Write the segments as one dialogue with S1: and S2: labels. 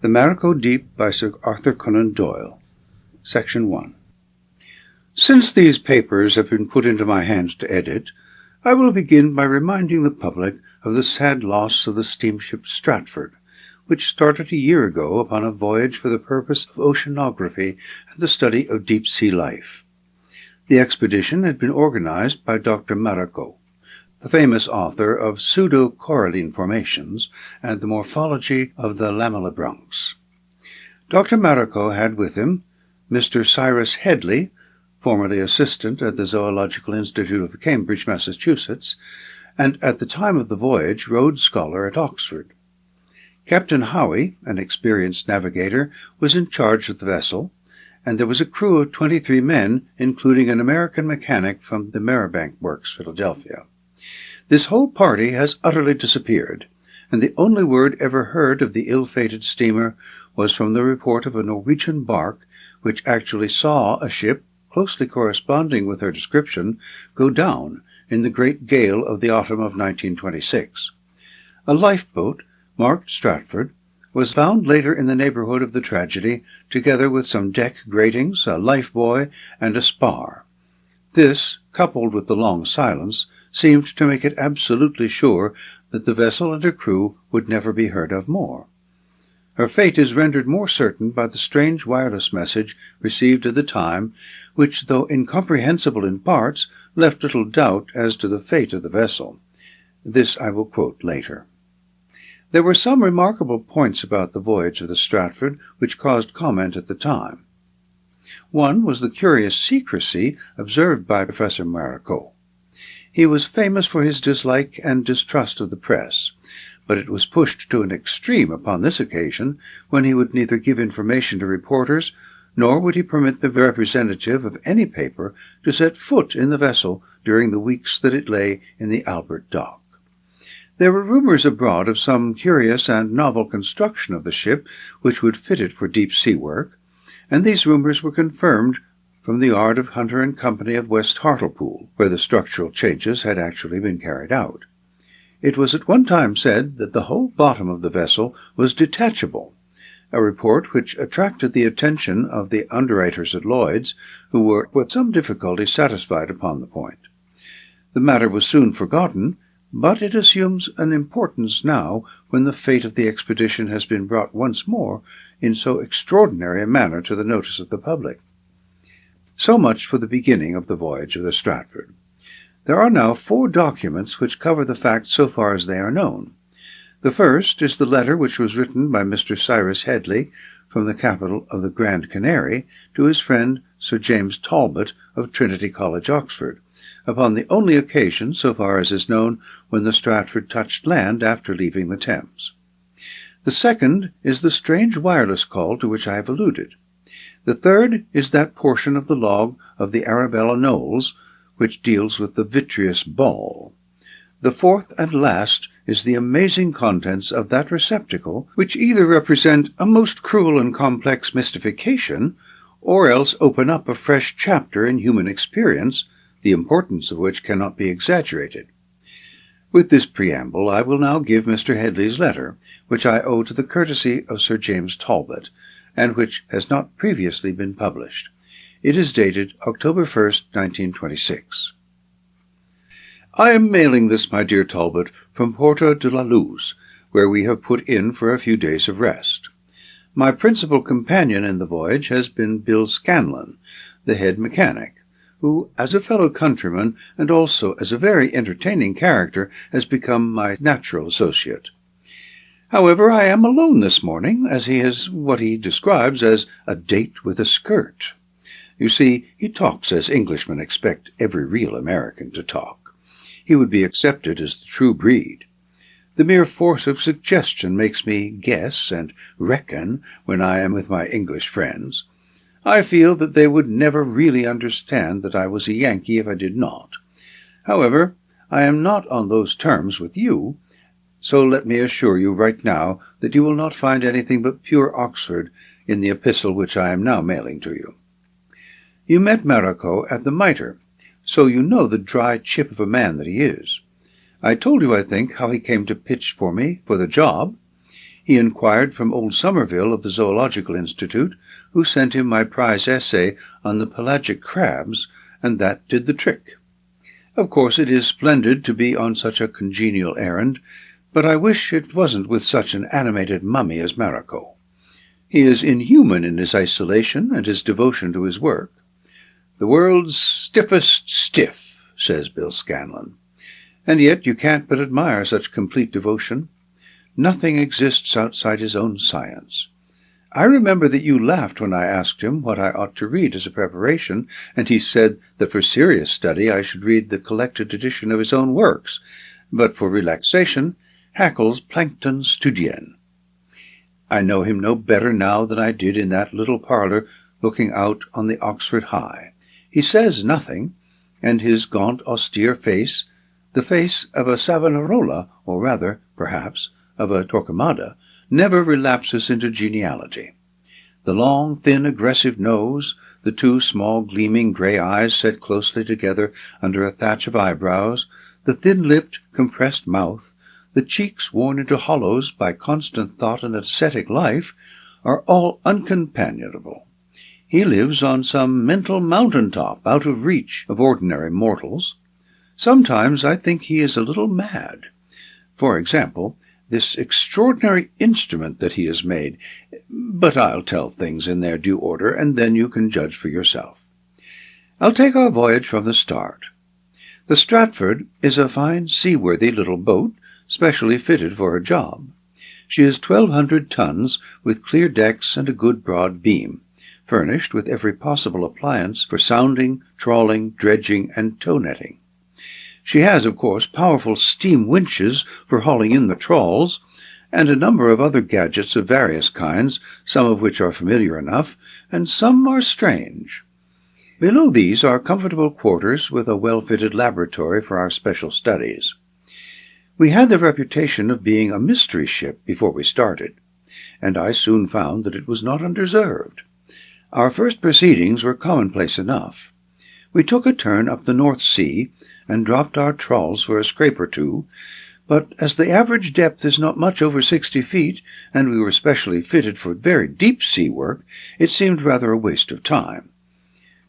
S1: The Maracot Deep by Sir Arthur Conan Doyle. Section 1. Since these papers have been put into my hands to edit, I will begin by reminding the public of the sad loss of the steamship Stratford, which started a year ago upon a voyage for the purpose of oceanography and the study of deep-sea life. The expedition had been organized by Dr. Maracot, the famous author of pseudo-coralline formations and the morphology of the lamellibranchs. Dr. Maracot had with him Mr. Cyrus Headley, formerly assistant at the Zoological Institute of Cambridge, Massachusetts, and at the time of the voyage Rhodes Scholar at Oxford. Captain Howie, an experienced navigator, was in charge of the vessel, and there was a crew of 23 men, including an American mechanic from the Maribank Works, Philadelphia. This whole party has utterly disappeared, and the only word ever heard of the ill-fated steamer was from the report of a Norwegian bark which actually saw a ship, closely corresponding with her description, go down in the great gale of the autumn of 1926. A lifeboat, marked Stratford, was found later in the neighborhood of the tragedy, together with some deck gratings, a lifebuoy, and a spar. This, coupled with the long silence, seemed to make it absolutely sure that the vessel and her crew would never be heard of more. Her fate is rendered more certain by the strange wireless message received at the time, which, though incomprehensible in parts, left little doubt as to the fate of the vessel. This I will quote later. There were some remarkable points about the voyage of the Stratford which caused comment at the time. One was the curious secrecy observed by Professor Maracot. He was famous for his dislike and distrust of the press, but it was pushed to an extreme upon this occasion, when he would neither give information to reporters, nor would he permit the representative of any paper to set foot in the vessel during the weeks that it lay in the Albert dock. There were rumors abroad of some curious and novel construction of the ship which would fit it for deep-sea work, and these rumors were confirmed from the yard of Hunter and Company of West Hartlepool, where the structural changes had actually been carried out. It was at one time said that the whole bottom of the vessel was detachable, a report which attracted the attention of the underwriters at Lloyd's, who were with some difficulty satisfied upon the point. The matter was soon forgotten, but it assumes an importance now when the fate of the expedition has been brought once more in so extraordinary a manner to the notice of the public. So much for the beginning of the voyage of the Stratford. There are now 4 documents which cover the facts so far as they are known. The first is the letter which was written by Mr. Cyrus Headley from the capital of the Grand Canary to his friend Sir James Talbot of Trinity College, Oxford, upon the only occasion, so far as is known, when the Stratford touched land after leaving the Thames. The second is the strange wireless call to which I have alluded. The third is that portion of the log of the Arabella Knowles which deals with the vitreous ball. The fourth and last is the amazing contents of that receptacle, which either represent a most cruel and complex mystification, or else open up a fresh chapter in human experience, the importance of which cannot be exaggerated. With this preamble, I will now give Mr. Headley's letter, which I owe to the courtesy of Sir James Talbot, and which has not previously been published. It is dated October 1st, 1926. I am mailing this, my dear Talbot, from Porto de la Luz, where we have put in for a few days of rest. My principal companion in the voyage has been Bill Scanlon, the head mechanic, who, as a fellow countryman and also as a very entertaining character, has become my natural associate. However, I am alone this morning, as he has what he describes as a date with a skirt. You see, he talks as Englishmen expect every real American to talk. He would be accepted as the true breed. The mere force of suggestion makes me guess and reckon when I am with my English friends. I feel that they would never really understand that I was a Yankee if I did not. However, I am not on those terms with you, so let me assure you right now that you will not find anything but pure Oxford in the epistle which I am now mailing to you. You met Maracot at the Mitre, so you know the dry chip of a man that he is. I told you, I think, how he came to pitch for me for the job. He inquired from old Somerville of the Zoological Institute, who sent him my prize essay on the pelagic crabs, and that did the trick. Of course, it is splendid to be on such a congenial errand, but I wish it wasn't with such an animated mummy as Maracot. He is inhuman in his isolation and his devotion to his work. "The world's stiffest stiff," says Bill Scanlon. And yet you can't but admire such complete devotion. Nothing exists outside his own science. I remember that you laughed when I asked him what I ought to read as a preparation, and he said that for serious study I should read the collected edition of his own works, but for relaxation, Haeckel's Plankton Studien. I know him no better now than I did in that little parlour looking out on the Oxford High. He says nothing, and his gaunt, austere face, the face of a Savonarola, or rather, perhaps, of a Torquemada, never relapses into geniality. The long, thin, aggressive nose, the two small, gleaming grey eyes set closely together under a thatch of eyebrows, the thin-lipped, compressed mouth, the cheeks worn into hollows by constant thought and ascetic life, are all uncompanionable. He lives on some mental mountain-top out of reach of ordinary mortals. Sometimes I think he is a little mad. For example, this extraordinary instrument that he has made. But I'll tell things in their due order, and then you can judge for yourself. I'll take our voyage from the start. The Stratford is a fine, seaworthy little boat, specially fitted for her job. She is 1,200 tons, with clear decks and a good broad beam, furnished with every possible appliance for sounding, trawling, dredging, and tow-netting. She has, of course, powerful steam winches for hauling in the trawls, and a number of other gadgets of various kinds, some of which are familiar enough, and some are strange. Below these are comfortable quarters with a well-fitted laboratory for our special studies. We had the reputation of being a mystery ship before we started, and I soon found that it was not undeserved. Our first proceedings were commonplace enough. We took a turn up the North Sea, and dropped our trawls for a scrape or two, but as the average depth is not much over 60 feet, and we were specially fitted for very deep-sea work, it seemed rather a waste of time.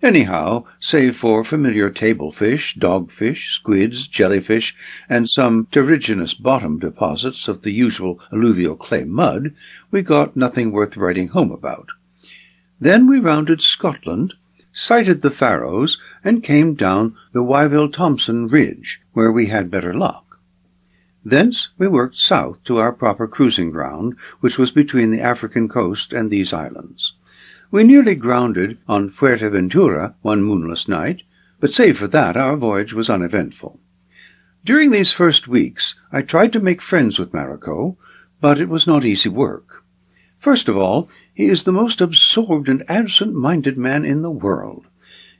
S1: Anyhow, save for familiar table fish, dogfish, squids, jellyfish, and some terrigenous bottom deposits of the usual alluvial clay mud, we got nothing worth writing home about. Then we rounded Scotland, sighted the Faroes, and came down the Wyville-Thomson Ridge, where we had better luck. Thence we worked south to our proper cruising ground, which was between the African coast and these islands. We nearly grounded on Fuerteventura one moonless night, but save for that our voyage was uneventful. During these first weeks I tried to make friends with Maracot, but it was not easy work. First of all, he is the most absorbed and absent-minded man in the world.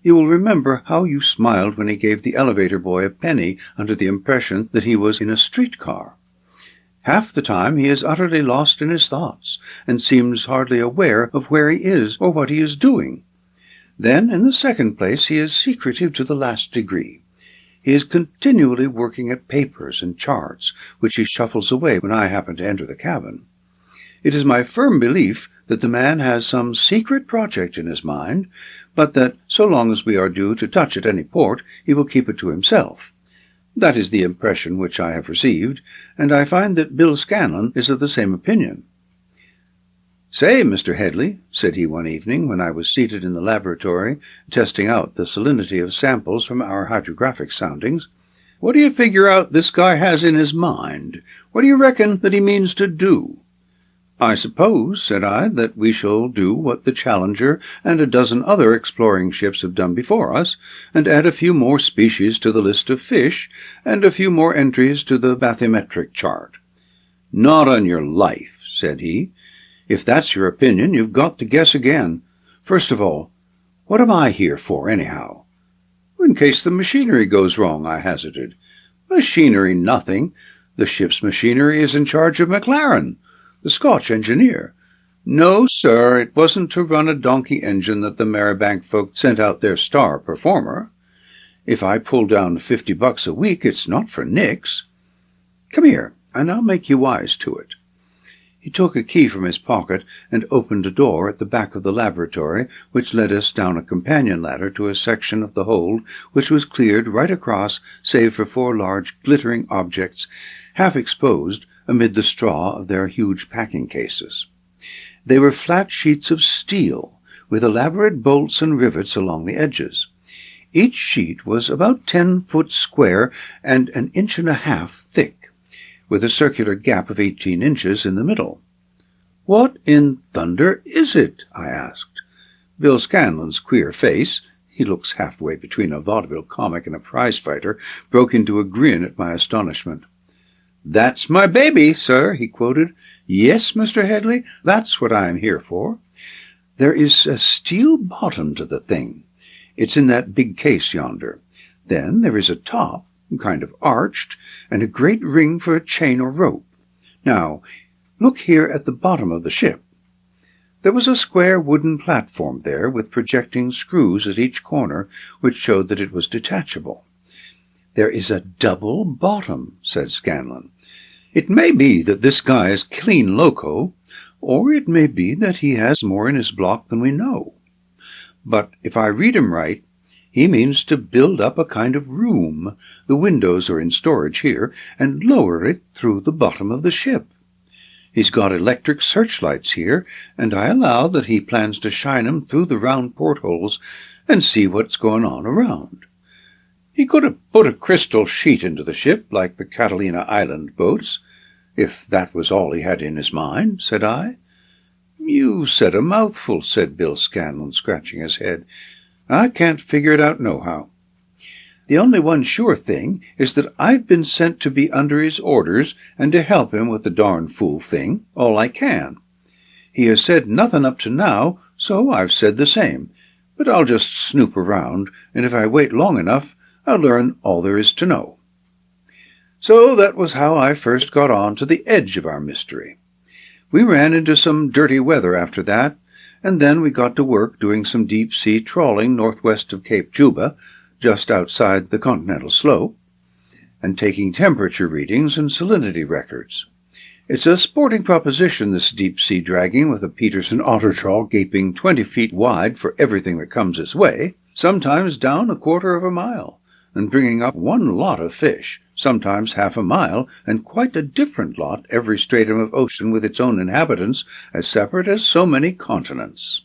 S1: You will remember how you smiled when he gave the elevator boy a penny under the impression that he was in a streetcar. Half the time he is utterly lost in his thoughts, and seems hardly aware of where he is or what he is doing. Then, in the second place, he is secretive to the last degree. He is continually working at papers and charts, which he shuffles away when I happen to enter the cabin. It is my firm belief that the man has some secret project in his mind, but that, so long as we are due to touch at any port, he will keep it to himself. That is the impression which I have received, and I find that Bill Scanlon is of the same opinion. "Say, Mr. Headley," said he one evening, when I was seated in the laboratory, testing out the salinity of samples from our hydrographic soundings, "what do you figure out this guy has in his mind? What do you reckon that he means to do?" "I suppose," said I, "that we shall do what the Challenger and a dozen other exploring ships have done before us, and add a few more species to the list of fish, and a few more entries to the bathymetric chart." "Not on your life," said he. "If that's your opinion, you've got to guess again. First of all, what am I here for, anyhow?" "In case the machinery goes wrong," I hazarded. "Machinery nothing. The ship's machinery is in charge of McLaren, the Scotch engineer. No, sir, it wasn't to run a donkey engine that the Marybank folk sent out their star performer. If I pull down $50 a week, it's not for nix. Come here, and I'll make you wise to it. He took a key from his pocket and opened a door at the back of the laboratory, which led us down a companion ladder to a section of the hold which was cleared right across, save for 4 large glittering objects, half exposed amid the straw of their huge packing cases. They were flat sheets of steel, with elaborate bolts and rivets along the edges. Each sheet was about 10 foot square and 1.5 inches thick, with a circular gap of 18 inches in the middle. "What in thunder is it?" I asked. Bill Scanlon's queer face — he looks halfway between a vaudeville comic and a prize-fighter — broke into a grin at my astonishment. "That's my baby, sir," he quoted. "Yes, Mr. Headley, that's what I am here for. There is a steel bottom to the thing. It's in that big case yonder. Then there is a top, kind of arched, and a great ring for a chain or rope. Now, look here at the bottom of the ship." There was a square wooden platform there, with projecting screws at each corner, which showed that it was detachable. "There is a double bottom," said Scanlon. "It may be that this guy is clean loco, or it may be that he has more in his block than we know. But if I read him right, he means to build up a kind of room — the windows are in storage here — and lower it through the bottom of the ship. He's got electric searchlights here, and I allow that he plans to shine 'em through the round portholes and see what's going on around. He could have put a crystal sheet into the ship, like the Catalina Island boats, if that was all he had in his mind," said I. "You said a mouthful," said Bill Scanlon, scratching his head. "I can't figure it out nohow. The only one sure thing is that I've been sent to be under his orders and to help him with the darn fool thing all I can. He has said nothing up to now, so I've said the same, but I'll just snoop around, and if I wait long enough, I'll learn all there is to know." So that was how I first got on to the edge of our mystery. We ran into some dirty weather after that, and then we got to work doing some deep-sea trawling northwest of Cape Juba, just outside the continental slope, and taking temperature readings and salinity records. It's a sporting proposition, this deep-sea dragging, with a Peterson otter trawl gaping 20 feet wide for everything that comes its way, sometimes down 1/4 of a mile, and bringing up one lot of fish, sometimes half a mile, and quite a different lot every stratum of ocean with its own inhabitants, as separate as so many continents.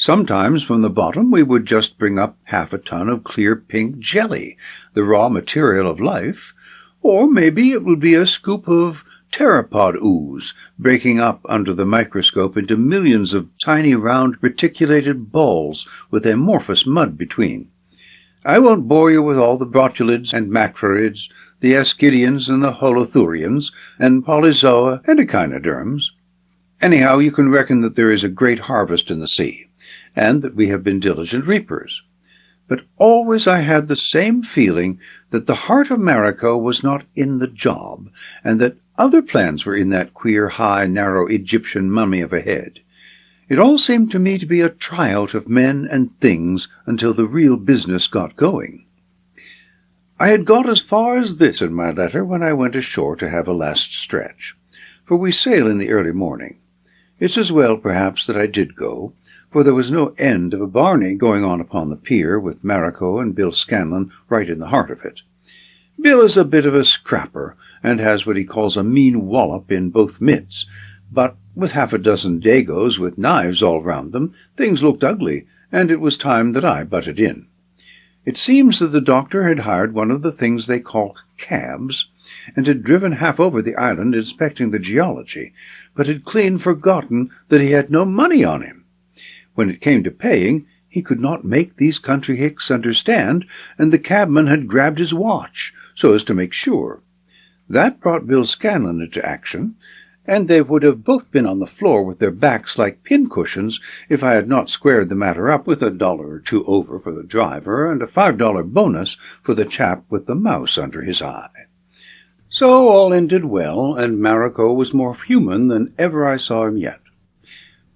S1: Sometimes from the bottom we would just bring up 1/2 ton of clear pink jelly, the raw material of life, or maybe it would be a scoop of pteropod ooze, breaking up under the microscope into millions of tiny round reticulated balls with amorphous mud between. I won't bore you with all the botulids and macrorids, the ascidians and the holothurians, and polyzoa and echinoderms. Anyhow, you can reckon that there is a great harvest in the sea, and that we have been diligent reapers. But always I had the same feeling that the heart of Maracot was not in the job, and that other plans were in that queer, high, narrow Egyptian mummy of a head. It all seemed to me to be a tryout of men and things until the real business got going. I had got as far as this in my letter when I went ashore to have a last stretch, for we sail in the early morning. It's as well, perhaps, that I did go, for there was no end of a barney going on upon the pier, with Maracot and Bill Scanlon right in the heart of it. Bill is a bit of a scrapper, and has what he calls a mean wallop in both mitts, but with 1/2 dozen Dagos with knives all round them, things looked ugly, and it was time that I butted in. It seems that the doctor had hired one of the things they call cabs, and had driven half over the island inspecting the geology, but had clean forgotten that he had no money on him. When it came to paying, he could not make these country hicks understand, and the cabman had grabbed his watch, so as to make sure. That brought Bill Scanlon into action, and they would have both been on the floor with their backs like pincushions if I had not squared the matter up with $1 or 2 over for the driver and a $5 bonus for the chap with the mouse under his eye. So all ended well, and Maracot was more human than ever I saw him yet.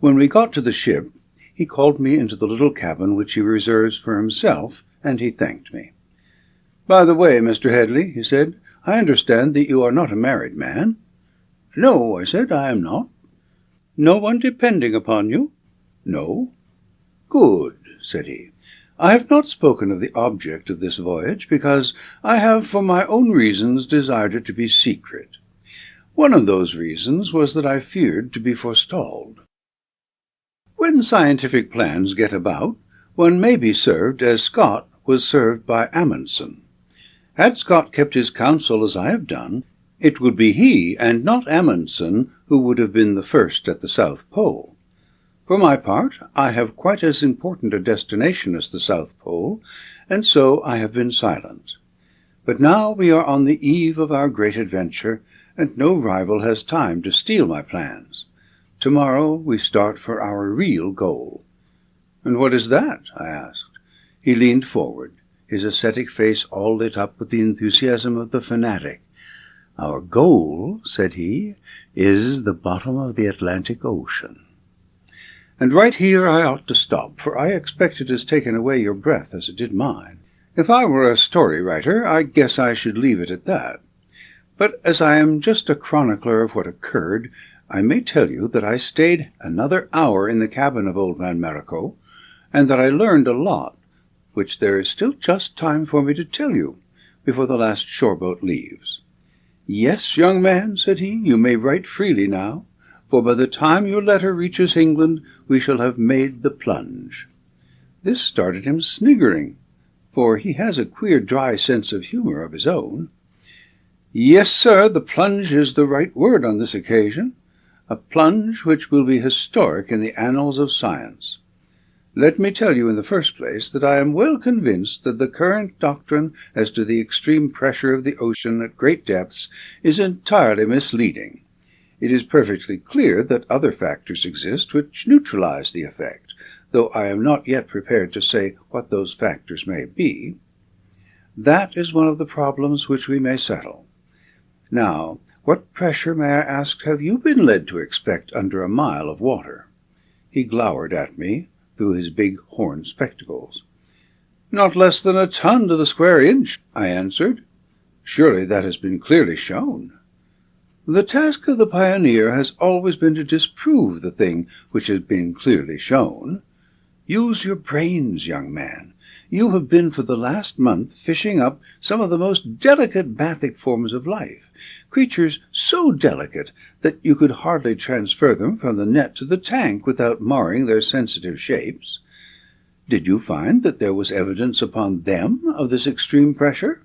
S1: When we got to the ship, he called me into the little cabin which he reserves for himself, and he thanked me. "By the way, Mr. Headley," he said, "I understand that you are not a married man." "No," I said, "I am not." No one depending upon you? No. Good, said he. I have not spoken of the object of this voyage, because I have, for my own reasons, desired it to be secret. One of those reasons was that I feared to be forestalled. When scientific plans get about, one may be served as Scott was served by Amundsen. Had Scott kept his counsel as I have done, it would be he, and not Amundsen, who would have been the first at the South Pole. For my part, I have quite as important a destination as the South Pole, and so I have been silent. But now we are on the eve of our great adventure, and no rival has time to steal my plans. Tomorrow we start for our real goal. And what is that? I asked. He leaned forward, his ascetic face all lit up with the enthusiasm of the fanatic. Our goal, said he, is the bottom of the Atlantic Ocean. And right here I ought to stop, for I expect it has taken away your breath as it did mine. If I were a story writer, I guess I should leave it at that. But as I am just a chronicler of what occurred, I may tell you that I stayed another hour in the cabin of old man Maracot, and that I learned a lot, which there is still just time for me to tell you, before the last shore-boat leaves. Yes, young man, said he, you may write freely now, for by the time your letter reaches England, we shall have made the plunge. This started him sniggering, for he has a queer dry sense of humour of his own. Yes, sir, the plunge is the right word on this occasion, a plunge which will be historic in the annals of science. Let me tell you in the first place that I am well convinced that the current doctrine as to the extreme pressure of the ocean at great depths is entirely misleading. It is perfectly clear that other factors exist which neutralize the effect, though I am not yet prepared to say what those factors may be. That is one of the problems which we may settle. Now, what pressure, may I ask, have you been led to expect under a mile of water? He glowered at me through his big horn spectacles. Not less than a ton to the square inch, I answered. Surely that has been clearly shown. The task of the pioneer has always been to disprove the thing which has been clearly shown. Use your brains, young man. You have been for the last month fishing up some of the most delicate bathic forms of life, creatures so delicate that you could hardly transfer them from the net to the tank without marring their sensitive shapes. Did you find that there was evidence upon them of this extreme pressure?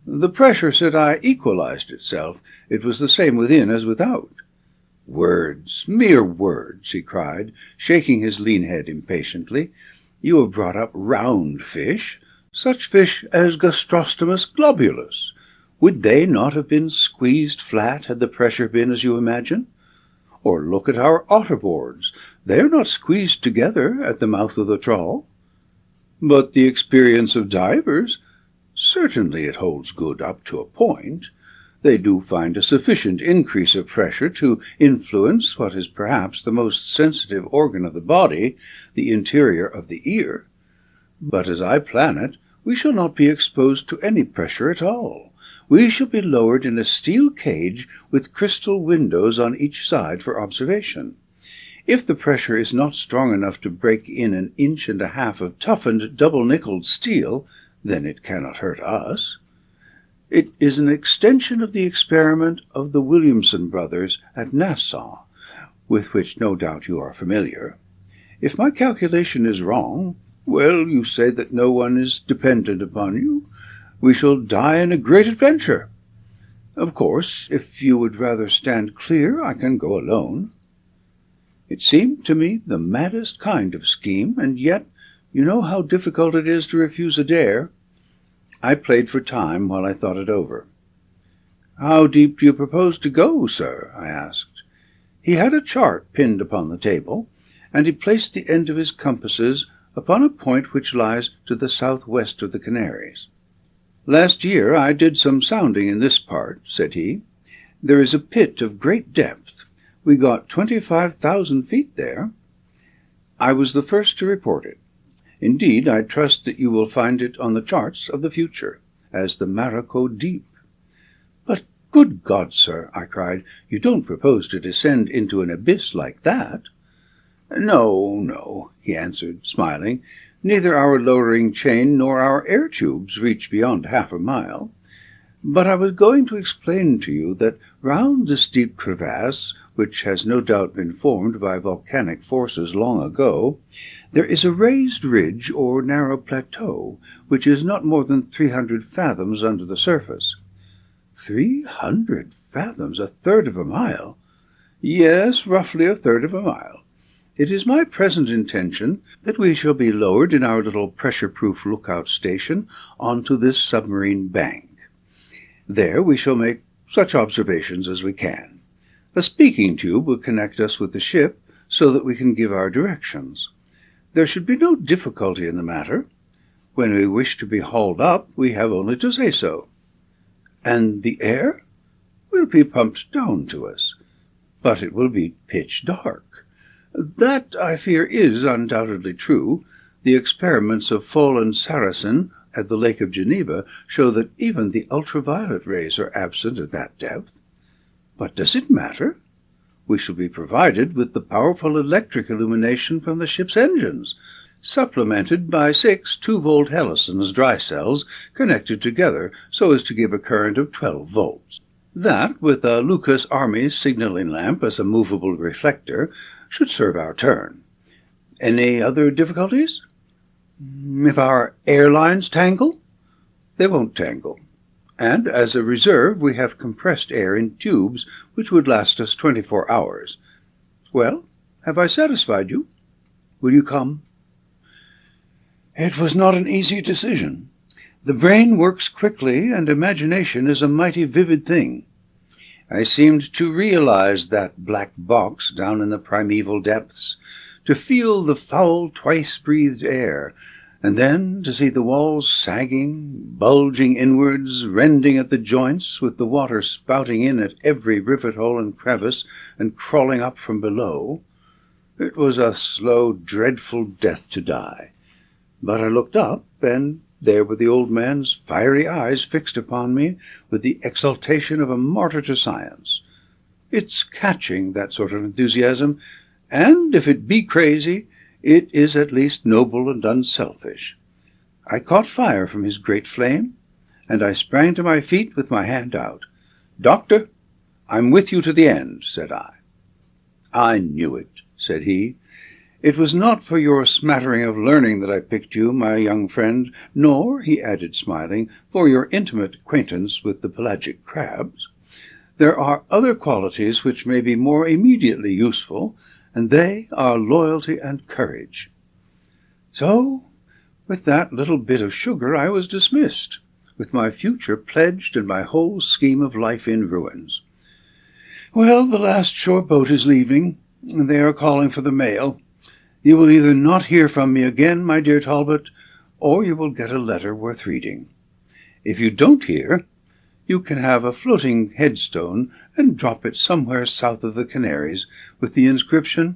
S1: The pressure, said I, equalized itself. It was the same within as without. Words, mere words, he cried, shaking his lean head impatiently. You have brought up round fish, such fish as Gastrostomus globulus. Would they not have been squeezed flat had the pressure been as you imagine? Or look at our otterboards. They are not squeezed together at the mouth of the trawl. But the experience of divers, certainly it holds good up to a point. They do find a sufficient increase of pressure to influence what is perhaps the most sensitive organ of the body, the interior of the ear. But as I plan it, we shall not be exposed to any pressure at all. We shall be lowered in a steel cage with crystal windows on each side for observation. If the pressure is not strong enough to break in 1.5 inches of toughened double-nickeled steel, then it cannot hurt us. It is an extension of the experiment of the Williamson brothers at Nassau, with which no doubt you are familiar. If my calculation is wrong, well, you say that no one is dependent upon you. We shall die in a great adventure. Of course, if you would rather stand clear, I can go alone. It seemed to me the maddest kind of scheme, and yet you know how difficult it is to refuse a dare. I played for time while I thought it over. How deep do you propose to go, sir? I asked. He had a chart pinned upon the table, and he placed the end of his compasses upon a point which lies to the southwest of the Canaries. Last year I did some sounding in this part, said he. There is a pit of great depth. We got 25,000 feet there. I was the first to report it. Indeed, I trust that you will find it on the charts of the future as the Maracot Deep. But "Good God, sir," I cried, "you don't propose to descend into an abyss like that?" "No, no," he answered, smiling. "Neither our lowering chain nor our air tubes reach beyond half a mile. But I was going to explain to you that round this deep crevasse, which has no doubt been formed by volcanic forces long ago, there is a raised ridge or narrow plateau, which is not more than 300 fathoms under the surface." 300 fathoms, a third of a mile? "Yes, roughly a third of a mile. It is my present intention that we shall be lowered in our little pressure-proof lookout station onto this submarine bank. There we shall make such observations as we can. A speaking tube will connect us with the ship so that we can give our directions. There should be no difficulty in the matter. When we wish to be hauled up, we have only to say so. And the air will be pumped down to us, but it will be pitch dark. That, I fear, is undoubtedly true. The experiments of Foll and Saracen at the Lake of Geneva show that even the ultraviolet rays are absent at that depth. But does it matter? We shall be provided with the powerful electric illumination from the ship's engines, supplemented by 6 2-volt Hellison's dry cells connected together so as to give a current of 12 volts. That, with a Lucas Army signaling lamp as a movable reflector, should serve our turn. Any other difficulties? If our airlines tangle? They won't tangle. And as a reserve we have compressed air in tubes which would last us 24 hours. Well, have I satisfied you? Will you come? It was not an easy decision. The brain works quickly, and imagination is a mighty vivid thing. I seemed to realize that black box down in the primeval depths, to feel the foul, twice-breathed air, and then to see the walls sagging, bulging inwards, rending at the joints, with the water spouting in at every rivet-hole and crevice, and crawling up from below. It was a slow, dreadful death to die. But I looked up, and there were the old man's fiery eyes fixed upon me with the exultation of a martyr to science. It's catching, that sort of enthusiasm, and if it be crazy, it is at least noble and unselfish. I caught fire from his great flame, and I sprang to my feet with my hand out. "Doctor, I'm with you to the end," said I. "I knew it," said he. "It was not for your smattering of learning that I picked you, my young friend, nor," he added, smiling, "for your intimate acquaintance with the pelagic crabs. There are other qualities which may be more immediately useful, and they are loyalty and courage." So, with that little bit of sugar, I was dismissed, with my future pledged and my whole scheme of life in ruins. Well, the last shore boat is leaving, and they are calling for the mail. You will either not hear from me again, my dear Talbot, or you will get a letter worth reading. If you don't hear, you can have a floating headstone and drop it somewhere south of the Canaries, with the inscription,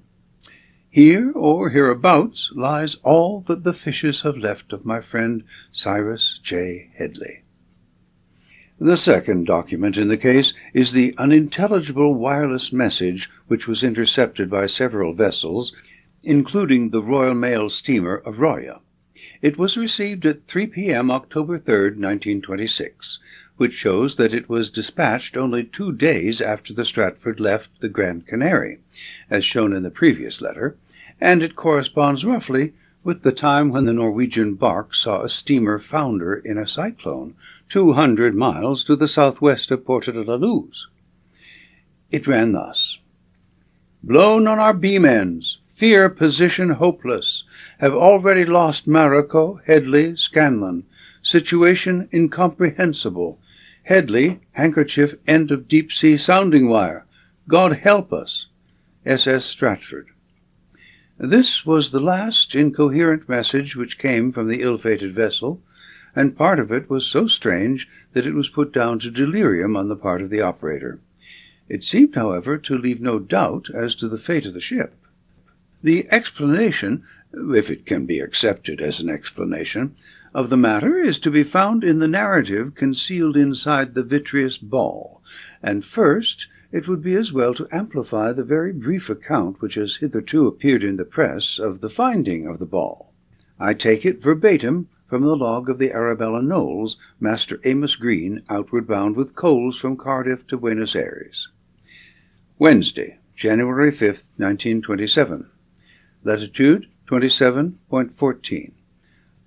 S1: "Here or hereabouts lies all that the fishes have left of my friend Cyrus J. Headley." The second document in the case is the unintelligible wireless message which was intercepted by several vessels, including the Royal Mail steamer Aurora. It was received at 3 p.m. October 3rd, 1926, which shows that it was dispatched only 2 days after the Stratford left the Grand Canary, as shown in the previous letter, and it corresponds roughly with the time when the Norwegian bark saw a steamer founder in a cyclone 200 miles to the southwest of Porto de la Luz. It ran thus: "Blown on our beam ends. Fear position hopeless. Have already lost Maracot, Headley, Scanlon. Situation incomprehensible. Headley, handkerchief end of deep-sea sounding wire. God help us. S.S. Stratford." This was the last incoherent message which came from the ill-fated vessel, and part of it was so strange that it was put down to delirium on the part of the operator. It seemed, however, to leave no doubt as to the fate of the ship. The explanation, if it can be accepted as an explanation, of the matter is to be found in the narrative concealed inside the vitreous ball, and first it would be as well to amplify the very brief account which has hitherto appeared in the press of the finding of the ball. I take it verbatim from the log of the Arabella Knowles, Master Amos Green, outward bound with coals from Cardiff to Buenos Aires. Wednesday, January 5th, 1927. Latitude 27.14.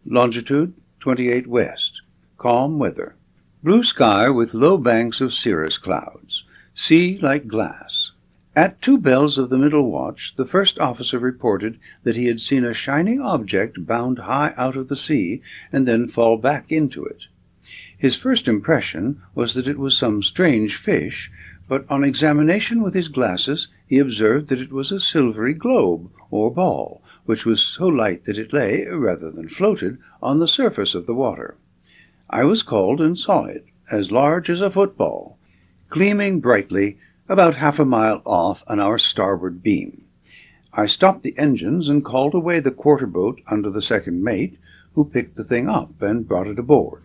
S1: Longitude 28 west. Calm weather. Blue sky with low banks of cirrus clouds. Sea like glass. At 2 bells of the middle watch, the first officer reported that he had seen a shining object bound high out of the sea and then fall back into it. His first impression was that it was some strange fish, but on examination with his glasses he observed that it was a silvery globe or ball, which was so light that it lay, rather than floated, on the surface of the water. I was called and saw it, as large as a football, gleaming brightly about half a mile off on our starboard beam. I stopped the engines and called away the quarter-boat under the second mate, who picked the thing up and brought it aboard.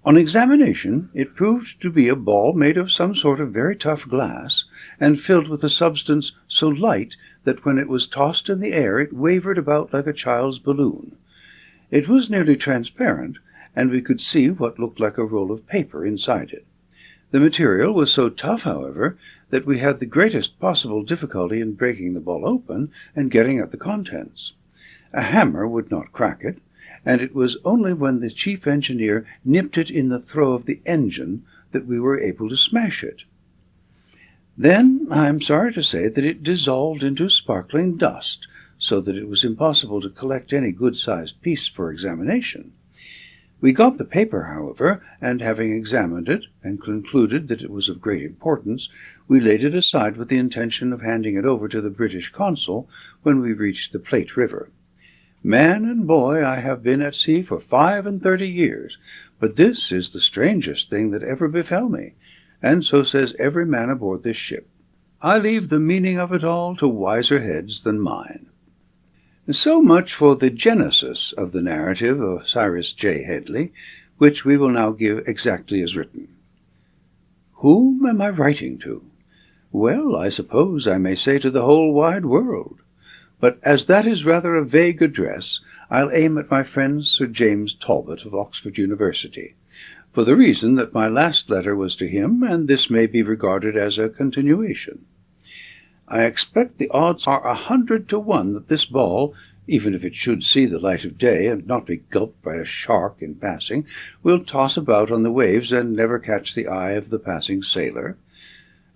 S1: On examination, it proved to be a ball made of some sort of very tough glass, and filled with a substance so light that when it was tossed in the air it wavered about like a child's balloon. It was nearly transparent, and we could see what looked like a roll of paper inside it. The material was so tough, however, that we had the greatest possible difficulty in breaking the ball open and getting at the contents. A hammer would not crack it, and it was only when the chief engineer nipped it in the throw of the engine that we were able to smash it. Then I am sorry to say that it dissolved into sparkling dust, so that it was impossible to collect any good-sized piece for examination. We got the paper, however, and having examined it and concluded that it was of great importance, we laid it aside with the intention of handing it over to the British consul when we reached the Plate River. Man and boy, I have been at sea for 35 years, but this is the strangest thing that ever befell me, and so says every man aboard this ship. I leave the meaning of it all to wiser heads than mine. So much for the genesis of the narrative of Cyrus J. Headley, which we will now give exactly as written. Whom am I writing to? Well, I suppose I may say to the whole wide world. But as that is rather a vague address, I'll aim at my friend Sir James Talbot of Oxford University, for the reason that my last letter was to him, and this may be regarded as a continuation. I expect the odds are 100 to 1 that this ball, even if it should see the light of day and not be gulped by a shark in passing, will toss about on the waves and never catch the eye of the passing sailor.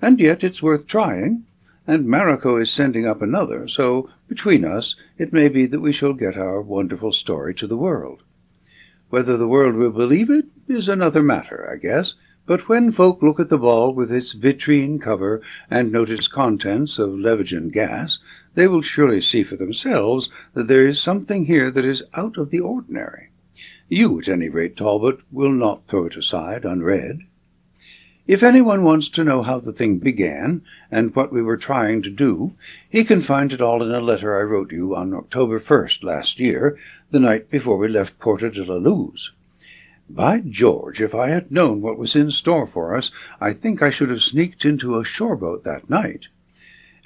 S1: And yet it's worth trying, and Maracot is sending up another, so between us it may be that we shall get our wonderful story to the world. Whether the world will believe it is another matter, I guess, but when folk look at the ball with its vitrine cover and note its contents of Levigen gas, they will surely see for themselves that there is something here that is out of the ordinary. You, at any rate, Talbot, will not throw it aside unread. If anyone wants to know how the thing began, and what we were trying to do, he can find it all in a letter I wrote you on October 1st last year, the night before we left Porto de la Luz. By George, if I had known what was in store for us, I think I should have sneaked into a shore-boat that night.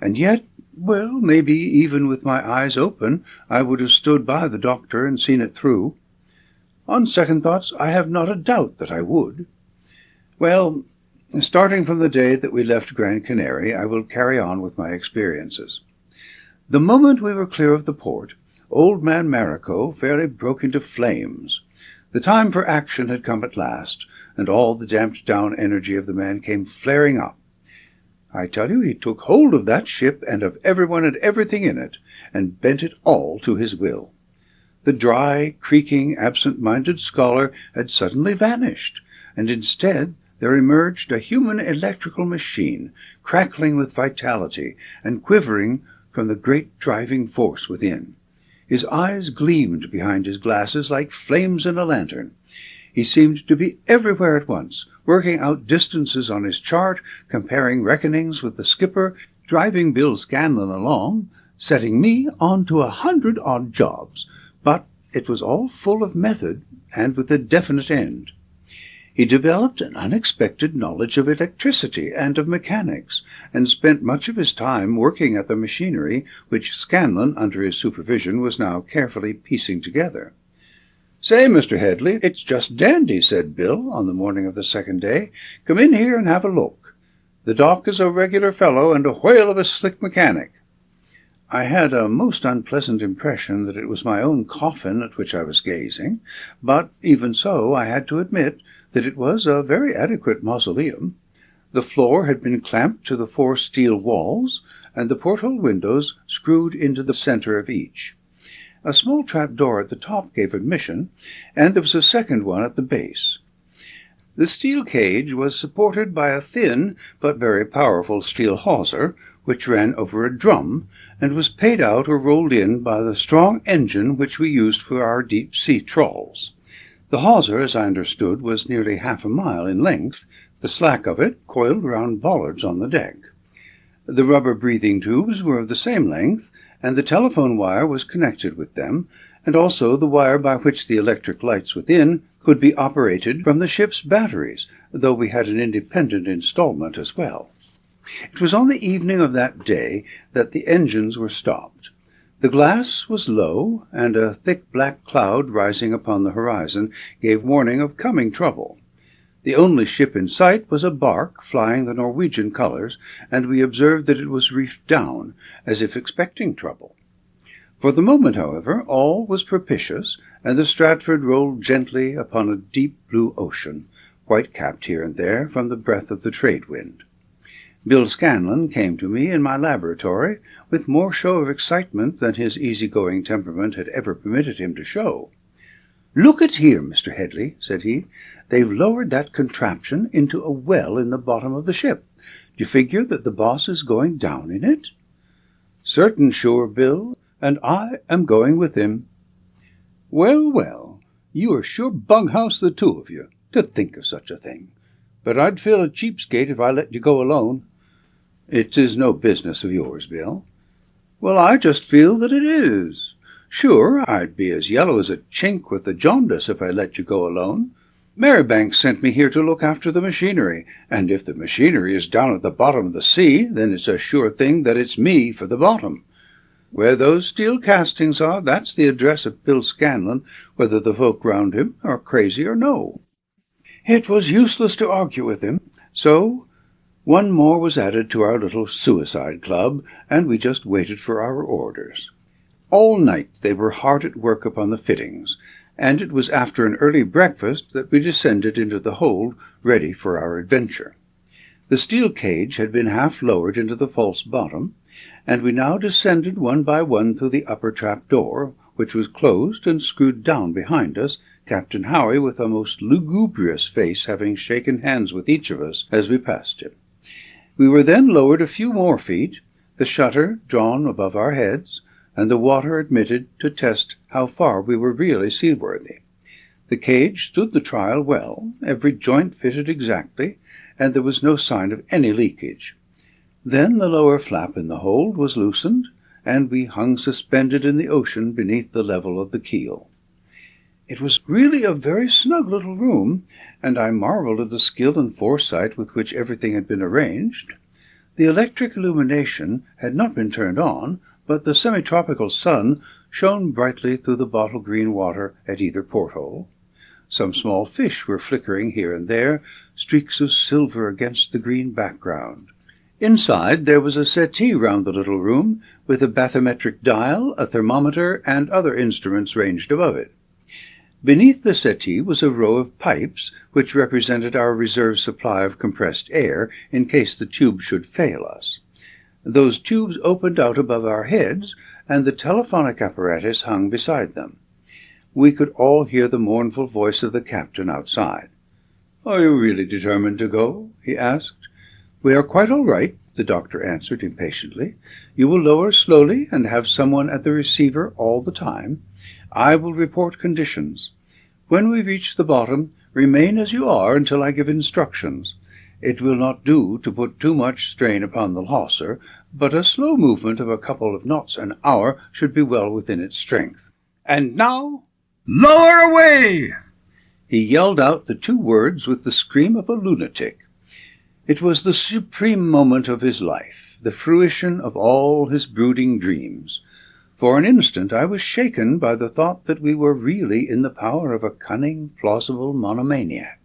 S1: And yet, well, maybe even with my eyes open, I would have stood by the doctor and seen it through. On second thoughts, I have not a doubt that I would. Well, starting from the day that we left Gran Canary, I will carry on with my experiences. The moment we were clear of the port, old man Maracot fairly broke into flames. The time for action had come at last, and all the damped-down energy of the man came flaring up. I tell you, he took hold of that ship and of everyone and everything in it, and bent it all to his will. The dry, creaking, absent-minded scholar had suddenly vanished, and instead there emerged a human electrical machine, crackling with vitality and quivering from the great driving force within. His eyes gleamed behind his glasses like flames in a lantern. He seemed to be everywhere at once, working out distances on his chart, comparing reckonings with the skipper, driving Bill Scanlon along, setting me on to 100 odd jobs. But it was all full of method and with a definite end. He developed an unexpected knowledge of electricity and of mechanics, and spent much of his time working at the machinery which Scanlon, under his supervision, was now carefully piecing together. "Say, Mr. Headley, it's just dandy," said Bill, on the morning of the second day. "Come in here and have a look. The Doc is a regular fellow, and a whale of a slick mechanic." I had a most unpleasant impression that it was my own coffin at which I was gazing, but even so I had to admit that it was a very adequate mausoleum. The floor had been clamped to the 4 steel walls, and the porthole windows screwed into the center of each. A small trap-door at the top gave admission, and there was a second one at the base. The steel cage was supported by a thin but very powerful steel hawser, which ran over a drum, and was paid out or rolled in by the strong engine which we used for our deep-sea trawls. The hawser, as I understood, was nearly half a mile in length, the slack of it coiled round bollards on the deck. The rubber breathing tubes were of the same length, and the telephone wire was connected with them, and also the wire by which the electric lights within could be operated from the ship's batteries, though we had an independent installment as well. It was on the evening of that day that the engines were stopped. The glass was low, and a thick black cloud rising upon the horizon gave warning of coming trouble. The only ship in sight was a bark flying the Norwegian colours, and we observed that it was reefed down, as if expecting trouble. For the moment, however, all was propitious, and the Stratford rolled gently upon a deep blue ocean, white-capped here and there from the breath of the trade-wind. Bill Scanlon came to me in my laboratory with more show of excitement than his easy-going temperament had ever permitted him to show. "Look at here, Mr. Headley," said he. "They've lowered that contraption into a well in the bottom of the ship. Do you figure that the boss is going down in it?" "Certain sure, Bill, and I am going with him." "Well, well, you are sure bunghouse, the two of you, to think of such a thing. But I'd feel a cheapskate if I let you go alone." "It is no business of yours, Bill." "Well, I just feel that it is. Sure, I'd be as yellow as a chink with the jaundice if I let you go alone. Marybank sent me here to look after the machinery, and if the machinery is down at the bottom of the sea, then it's a sure thing that it's me for the bottom. Where those steel castings are, that's the address of Bill Scanlon, whether the folk round him are crazy or no." It was useless to argue with him, so one more was added to our little suicide club, and we just waited for our orders. All night they were hard at work upon the fittings, and it was after an early breakfast that we descended into the hold, ready for our adventure. The steel cage had been half lowered into the false bottom, and we now descended one by one through the upper trap-door, which was closed and screwed down behind us, Captain Howie with a most lugubrious face having shaken hands with each of us as we passed him. We were then lowered a few more feet, the shutter drawn above our heads, and the water admitted to test how far we were really seaworthy. The cage stood the trial well, every joint fitted exactly, and there was no sign of any leakage. Then the lower flap in the hold was loosened, and we hung suspended in the ocean beneath the level of the keel. It was really a very snug little room, and I marveled at the skill and foresight with which everything had been arranged. The electric illumination had not been turned on, but the semi-tropical sun shone brightly through the bottle-green water at either porthole. Some small fish were flickering here and there, streaks of silver against the green background. Inside there was a settee round the little room, with a bathymetric dial, a thermometer, and other instruments ranged above it. Beneath the settee was a row of pipes, which represented our reserve supply of compressed air in case the tube should fail us. Those tubes opened out above our heads, and the telephonic apparatus hung beside them. We could all hear the mournful voice of the captain outside. "Are you really determined to go?" he asked. "We are quite all right," the doctor answered impatiently. "You will lower slowly and have someone at the receiver all the time. I will report conditions. When we reach the bottom, remain as you are until I give instructions. It will not do to put too much strain upon the hawser, but a slow movement of a couple of knots an hour should be well within its strength. And now, lower away!" He yelled out the two words with the scream of a lunatic. It was the supreme moment of his life, the fruition of all his brooding dreams. For an instant I was shaken by the thought that we were really in the power of a cunning, plausible monomaniac.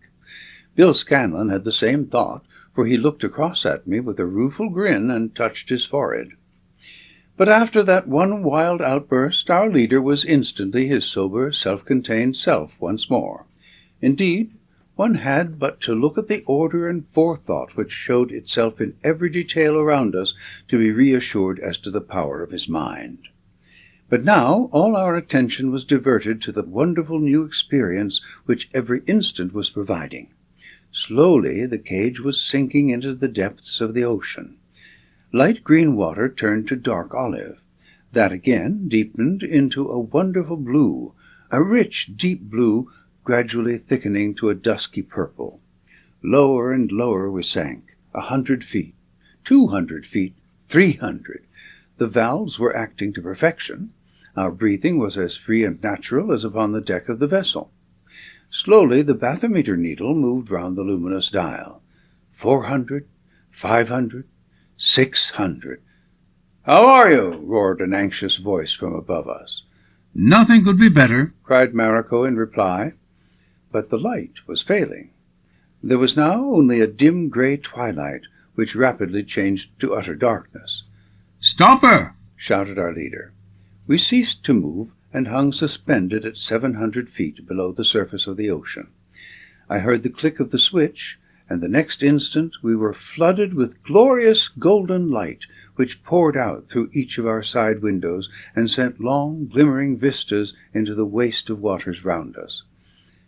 S1: Bill Scanlon had the same thought, for he looked across at me with a rueful grin and touched his forehead. But after that one wild outburst, our leader was instantly his sober, self-contained self once more. Indeed, one had but to look at the order and forethought which showed itself in every detail around us to be reassured as to the power of his mind. But now all our attention was diverted to the wonderful new experience which every instant was providing. Slowly the cage was sinking into the depths of the ocean. Light green water turned to dark olive. That again deepened into a wonderful blue, a rich, deep blue, gradually thickening to a dusky purple. Lower and lower we sank, 100 feet, 200 feet, 300. The valves were acting to perfection. Our breathing was as free and natural as upon the deck of the vessel. Slowly the bathymeter needle moved round the luminous dial. 400, 500, 600. "How are you?" roared an anxious voice from above us.
S2: "Nothing could be better,"
S1: cried Maracot in reply. But the light was failing. There was now only a dim grey twilight, which rapidly changed to utter darkness.
S2: "Stop her!"
S1: shouted our leader. We ceased to move, and hung suspended at 700 feet below the surface of the ocean. I heard the click of the switch, and the next instant we were flooded with glorious golden light, which poured out through each of our side windows, and sent long glimmering vistas into the waste of waters round us.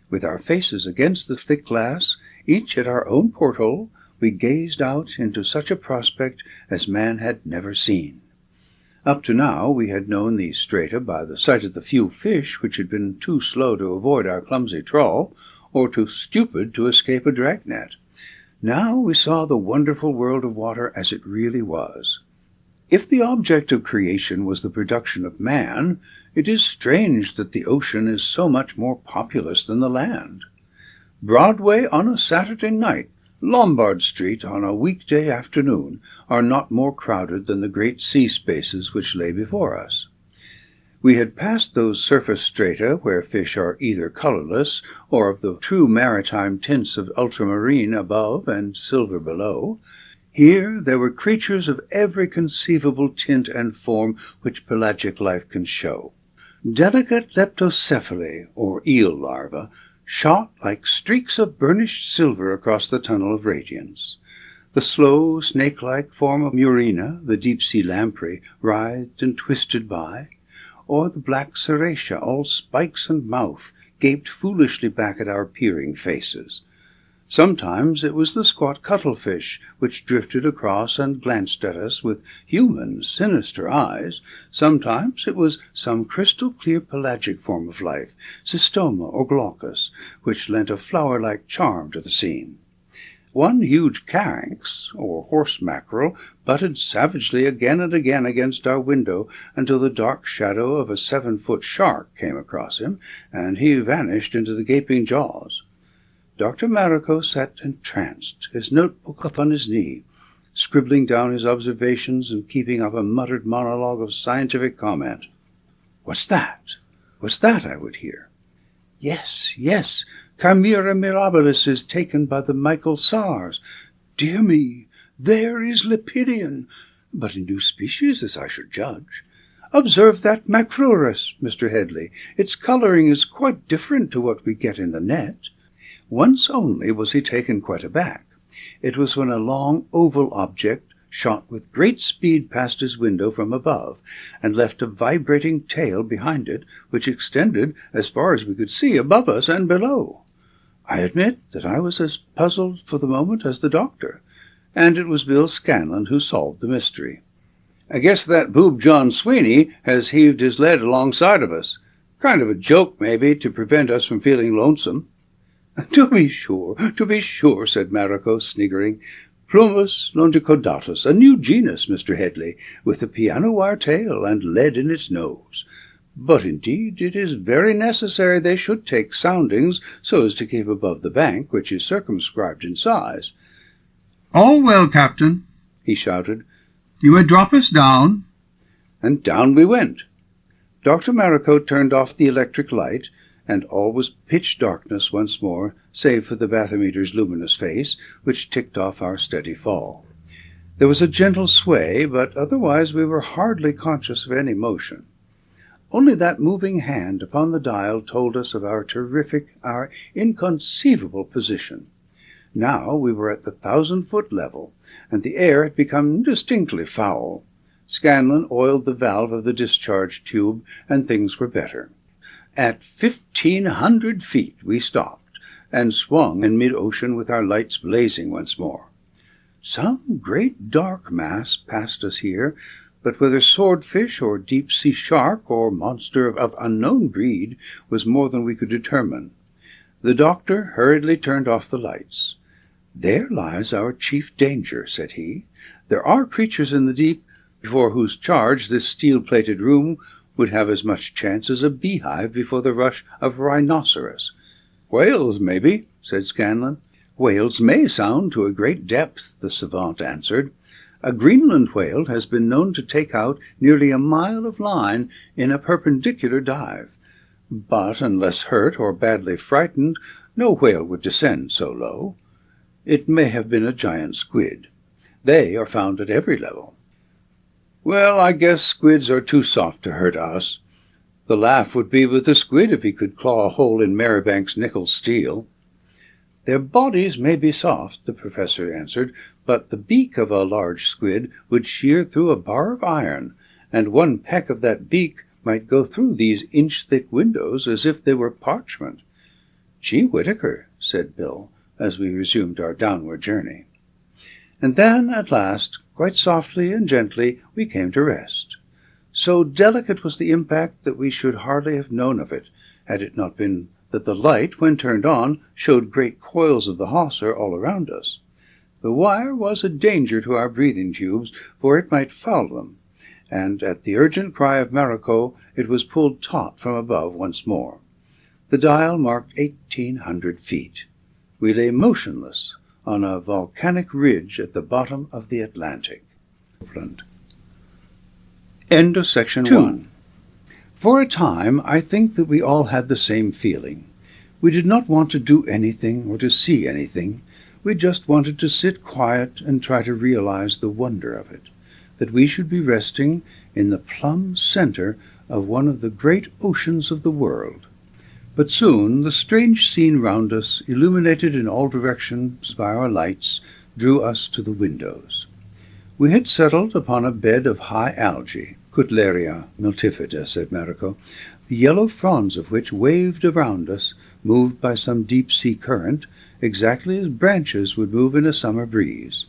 S1: With our faces against the thick glass, each at our own porthole, we gazed out into such a prospect as man had never seen. Up to now we had known these strata by the sight of the few fish which had been too slow to avoid our clumsy trawl, or too stupid to escape a dragnet. Now we saw the wonderful world of water as it really was. If the object of creation was the production of man, it is strange that the ocean is so much more populous than the land. Broadway on a Saturday night, Lombard Street on a weekday afternoon, are not more crowded than the great sea spaces which lay before us. We had passed those surface strata where fish are either colourless or of the true maritime tints of ultramarine above and silver below. Here there were creatures of every conceivable tint and form which pelagic life can show. Delicate leptocephali, or eel larvae, shot like streaks of burnished silver across the tunnel of radiance. The slow, snake-like form of Murena, the deep-sea lamprey, writhed and twisted by, or the black serratia, all spikes and mouth, gaped foolishly back at our peering faces. Sometimes it was the squat cuttlefish, which drifted across and glanced at us with human, sinister eyes. Sometimes it was some crystal-clear pelagic form of life, cystoma or glaucus, which lent a flower-like charm to the scene. One huge caranx, or horse mackerel, butted savagely again and again against our window until the dark shadow of a 7-foot shark came across him, and he vanished into the gaping jaws. Dr. Maracot sat entranced, his notebook upon his knee, scribbling down his observations and keeping up a muttered monologue of scientific comment. "What's that? What's that?" I would hear. "Yes, yes, Chimera mirabilis is taken by the Michael Sars. Dear me, there is Lepidian, but a new species, as I should judge. Observe that Macrurus, Mr. Headley. Its colouring is quite different to what we get in the net." Once only was he taken quite aback. It was when a long oval object shot with great speed past his window from above, and left a vibrating tail behind it, which extended as far as we could see above us and below. I admit that I was as puzzled for the moment as the doctor, and it was Bill Scanlon who solved the mystery. "I guess that boob John Sweeney has heaved his lead alongside of us. Kind of a joke, maybe, to prevent us from feeling lonesome." To be sure, said Maracot, sniggering. "Plumbus longicordatus, a new genus, Mr. Headley, with a piano-wire tail and lead in its nose. But indeed it is very necessary they should take soundings, so as to keep above the bank, which is circumscribed in size."
S2: "All well, Captain,"
S1: he shouted.
S2: "You may drop us down."
S1: And down we went. Dr. Maracot turned off the electric light, and all was pitch darkness once more, save for the bathymeter's luminous face, which ticked off our steady fall. There was a gentle sway, but otherwise we were hardly conscious of any motion. Only that moving hand upon the dial told us of our terrific, our inconceivable position. Now we were at the 1,000-foot level, and the air had become distinctly foul. Scanlon oiled the valve of the discharge tube, and things were better. At 1,500 feet we stopped, and swung in mid-ocean with our lights blazing once more. Some great dark mass passed us here, but whether swordfish or deep-sea shark or monster of unknown breed was more than we could determine. The doctor hurriedly turned off the lights. "There lies our chief danger," said he. "There are creatures in the deep before whose charge this steel-plated room would have as much chance as a beehive before the rush of rhinoceros." "Whales, maybe," said Scanlon. "Whales may sound to a great depth," the savant answered. "A Greenland whale has been known to take out nearly a mile of line in a perpendicular dive. But unless hurt or badly frightened, no whale would descend so low. It may have been a giant squid. They are found at every level." "Well, I guess squids are too soft to hurt us. The laugh would be with the squid if he could claw a hole in Marybank's nickel steel." "Their bodies may be soft," the professor answered, "but the beak of a large squid would shear through a bar of iron, and one peck of that beak might go through these inch-thick windows as if they were parchment." "Gee Whittaker," said Bill, as we resumed our downward journey. And then, at last, quite softly and gently, we came to rest. So delicate was the impact that we should hardly have known of it, had it not been that the light, when turned on, showed great coils of the hawser all around us. The wire was a danger to our breathing tubes, for it might foul them, and at the urgent cry of Maracot it was pulled taut from above once more. The dial marked 1,800 feet. We lay motionless on a volcanic ridge at the bottom of the Atlantic. End of section 1. For a time, I think that we all had the same feeling. We did not want to do anything or to see anything. We just wanted to sit quiet and try to realize the wonder of it, that we should be resting in the plumb center of one of the great oceans of the world. But soon the strange scene round us, illuminated in all directions by our lights, drew us to the windows. We had settled upon a bed of high algae, Cutleria multifida, said Maracot, the yellow fronds of which waved around us, moved by some deep-sea current, exactly as branches would move in a summer breeze.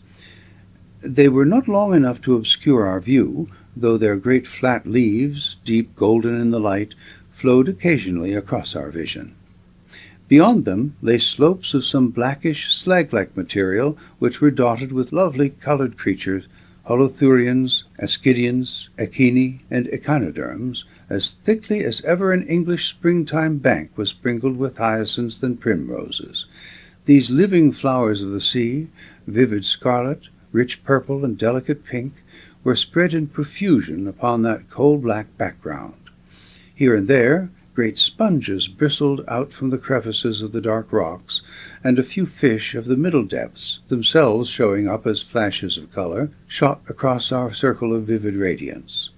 S1: They were not long enough to obscure our view, though their great flat leaves, deep golden in the light, flowed occasionally across our vision. Beyond them lay slopes of some blackish, slag-like material, which were dotted with lovely colored creatures, holothurians, ascidians, echini, and echinoderms, as thickly as ever an English springtime bank was sprinkled with hyacinths and primroses. These living flowers of the sea, vivid scarlet, rich purple, and delicate pink, were spread in profusion upon that coal-black background. Here and there great sponges bristled out from the crevices of the dark rocks, and a few fish of the middle depths, themselves showing up as flashes of color, shot across our circle of vivid radiance.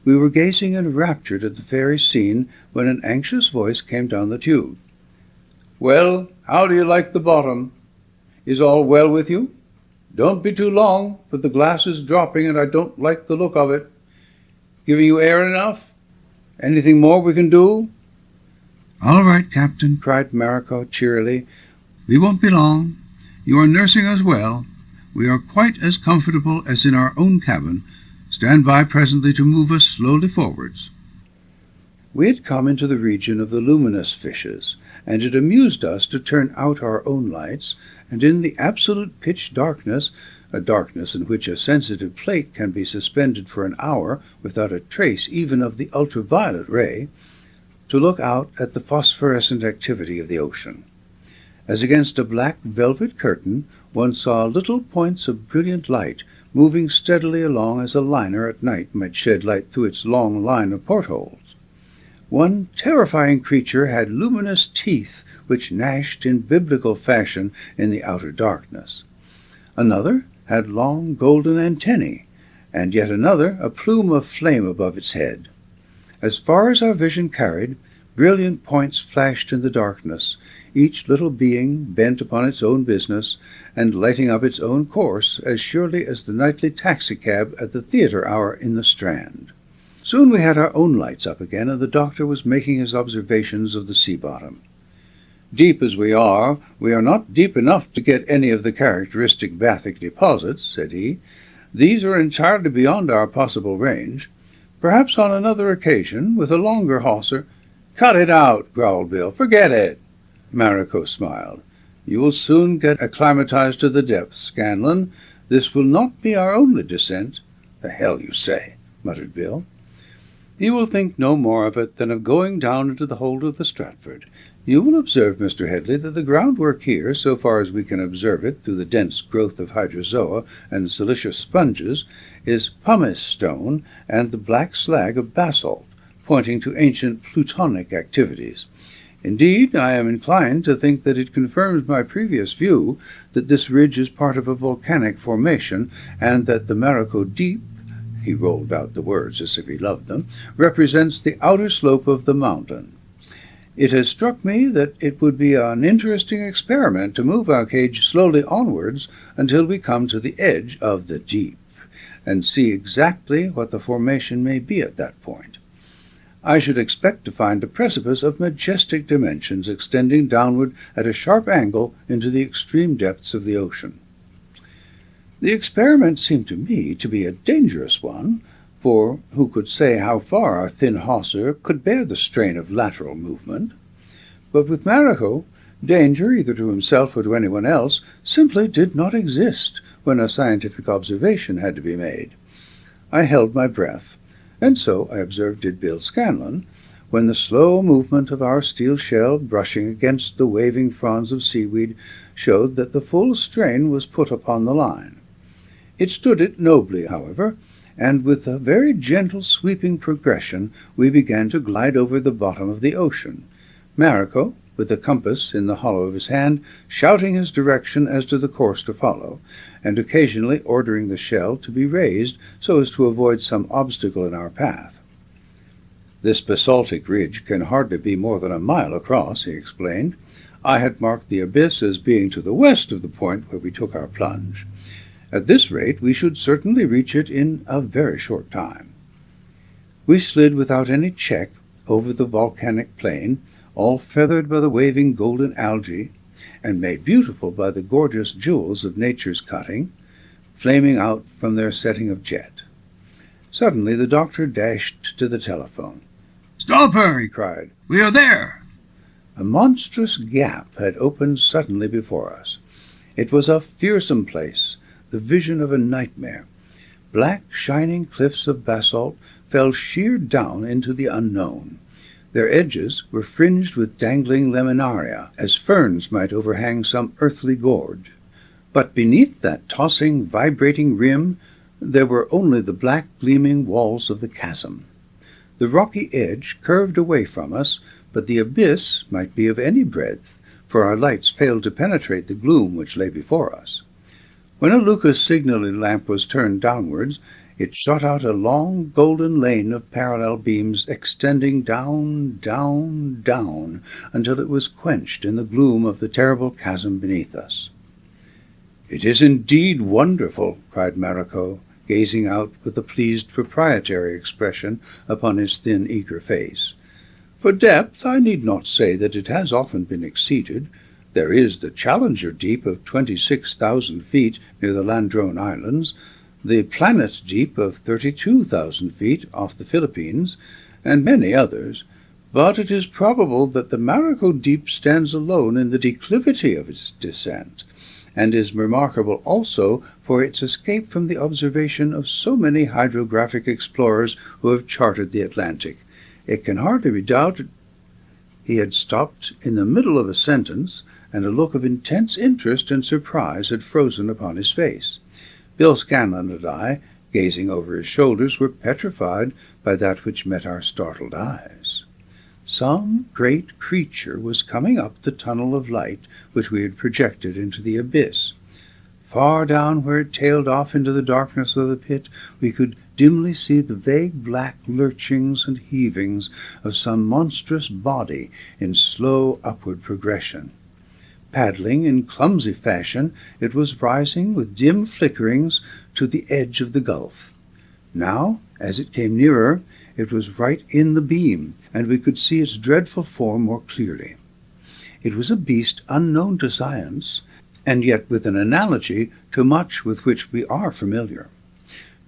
S1: We were gazing enraptured at the fairy scene when an anxious voice came down the tube. "Well, how do you like the bottom? Is all well with you? Don't be too long, for the glass is dropping and I don't like the look of it. Giving you air enough? Anything more we can do?"
S2: "All right, Captain,"
S1: cried Maracot cheerily.
S2: "We won't be long. You are nursing us well. We are quite as comfortable as in our own cabin. Stand by presently to move us slowly forwards."
S1: We had come into the region of the luminous fishes, and it amused us to turn out our own lights, and in the absolute pitch darkness a darkness in which a sensitive plate can be suspended for an hour without a trace even of the ultraviolet ray, to look out at the phosphorescent activity of the ocean. As against a black velvet curtain, one saw little points of brilliant light moving steadily along as a liner at night might shed light through its long line of portholes. One terrifying creature had luminous teeth which gnashed in biblical fashion in the outer darkness. Another had long golden antennae, and yet another a plume of flame above its head. As far as our vision carried, brilliant points flashed in the darkness, each little being bent upon its own business, and lighting up its own course as surely as the nightly taxicab at the theatre hour in the Strand. Soon we had our own lights up again, and the doctor was making his observations of the sea bottom. "Deep as we are not deep enough to get any of the characteristic bathic deposits," said he. "These are entirely beyond our possible range. Perhaps on another occasion, with a longer hawser—" "Cut it out," growled Bill. "Forget it." Maracot smiled. "You will soon get acclimatized to the depths, Scanlon. This will not be our only descent." "The hell you say," muttered Bill. "You will think no more of it than of going down into the hold of the Stratford. You will observe, Mr. Headley, that the groundwork here, so far as we can observe it through the dense growth of hydrozoa and silicious sponges, is pumice stone and the black slag of basalt, pointing to ancient plutonic activities. Indeed, I am inclined to think that it confirms my previous view that this ridge is part of a volcanic formation, and that the Maracot Deep," he rolled out the words as if he loved them, "represents the outer slope of the mountain. It has struck me that it would be an interesting experiment to move our cage slowly onwards until we come to the edge of the deep, and see exactly what the formation may be at that point. I should expect to find a precipice of majestic dimensions extending downward at a sharp angle into the extreme depths of the ocean." The experiment seemed to me to be a dangerous one, for who could say how far our thin hawser could bear the strain of lateral movement? But with Maracot, danger, either to himself or to anyone else, simply did not exist when a scientific observation had to be made. I held my breath, and so, I observed, did Bill Scanlon, when the slow movement of our steel shell brushing against the waving fronds of seaweed showed that the full strain was put upon the line. It stood it nobly, however, and with a very gentle sweeping progression we began to glide over the bottom of the ocean, Maracot, with the compass in the hollow of his hand, shouting his direction as to the course to follow, and occasionally ordering the shell to be raised so as to avoid some obstacle in our path. "This basaltic ridge can hardly be more than a mile across," he explained. "I had marked the abyss as being to the west of the point where we took our plunge. At this rate we should certainly reach it in a very short time." We slid without any check over the volcanic plain, all feathered by the waving golden algae, and made beautiful by the gorgeous jewels of nature's cutting, flaming out from their setting of jet. Suddenly the doctor dashed to the telephone.
S2: "Stop her!" he cried. "We are there!"
S1: A monstrous gap had opened suddenly before us. It was a fearsome place, the vision of a nightmare. Black, shining cliffs of basalt fell sheer down into the unknown. Their edges were fringed with dangling laminaria, as ferns might overhang some earthly gorge. But beneath that tossing, vibrating rim, there were only the black, gleaming walls of the chasm. The rocky edge curved away from us, but the abyss might be of any breadth, for our lights failed to penetrate the gloom which lay before us. When a Lucas signaling lamp was turned downwards, it shot out a long golden lane of parallel beams extending down, down, down, until it was quenched in the gloom of the terrible chasm beneath us. "It is indeed wonderful," cried Maracot, gazing out with a pleased proprietary expression upon his thin, eager face. "For depth, I need not say that it has often been exceeded. There is the Challenger Deep of 26,000 feet near the Landrone Islands, the Planet Deep of 32,000 feet off the Philippines, and many others, but it is probable that the Maracot Deep stands alone in the declivity of its descent, and is remarkable also for its escape from the observation of so many hydrographic explorers who have charted the Atlantic. It can hardly be doubted—" He had stopped in the middle of a sentence, and a look of intense interest and surprise had frozen upon his face. Bill Scanlon and I, gazing over his shoulders, were petrified by that which met our startled eyes. Some great creature was coming up the tunnel of light which we had projected into the abyss. Far down where it tailed off into the darkness of the pit, we could dimly see the vague black lurchings and heavings of some monstrous body in slow upward progression. Paddling in clumsy fashion, it was rising with dim flickerings to the edge of the gulf. Now, as it came nearer, it was right in the beam, and we could see its dreadful form more clearly. It was a beast unknown to science, and yet with an analogy to much with which we are familiar.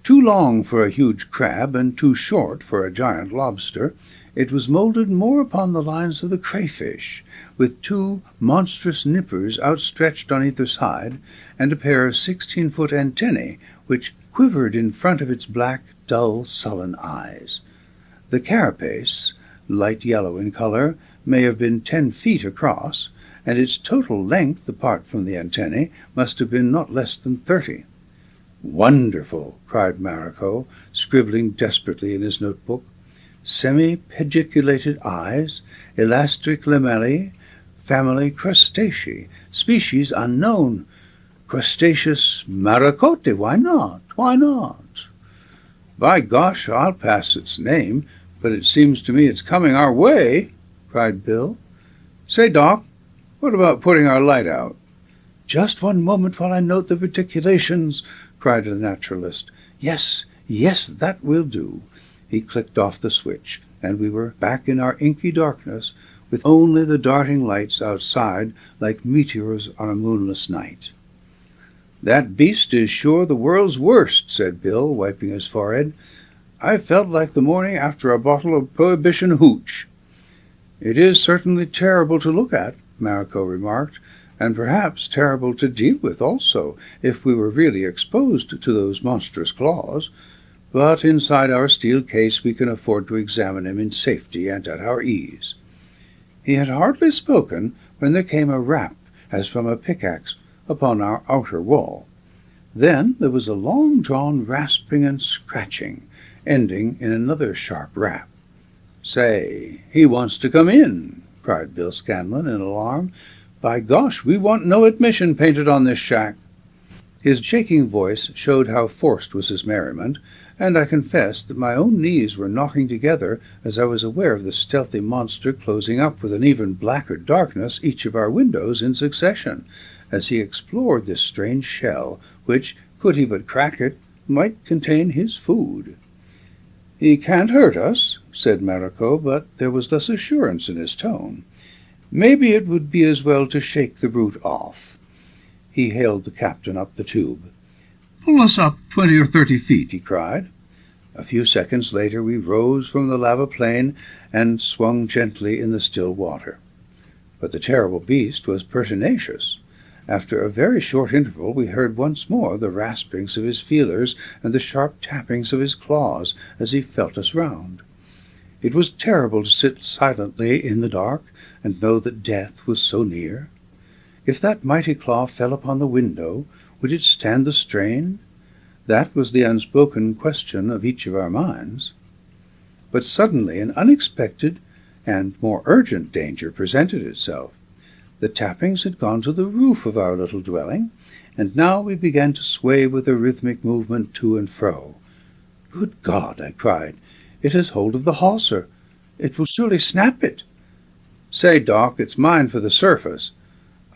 S1: Too long for a huge crab, and too short for a giant lobster, it was moulded more upon the lines of the crayfish, with two monstrous nippers outstretched on either side, and a pair of 16-foot antennae which quivered in front of its black, dull, sullen eyes. The carapace, light yellow in color, may have been 10 feet across, and its total length, apart from the antennae, must have been not less than 30. "Wonderful!" cried Maracot, scribbling desperately in his notebook. "Semi-pediculated eyes, elastic lamellae, family Crustacea, species unknown. Crustaceous Maracote, why not? Why not? By gosh, I'll pass its name, but it seems to me it's coming our way," cried Bill. "Say, Doc, what about putting our light out?" "Just one moment while I note the reticulations," cried the naturalist. Yes, that will do." He clicked off the switch, and we were back in our inky darkness, with only the darting lights outside like meteors on a moonless night. "That beast is sure the world's worst," said Bill, wiping his forehead. "I felt like the morning after a bottle of Prohibition hooch." "It is certainly terrible to look at," Maracot remarked, "and perhaps terrible to deal with also, if we were really exposed to those monstrous claws. But inside our steel case we can afford to examine him in safety and at our ease." He had hardly spoken when there came a rap, as from a pickaxe, upon our outer wall. Then there was a long-drawn rasping and scratching, ending in another sharp rap. "Say, he wants to come in," cried Bill Scanlon in alarm. "By gosh, we want no admission painted on this shack." His shaking voice showed how forced was his merriment, and I confess that my own knees were knocking together as I was aware of the stealthy monster closing up with an even blacker darkness each of our windows in succession, as he explored this strange shell, which, could he but crack it, might contain his food. "He can't hurt us," said Maracot, but there was less assurance in his tone. "Maybe it would be as well to shake the brute off." He hailed the captain up the tube.
S2: "Pull us up 20 or 30 feet,
S1: he cried. A few seconds later we rose from the lava plain and swung gently in the still water. But the terrible beast was pertinacious. After a very short interval we heard once more the raspings of his feelers and the sharp tappings of his claws as he felt us round. It was terrible to sit silently in the dark and know that death was so near. If that mighty claw fell upon the window, would it stand the strain? That was the unspoken question of each of our minds. But suddenly an unexpected and more urgent danger presented itself. The tappings had gone to the roof of our little dwelling, and now we began to sway with a rhythmic movement to and fro. "Good God!" I cried. "It has hold of the hawser. It will surely snap it." "Say, Doc, it's mine for the surface.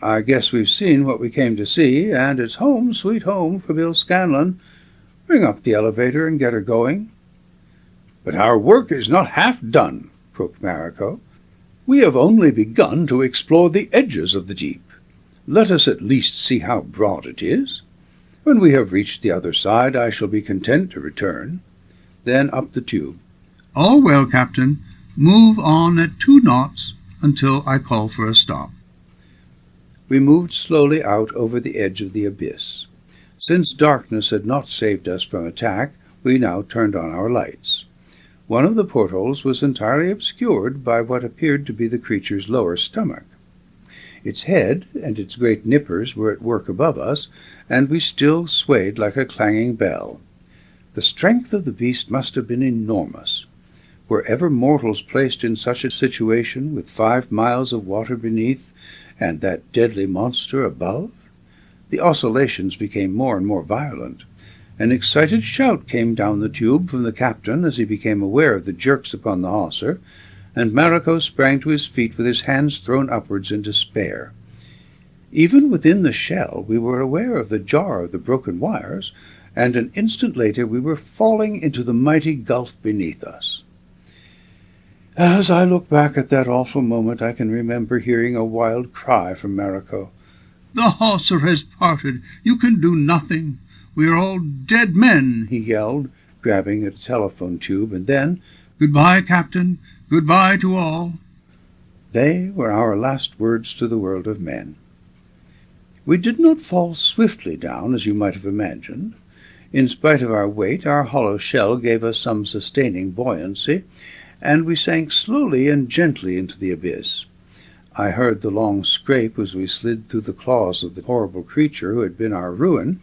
S1: I guess we've seen what we came to see, and it's home, sweet home, for Bill Scanlon. Bring up the elevator and get her going." "But our work is not half done," croaked Maracot. "We have only begun to explore the edges of the deep. Let us at least see how broad it is. When we have reached the other side, I shall be content to return." Then up the tube.
S2: "All well, Captain. Move on at 2 knots until I call for a stop."
S1: we moved slowly out over the edge of the abyss. Since darkness had not saved us from attack, we now turned on our lights. One of the portholes was entirely obscured by what appeared to be the creature's lower stomach. Its head and its great nippers were at work above us, and we still swayed like a clanging bell. The strength of the beast must have been enormous. Were ever mortals placed in such a situation, with 5 miles of water beneath, and that deadly monster above? The oscillations became more and more violent. An excited shout came down the tube from the captain as he became aware of the jerks upon the hawser, and Maracot sprang to his feet with his hands thrown upwards in despair. Even within the shell we were aware of the jar of the broken wires, and an instant later we were falling into the mighty gulf beneath us. As I look back at that awful moment, I can remember hearing a wild cry from Maracot.
S2: "The hawser has parted. You can do nothing. We are all dead men," he yelled, grabbing at a telephone tube, and then, "Goodbye, Captain. Goodbye to all." They were our last words to the world of men. We did not fall swiftly down, as you might have imagined. In spite of our weight, our hollow shell gave us some sustaining buoyancy, and we sank slowly and gently into the abyss. I heard the long scrape as we slid through the claws of the horrible creature who had been our ruin,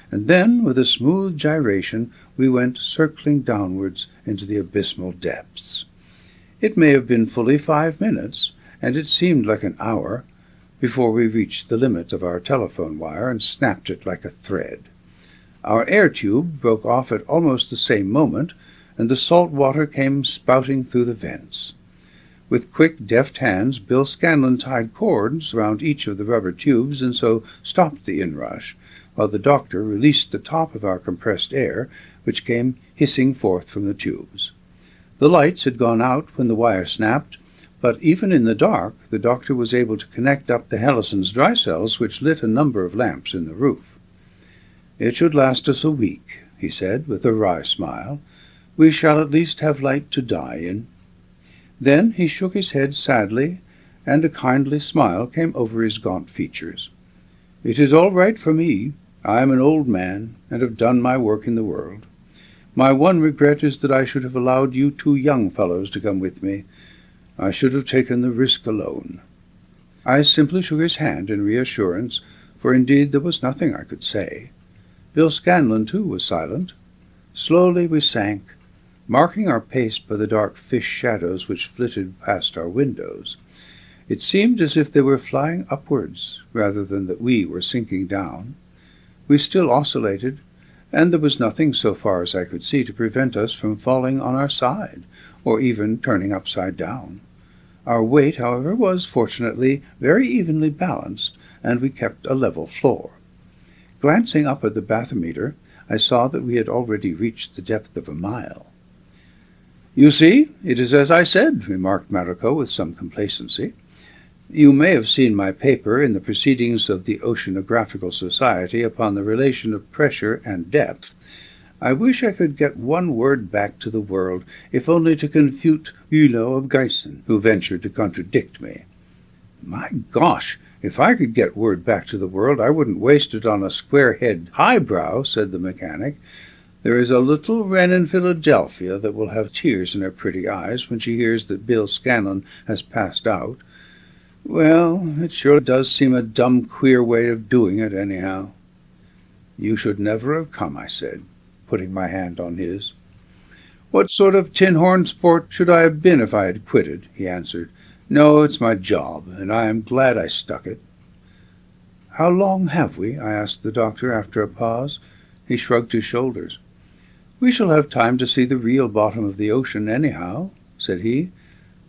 S2: and then, with a smooth gyration, we went circling downwards into the abysmal depths. It may have been fully 5 minutes, and it seemed like an hour, before we reached the limit of our telephone wire and snapped it like a thread. Our air tube broke off at almost the same moment, and the salt water came spouting through the vents. With quick, deft hands, Bill Scanlon tied cords round each of the rubber tubes and so stopped the inrush, while the doctor released the top of our compressed air, which came hissing forth from the tubes. The lights had gone out when the wire snapped, but even in the dark the doctor was able to connect up the Hellison's dry cells, which lit a number of lamps in the roof. "It should last us a week," he said, with a wry smile. "We shall at least have light to die in." Then he shook his head sadly, and a kindly smile came over his gaunt features. "It is all right for me. I am an old man, and have done my work in the world. My one regret is that I should have allowed you 2 young fellows to come with me. I should have taken the risk alone." I simply shook his hand in reassurance, for indeed there was nothing I could say. Bill Scanlon, too, was silent. Slowly we sank, marking our pace by the dark fish shadows which flitted past our windows. It seemed as if they were flying upwards, rather than that we were sinking down. We still oscillated, and there was nothing, so far as I could see, to prevent us from falling on our side, or even turning upside down. Our weight, however, was, fortunately, very evenly balanced, and we kept a level floor. Glancing up at the bathymeter, I saw that we had already reached the depth of 1 mile. "You see, it is as I said," remarked Maracot with some complacency. "You may have seen my paper in the Proceedings of the Oceanographical Society upon the relation of pressure and depth. I wish I could get one word back to the world, if only to confute Bülow of Gießen, who ventured to contradict me." "My gosh, if I could get word back to the world, I wouldn't waste it on a square-head highbrow," said the mechanic. "There is a little wren in Philadelphia that will have tears in her pretty eyes when she hears that Bill Scanlon has passed out. Well, it sure does seem a dumb, queer way of doing it, anyhow." "You should never have come," I said, putting my hand on his. "What sort of tin-horn sport should I have been if I had quitted?" he answered. "No, it's my job, and I am glad I stuck it." "How long have we?" I asked the doctor after a pause. He shrugged his shoulders. "We shall have time to see the real bottom of the ocean anyhow," said he.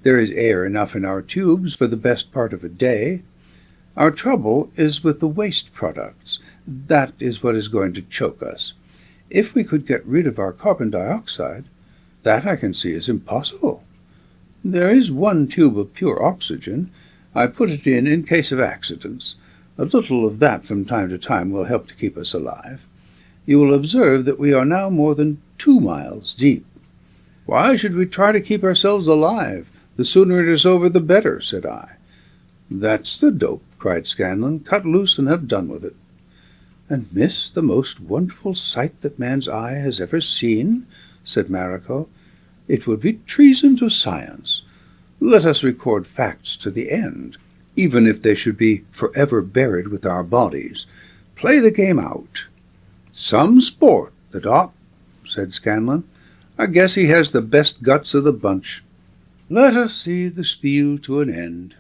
S2: "There is air enough in our tubes for the best part of a day. Our trouble is with the waste products. That is what is going to choke us. If we could get rid of our carbon dioxide, that I can see is impossible. There is 1 tube of pure oxygen. I put it in case of accidents. A little of that from time to time will help to keep us alive. You will observe that we are now more than 2 miles deep." "Why should we try to keep ourselves alive? The sooner it is over, the better," said I. "That's the dope,"
S1: cried Scanlan. "Cut loose and have done with it." "And miss the most wonderful sight that man's eye has ever seen?" said Maracot. "It would be treason to science. Let us record facts to the end, even if they should be forever buried with our bodies. Play the game out." "Some sport, the doc," said Scanlan. "I guess he has the best guts of the bunch. Let us see the spiel to an end."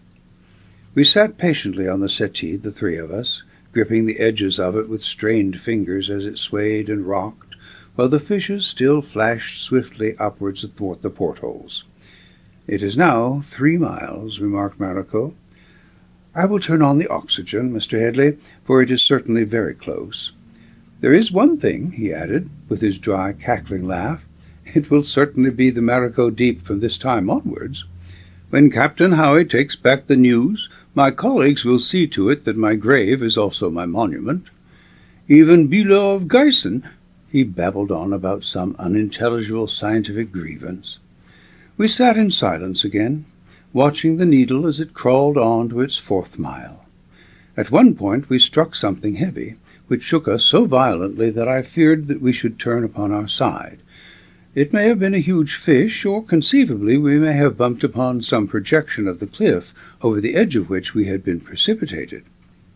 S1: We sat patiently on the settee, the three of us, gripping the edges of it with strained fingers as it swayed and rocked, while the fishes still flashed swiftly upwards athwart the portholes. "It is now 3 miles," remarked Maracot. "I will turn on the oxygen, Mr. Headley, for it is certainly very close. There is one thing," he added, with his dry, cackling laugh. "It will certainly be the Maracot Deep from this time onwards. When Captain Howie takes back the news, my colleagues will see to it that my grave is also my monument. Even Bülow of Gießen—" He babbled on about some unintelligible scientific grievance. We sat in silence again, watching the needle as it crawled on to its 4th mile. At one point we struck something heavy, which shook us so violently that I feared that we should turn upon our side. It may have been a huge fish, or conceivably we may have bumped upon some projection of the cliff, over the edge of which we had been precipitated.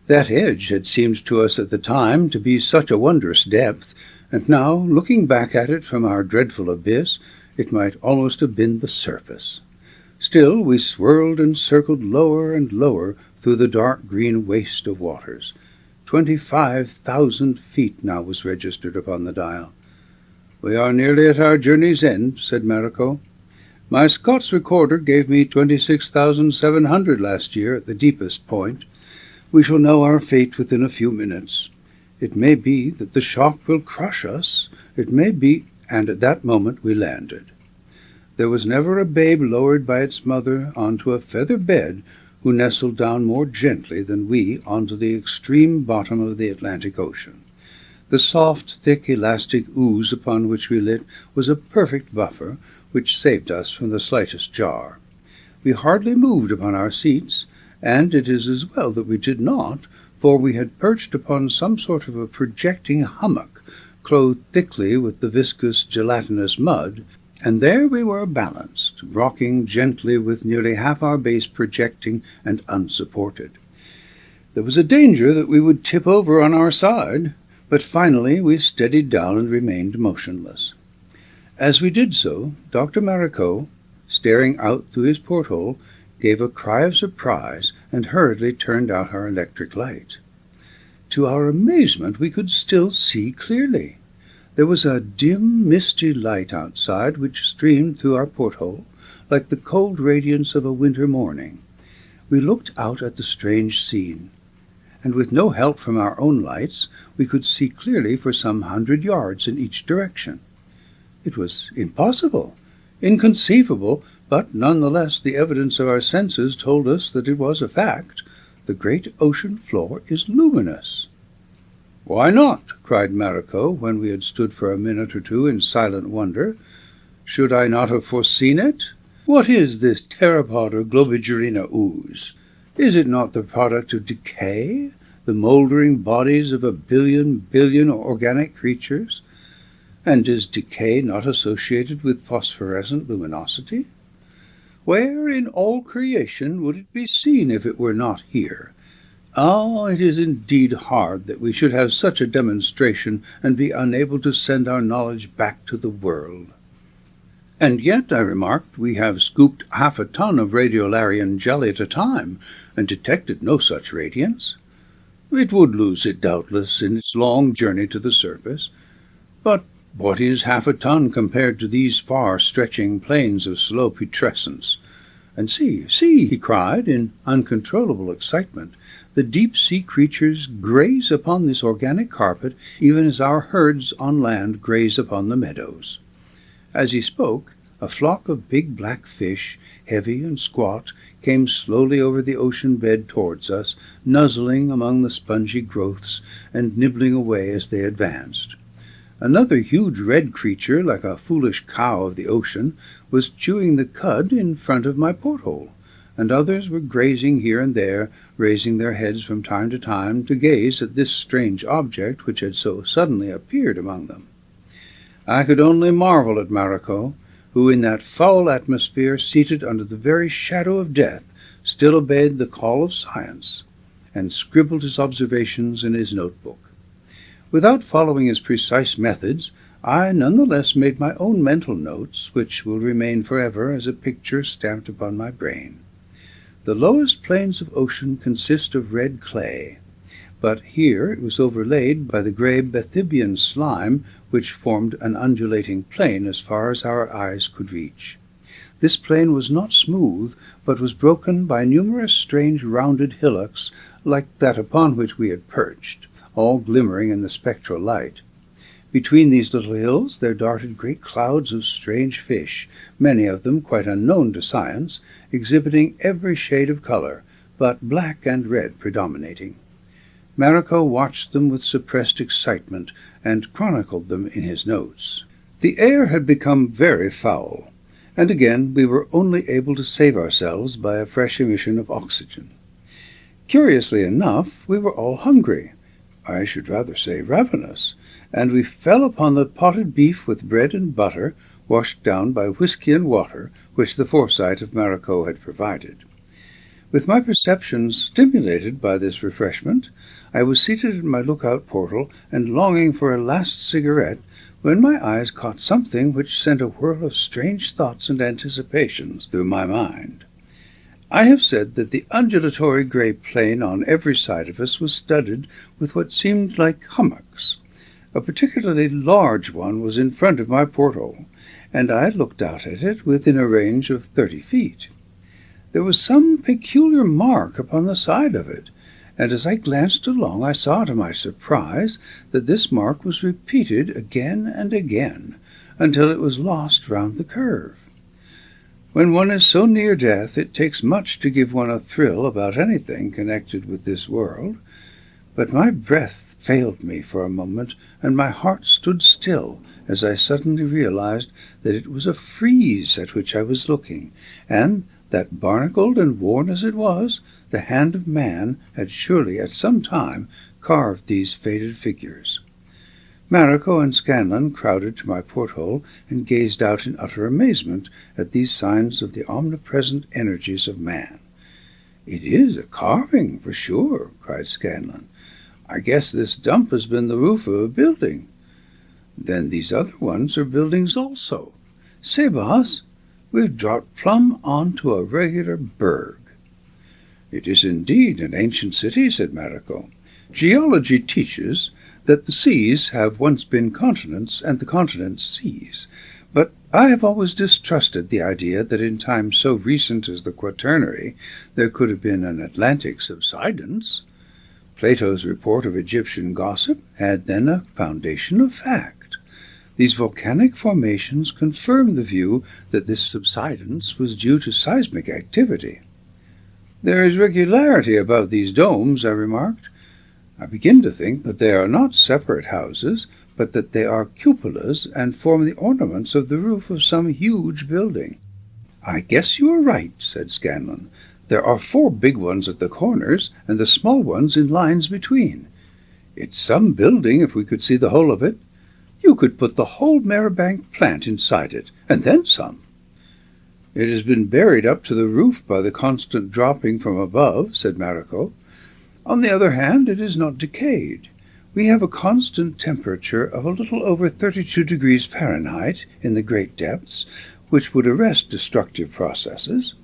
S1: That edge had seemed to us at the time to be such a wondrous depth, and now, looking back at it from our dreadful abyss, it might almost have been the surface. Still we swirled and circled lower and lower through the dark green waste of waters. 25,000 feet now was registered upon the dial. "We are nearly at our journey's end," said Maracot. "My Scots recorder gave me 26,700 last year at the deepest point. We shall know our fate within a few minutes. It may be that the shock will crush us. It may be—" And at that moment we landed. There was never a babe lowered by its mother onto a feather bed who nestled down more gently than we onto the extreme bottom of the Atlantic Ocean. The soft, thick, elastic ooze upon which we lit was a perfect buffer, which saved us from the slightest jar. We hardly moved upon our seats, and it is as well that we did not, for we had perched upon some sort of a projecting hummock, clothed thickly with the viscous, gelatinous mud, and there we were balanced, rocking gently with nearly half our base projecting and unsupported. There was a danger that we would tip over on our side, but finally we steadied down and remained motionless. As we did so, Dr. Maracot, staring out through his porthole, gave a cry of surprise and hurriedly turned out our electric light. To our amazement we could still see clearly. There was a dim, misty light outside which streamed through our porthole like the cold radiance of a winter morning. We looked out at the strange scene, and with no help from our own lights, we could see clearly for some 100 yards in each direction. It was impossible, inconceivable, but nonetheless the evidence of our senses told us that it was a fact. The great ocean floor is luminous. "Why not?" cried Maracot, when we had stood for a minute or two in silent wonder. "Should I not have foreseen it? What is this pteropod or globigerina ooze? Is it not the product of decay, the mouldering bodies of a billion organic creatures? And is decay not associated with phosphorescent luminosity? Where in all creation would it be seen if it were not here? Ah, it is indeed hard that we should have such a demonstration and be unable to send our knowledge back to the world." "And yet," I remarked, "we have scooped 1/2 ton of radiolarian jelly at a time, and detected no such radiance." "It would lose it, doubtless, in its long journey to the surface. But what is 1/2 ton compared to these far-stretching plains of slow putrescence? And see, he cried in uncontrollable excitement, "the deep-sea creatures graze upon this organic carpet even as our herds on land graze upon the meadows." As he spoke, a flock of big black fish, heavy and squat, came slowly over the ocean bed towards us, nuzzling among the spongy growths and nibbling away as they advanced. Another huge red creature, like a foolish cow of the ocean, was chewing the cud in front of my porthole, and others were grazing here and there, raising their heads from time to time to gaze at this strange object which had so suddenly appeared among them. I could only marvel at Maracot, who in that foul atmosphere, seated under the very shadow of death, still obeyed the call of science, and scribbled his observations in his notebook. Without following his precise methods, I none the less made my own mental notes, which will remain forever as a picture stamped upon my brain. The lowest plains of ocean consist of red clay, but here it was overlaid by the grey Bathybian slime, which formed an undulating plain as far as our eyes could reach. This plain was not smooth, but was broken by numerous strange rounded hillocks, like that upon which we had perched, all glimmering in the spectral light. Between these little hills there darted great clouds of strange fish, many of them quite unknown to science, exhibiting every shade of colour, but black and red predominating. Maracot watched them with suppressed excitement, and chronicled them in his notes. The air had become very foul, and again we were only able to save ourselves by a fresh emission of oxygen. Curiously enough, we were all hungry, I should rather say ravenous, and we fell upon the potted beef with bread and butter, washed down by whisky and water, which the foresight of Maracot had provided. With my perceptions stimulated by this refreshment, I was seated in my lookout portal and longing for a last cigarette, when my eyes caught something which sent a whirl of strange thoughts and anticipations through my mind. I have said that the undulatory grey plain on every side of us was studded with what seemed like hummocks. A particularly large one was in front of my porthole, and I looked out at it within a range of 30 feet. There was some peculiar mark upon the side of it, and as I glanced along I saw to my surprise that this mark was repeated again and again, until it was lost round the curve. When one is so near death, it takes much to give one a thrill about anything connected with this world, but my breath failed me for a moment, and my heart stood still as I suddenly realized that it was a frieze at which I was looking, and that, barnacled and worn as it was, the hand of man had surely at some time carved these faded figures. Maracot and Scanlan crowded to my porthole and gazed out in utter amazement at these signs of the omnipresent energies of man. "It is a carving, for sure," cried Scanlan. "I guess this dump has been the roof of a building. Then these other ones are buildings also. Say, boss, we've dropped plumb onto a regular berg." "It is indeed an ancient city," said Maracot. "Geology teaches that the seas have once been continents and the continents seas, but I have always distrusted the idea that in times so recent as the Quaternary there could have been an Atlantic subsidence. Plato's report of Egyptian gossip had then a foundation of fact. These volcanic formations confirm the view that this subsidence was due to seismic activity." "There is regularity about these domes," I remarked. "I begin to think that they are not separate houses, but that they are cupolas and form the ornaments of the roof of some huge building." "I guess you are right," said Scanlan. "There are 4 big ones at the corners, and the small ones in lines between. It's some building if we could see the whole of it. You could put the whole Maribank plant inside it, and then some." "It has been buried up to the roof by the constant dropping from above," said Maracot. "On the other hand, it is not decayed. We have a constant temperature of a little over 32 degrees Fahrenheit in the great depths, which would arrest destructive processes.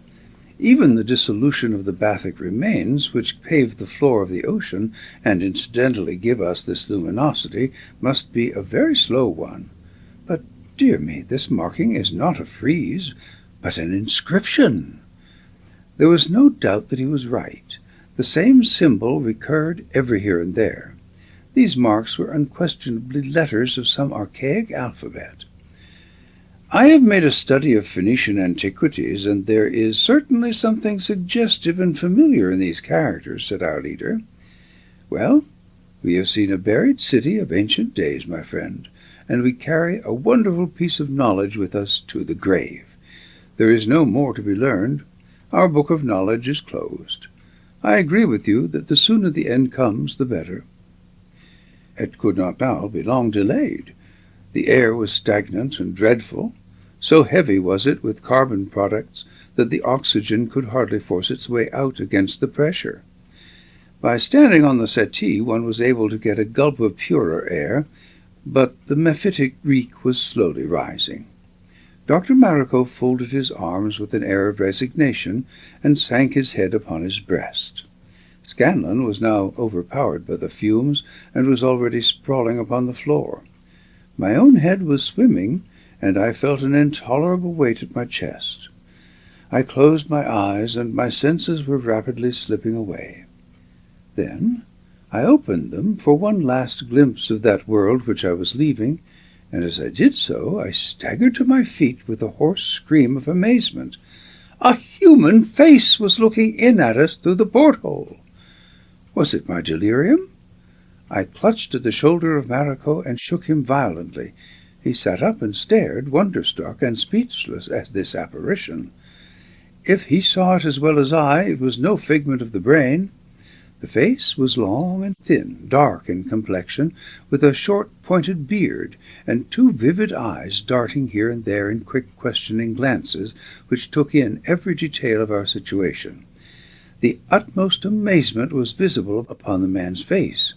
S1: Even the dissolution of the bathic remains, which pave the floor of the ocean and incidentally give us this luminosity, must be a very slow one. But, dear me, this marking is not a frieze, but an inscription." There was no doubt that he was right. The same symbol recurred every here and there. These marks were unquestionably letters of some archaic alphabet. "I have made a study of Phoenician antiquities, and there is certainly something suggestive and familiar in these characters," said our leader. "Well, we have seen a buried city of ancient days, my friend, and we carry a wonderful piece of knowledge with us to the grave. There is no more to be learned. our book of knowledge is closed. I agree with you that the sooner the end comes, the better. It could not now be long delayed. The air was stagnant and dreadful. So heavy was it with carbon products that the oxygen could hardly force its way out against the pressure. By standing on the settee, one was able to get a gulp of purer air, but the mephitic reek was slowly rising. Dr. Maracot folded his arms with an air of resignation and sank his head upon his breast. Scanlan was now overpowered by the fumes and was already sprawling upon the floor. My own head was swimming, and I felt an intolerable weight at my chest. I closed my eyes, and my senses were rapidly slipping away. Then I opened them for one last glimpse of that world which I was leaving, and as I did so I staggered to my feet with a hoarse scream of amazement. A human face was looking in at us through the porthole. Was it my delirium? I clutched at the shoulder of Maracot and shook him violently. He sat up and stared, wonderstruck and speechless at this apparition. If he saw it as well as I, it was no figment of the brain. The face was long and thin, dark in complexion, with a short pointed beard, and two vivid eyes darting here and there in quick questioning glances, which took in every detail of our situation. The utmost amazement was visible upon the man's face.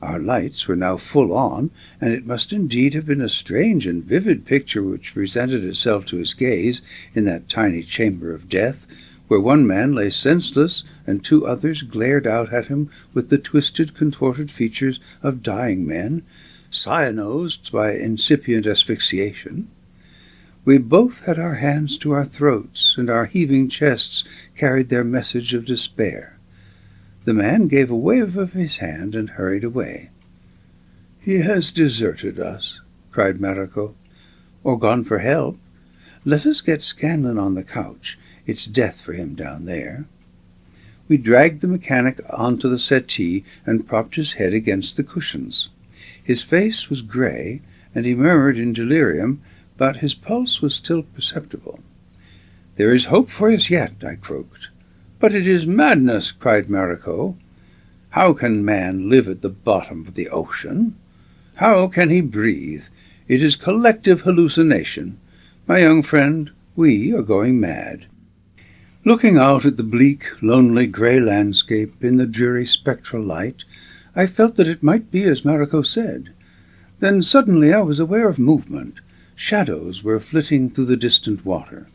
S1: Our lights were now full on, and it must indeed have been a strange and vivid picture which presented itself to his gaze in that tiny chamber of death, where one man lay senseless and two others glared out at him with the twisted, contorted features of dying men, cyanosed by incipient asphyxiation. We both had our hands to our throats, and our heaving chests carried their message of despair. The man gave a wave of his hand and hurried away. "He has deserted us," cried Maracot, "or gone for help. Let us get Scanlan on the couch. It's death for him down there." We dragged the mechanic onto the settee and propped his head against the cushions. His face was grey, and he murmured in delirium, but his pulse was still perceptible. "There is hope for us yet," I croaked. "But it is madness," cried Maracot. "How can man live at the bottom of the ocean? How can he breathe? It is collective hallucination. My young friend, we are going mad." Looking out at the bleak, lonely, grey landscape in the dreary spectral light, I felt that it might be as Maracot said. Then suddenly I was aware of movement. Shadows were flitting through the distant water.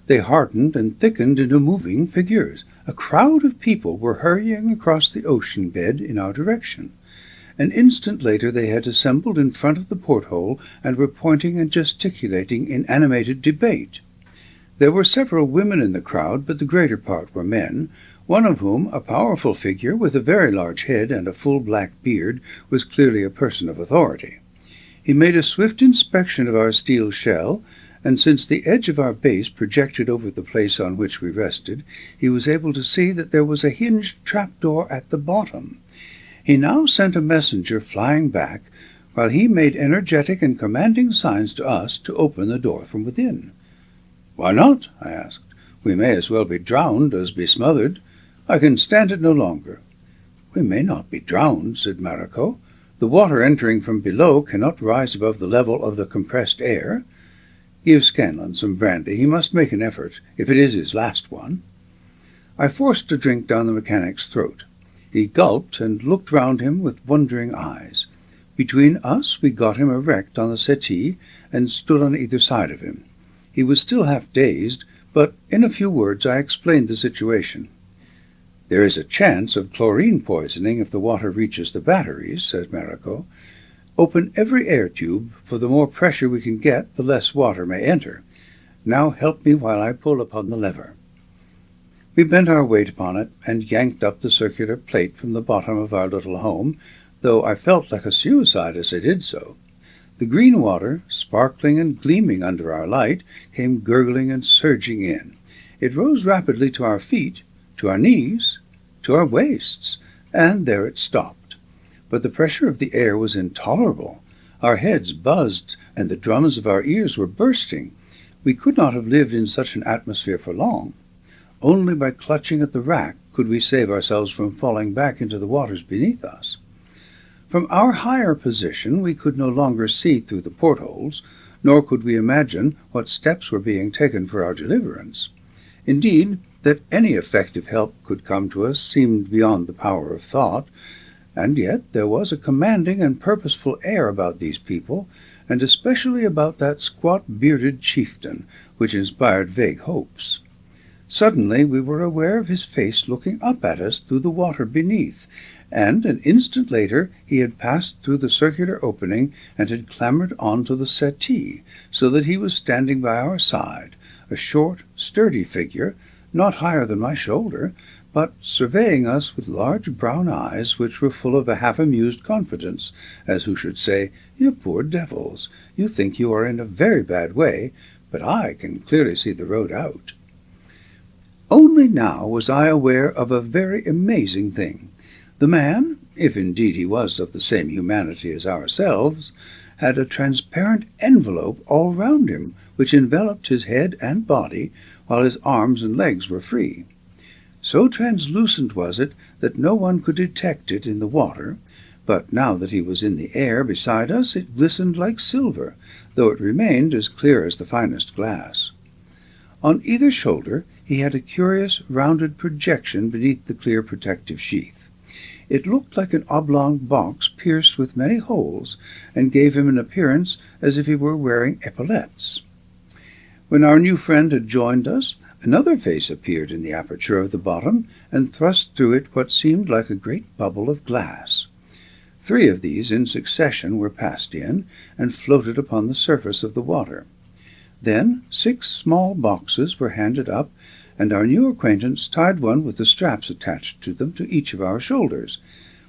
S1: They hardened and thickened into moving figures. A crowd of people were hurrying across the ocean bed in our direction. An instant later they had assembled in front of the porthole and were pointing and gesticulating in animated debate. There were several women in the crowd, but the greater part were men, one of whom, a powerful figure with a very large head and a full black beard, was clearly a person of authority. He made a swift inspection of our steel shell, and since the edge of our base projected over the place on which we rested, he was able to see that there was a hinged trapdoor at the bottom. He now sent a messenger flying back, while he made energetic and commanding signs to us to open the door from within. "Why not?" I asked. "We may as well be drowned as be smothered. I can stand it no longer." "We may not be drowned," said Maracot. "The water entering from below cannot rise above the level of the compressed air. Give Scanlan some brandy. He must make an effort, if it is his last one." I forced a drink down the mechanic's throat. He gulped and looked round him with wondering eyes. Between us we got him erect on the settee and stood on either side of him. He was still half dazed, but in a few words I explained the situation. "There is a chance of chlorine poisoning if the water reaches the batteries," said Maracot. "Open every air tube, for the more pressure we can get, the less water may enter. Now help me while I pull upon the lever." We bent our weight upon it, and yanked up the circular plate from the bottom of our little home, though I felt like a suicide as I did so. The green water, sparkling and gleaming under our light, came gurgling and surging in. It rose rapidly to our feet, to our knees, to our waists, and there it stopped. But the pressure of the air was intolerable. Our heads buzzed, and the drums of our ears were bursting. We could not have lived in such an atmosphere for long. Only by clutching at the rack could we save ourselves from falling back into the waters beneath us. From our higher position we could no longer see through the portholes, nor could we imagine what steps were being taken for our deliverance. Indeed, that any effective help could come to us seemed beyond the power of thought, and yet there was a commanding and purposeful air about these people, and especially about that squat bearded chieftain, which inspired vague hopes. Suddenly we were aware of his face looking up at us through the water beneath, and an instant later he had passed through the circular opening and had clambered on to the settee, so that he was standing by our side, a short, sturdy figure, not higher than my shoulder, but surveying us with large brown eyes which were full of a half-amused confidence, as who should say, "You poor devils, you think you are in a very bad way, but I can clearly see the road out." Only now was I aware of a very amazing thing. The man, if indeed he was of the same humanity as ourselves, had a transparent envelope all round him, which enveloped his head and body, while his arms and legs were free. So translucent was it that no one could detect it in the water, but now that he was in the air beside us it glistened like silver, though it remained as clear as the finest glass. On either shoulder he had a curious rounded projection beneath the clear protective sheath. It looked like an oblong box pierced with many holes, and gave him an appearance as if he were wearing epaulettes. When our new friend had joined us, another face appeared in the aperture of the bottom, and thrust through it what seemed like a great bubble of glass. 3 of these in succession were passed in, and floated upon the surface of the water. Then 6 small boxes were handed up, and our new acquaintance tied one with the straps attached to them to each of our shoulders,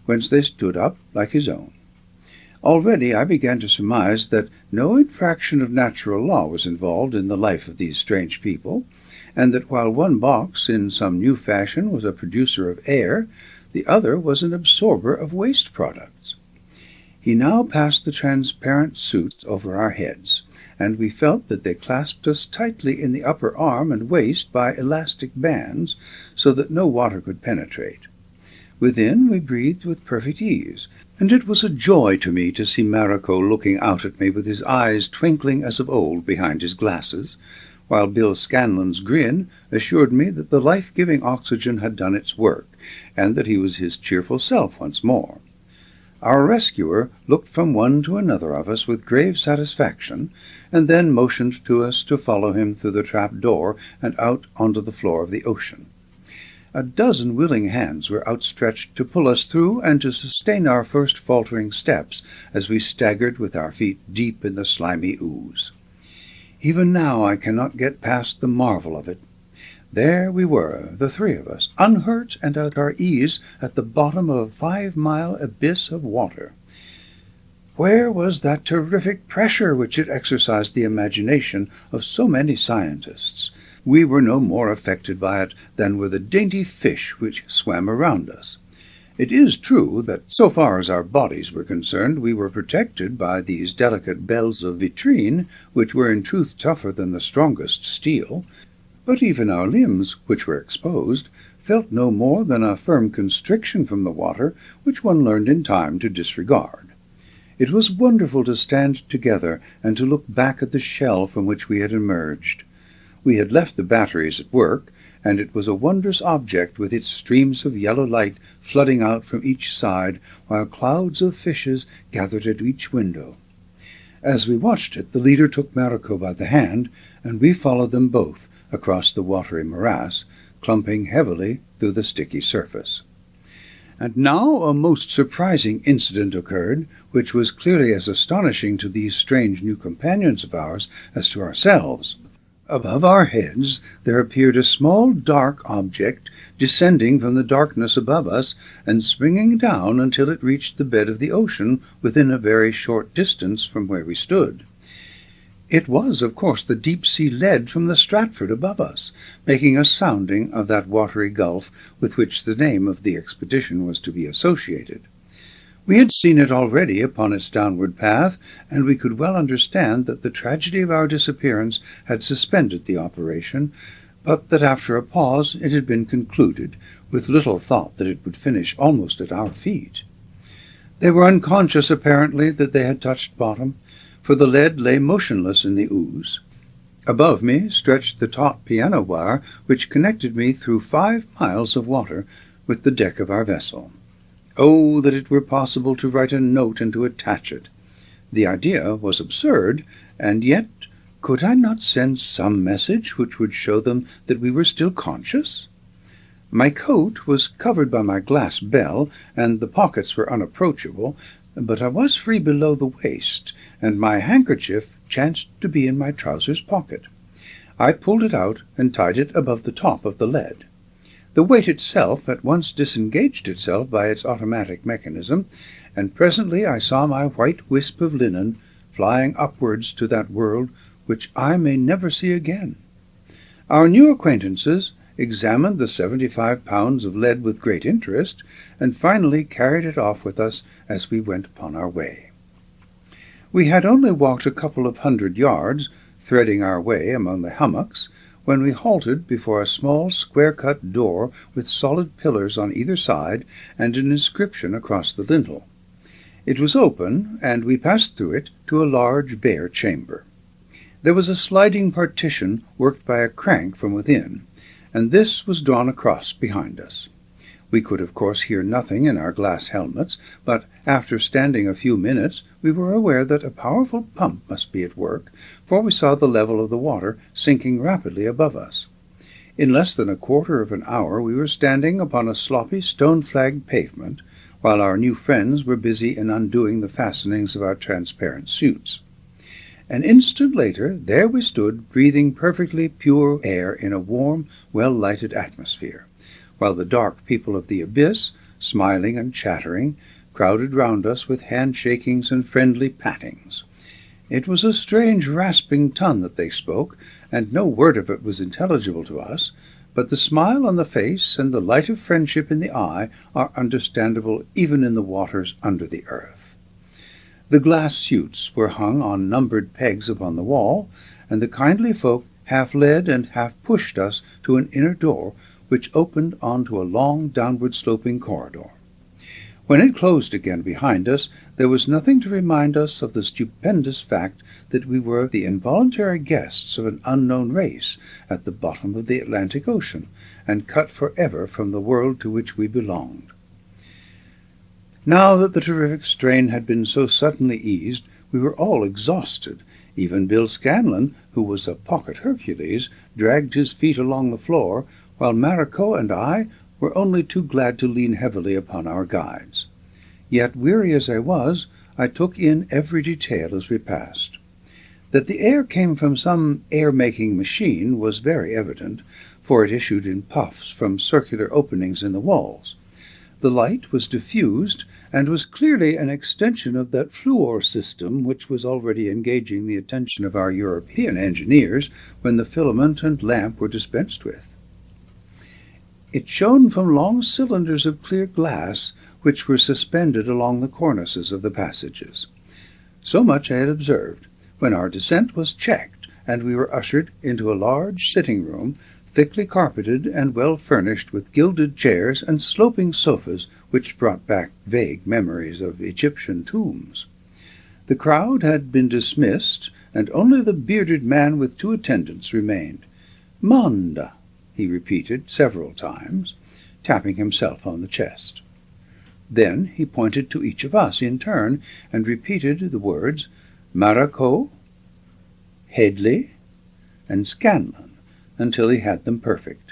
S1: whence they stood up like his own. Already I began to surmise that no infraction of natural law was involved in the life of these strange people, and that while one box, in some new fashion, was a producer of air, the other was an absorber of waste products. He now passed the transparent suits over our heads, and we felt that they clasped us tightly in the upper arm and waist by elastic bands, so that no water could penetrate. Within we breathed with perfect ease, and it was a joy to me to see Maracot looking out at me with his eyes twinkling as of old behind his glasses, while Bill Scanlon's grin assured me that the life-giving oxygen had done its work, and that he was his cheerful self once more. Our rescuer looked from one to another of us with grave satisfaction, and then motioned to us to follow him through the trap-door and out onto the floor of the ocean. A dozen willing hands were outstretched to pull us through and to sustain our first faltering steps as we staggered with our feet deep in the slimy ooze. Even now I cannot get past the marvel of it. There we were, the 3 of us, unhurt and at our ease at the bottom of a 5-mile abyss of water. Where was that terrific pressure which had exercised the imagination of so many scientists? We were no more affected by it than were the dainty fish which swam around us. It is true that, so far as our bodies were concerned, we were protected by these delicate bells of vitrine, which were in truth tougher than the strongest steel, but even our limbs, which were exposed, felt no more than a firm constriction from the water, which one learned in time to disregard. It was wonderful to stand together and to look back at the shell from which we had emerged. We had left the batteries at work, and it was a wondrous object with its streams of yellow light flooding out from each side, while clouds of fishes gathered at each window. As we watched it, the leader took Maracot by the hand, and we followed them both across the watery morass, clumping heavily through the sticky surface. And now a most surprising incident occurred, which was clearly as astonishing to these strange new companions of ours as to ourselves. Above our heads there appeared a small dark object descending from the darkness above us and swinging down until it reached the bed of the ocean within a very short distance from where we stood. It was, of course, the deep-sea lead from the Stratford above us, making a sounding of that watery gulf with which the name of the expedition was to be associated. We had seen it already upon its downward path, and we could well understand that the tragedy of our disappearance had suspended the operation, but that after a pause it had been concluded, with little thought that it would finish almost at our feet. They were unconscious, apparently, that they had touched bottom, for the lead lay motionless in the ooze. Above me stretched the taut piano wire which connected me through 5 miles of water with the deck of our vessel. Oh, that it were possible to write a note and to attach it! The idea was absurd, and yet could I not send some message which would show them that we were still conscious? My coat was covered by my glass bell, and the pockets were unapproachable, but I was free below the waist, and my handkerchief chanced to be in my trousers pocket. I pulled it out and tied it above the top of the lead. The weight itself at once disengaged itself by its automatic mechanism, and presently I saw my white wisp of linen flying upwards to that world which I may never see again. Our new acquaintances examined the 75 pounds of lead with great interest, and finally carried it off with us as we went upon our way. We had only walked a couple of 100 yards, threading our way among the hummocks, when we halted before a small square-cut door with solid pillars on either side and an inscription across the lintel. It was open, and we passed through it to a large bare chamber. There was a sliding partition worked by a crank from within, and this was drawn across behind us. We could, of course, hear nothing in our glass helmets, but after standing a few minutes we were aware that a powerful pump must be at work, for we saw the level of the water sinking rapidly above us. In less than a quarter of an hour we were standing upon a sloppy stone-flagged pavement, while our new friends were busy in undoing the fastenings of our transparent suits. An instant later there we stood, breathing perfectly pure air in a warm, well-lighted atmosphere, while the dark people of the abyss, smiling and chattering, crowded round us with hand-shakings and friendly pattings. It was a strange rasping tongue that they spoke, and no word of it was intelligible to us, but the smile on the face and the light of friendship in the eye are understandable even in the waters under the earth. The glass suits were hung on numbered pegs upon the wall, and the kindly folk half led and half pushed us to an inner door which opened on to a long downward-sloping corridor. When it closed again behind us, there was nothing to remind us of the stupendous fact that we were the involuntary guests of an unknown race at the bottom of the Atlantic Ocean, and cut forever from the world to which we belonged. Now that the terrific strain had been so suddenly eased, we were all exhausted. Even Bill Scanlon, who was a pocket Hercules, dragged his feet along the floor, while Maracot and I were only too glad to lean heavily upon our guides. Yet, weary as I was, I took in every detail as we passed. That the air came from some air-making machine was very evident, for it issued in puffs from circular openings in the walls. The light was diffused, and was clearly an extension of that fluor system which was already engaging the attention of our European engineers when the filament and lamp were dispensed with. It shone from long cylinders of clear glass which were suspended along the cornices of the passages. So much I had observed, when our descent was checked, and we were ushered into a large sitting-room, thickly carpeted and well furnished with gilded chairs and sloping sofas which brought back vague memories of Egyptian tombs. The crowd had been dismissed, and only the bearded man with 2 attendants remained. "Manda," he repeated several times, tapping himself on the chest. Then he pointed to each of us in turn, and repeated the words Maracot, Headley, and Scanlon, until he had them perfect.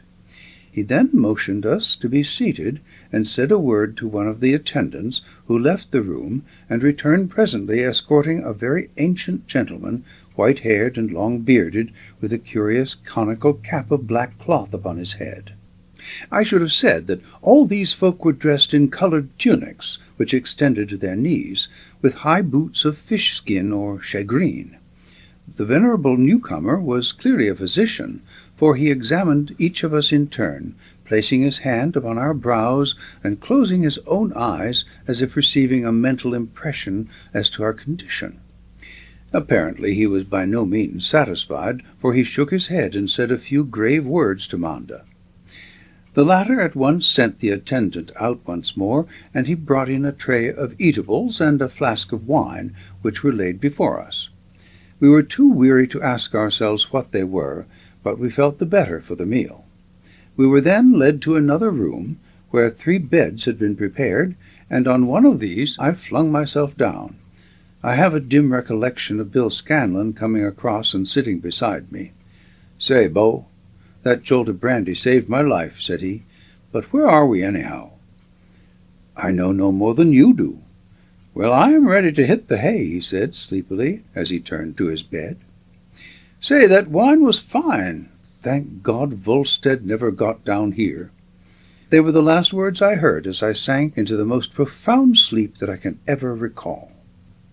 S1: He then motioned us to be seated, and said a word to one of the attendants, who left the room, and returned presently escorting a very ancient gentleman, white-haired and long-bearded, with a curious conical cap of black cloth upon his head. I should have said that all these folk were dressed in coloured tunics, which extended to their knees, with high boots of fish-skin or shagreen. The venerable newcomer was clearly a physician, for he examined each of us in turn, placing his hand upon our brows and closing his own eyes as if receiving a mental impression as to our condition. Apparently he was by no means satisfied, for he shook his head and said a few grave words to Manda. The latter at once sent the attendant out once more, and he brought in a tray of eatables and a flask of wine, which were laid before us. We were too weary to ask ourselves what they were, but we felt the better for the meal. We were then led to another room, where 3 beds had been prepared, and on one of these I flung myself down. I have a dim recollection of Bill Scanlon coming across and sitting beside me. "Say, Bo, that jolt of brandy saved my life," said he. "But where are we, anyhow?" "I know no more than you do." "Well, I am ready to hit the hay," he said sleepily, as he turned to his bed. "Say, that wine was fine. Thank God Volstead never got down here." They were the last words I heard as I sank into the most profound sleep that I can ever recall.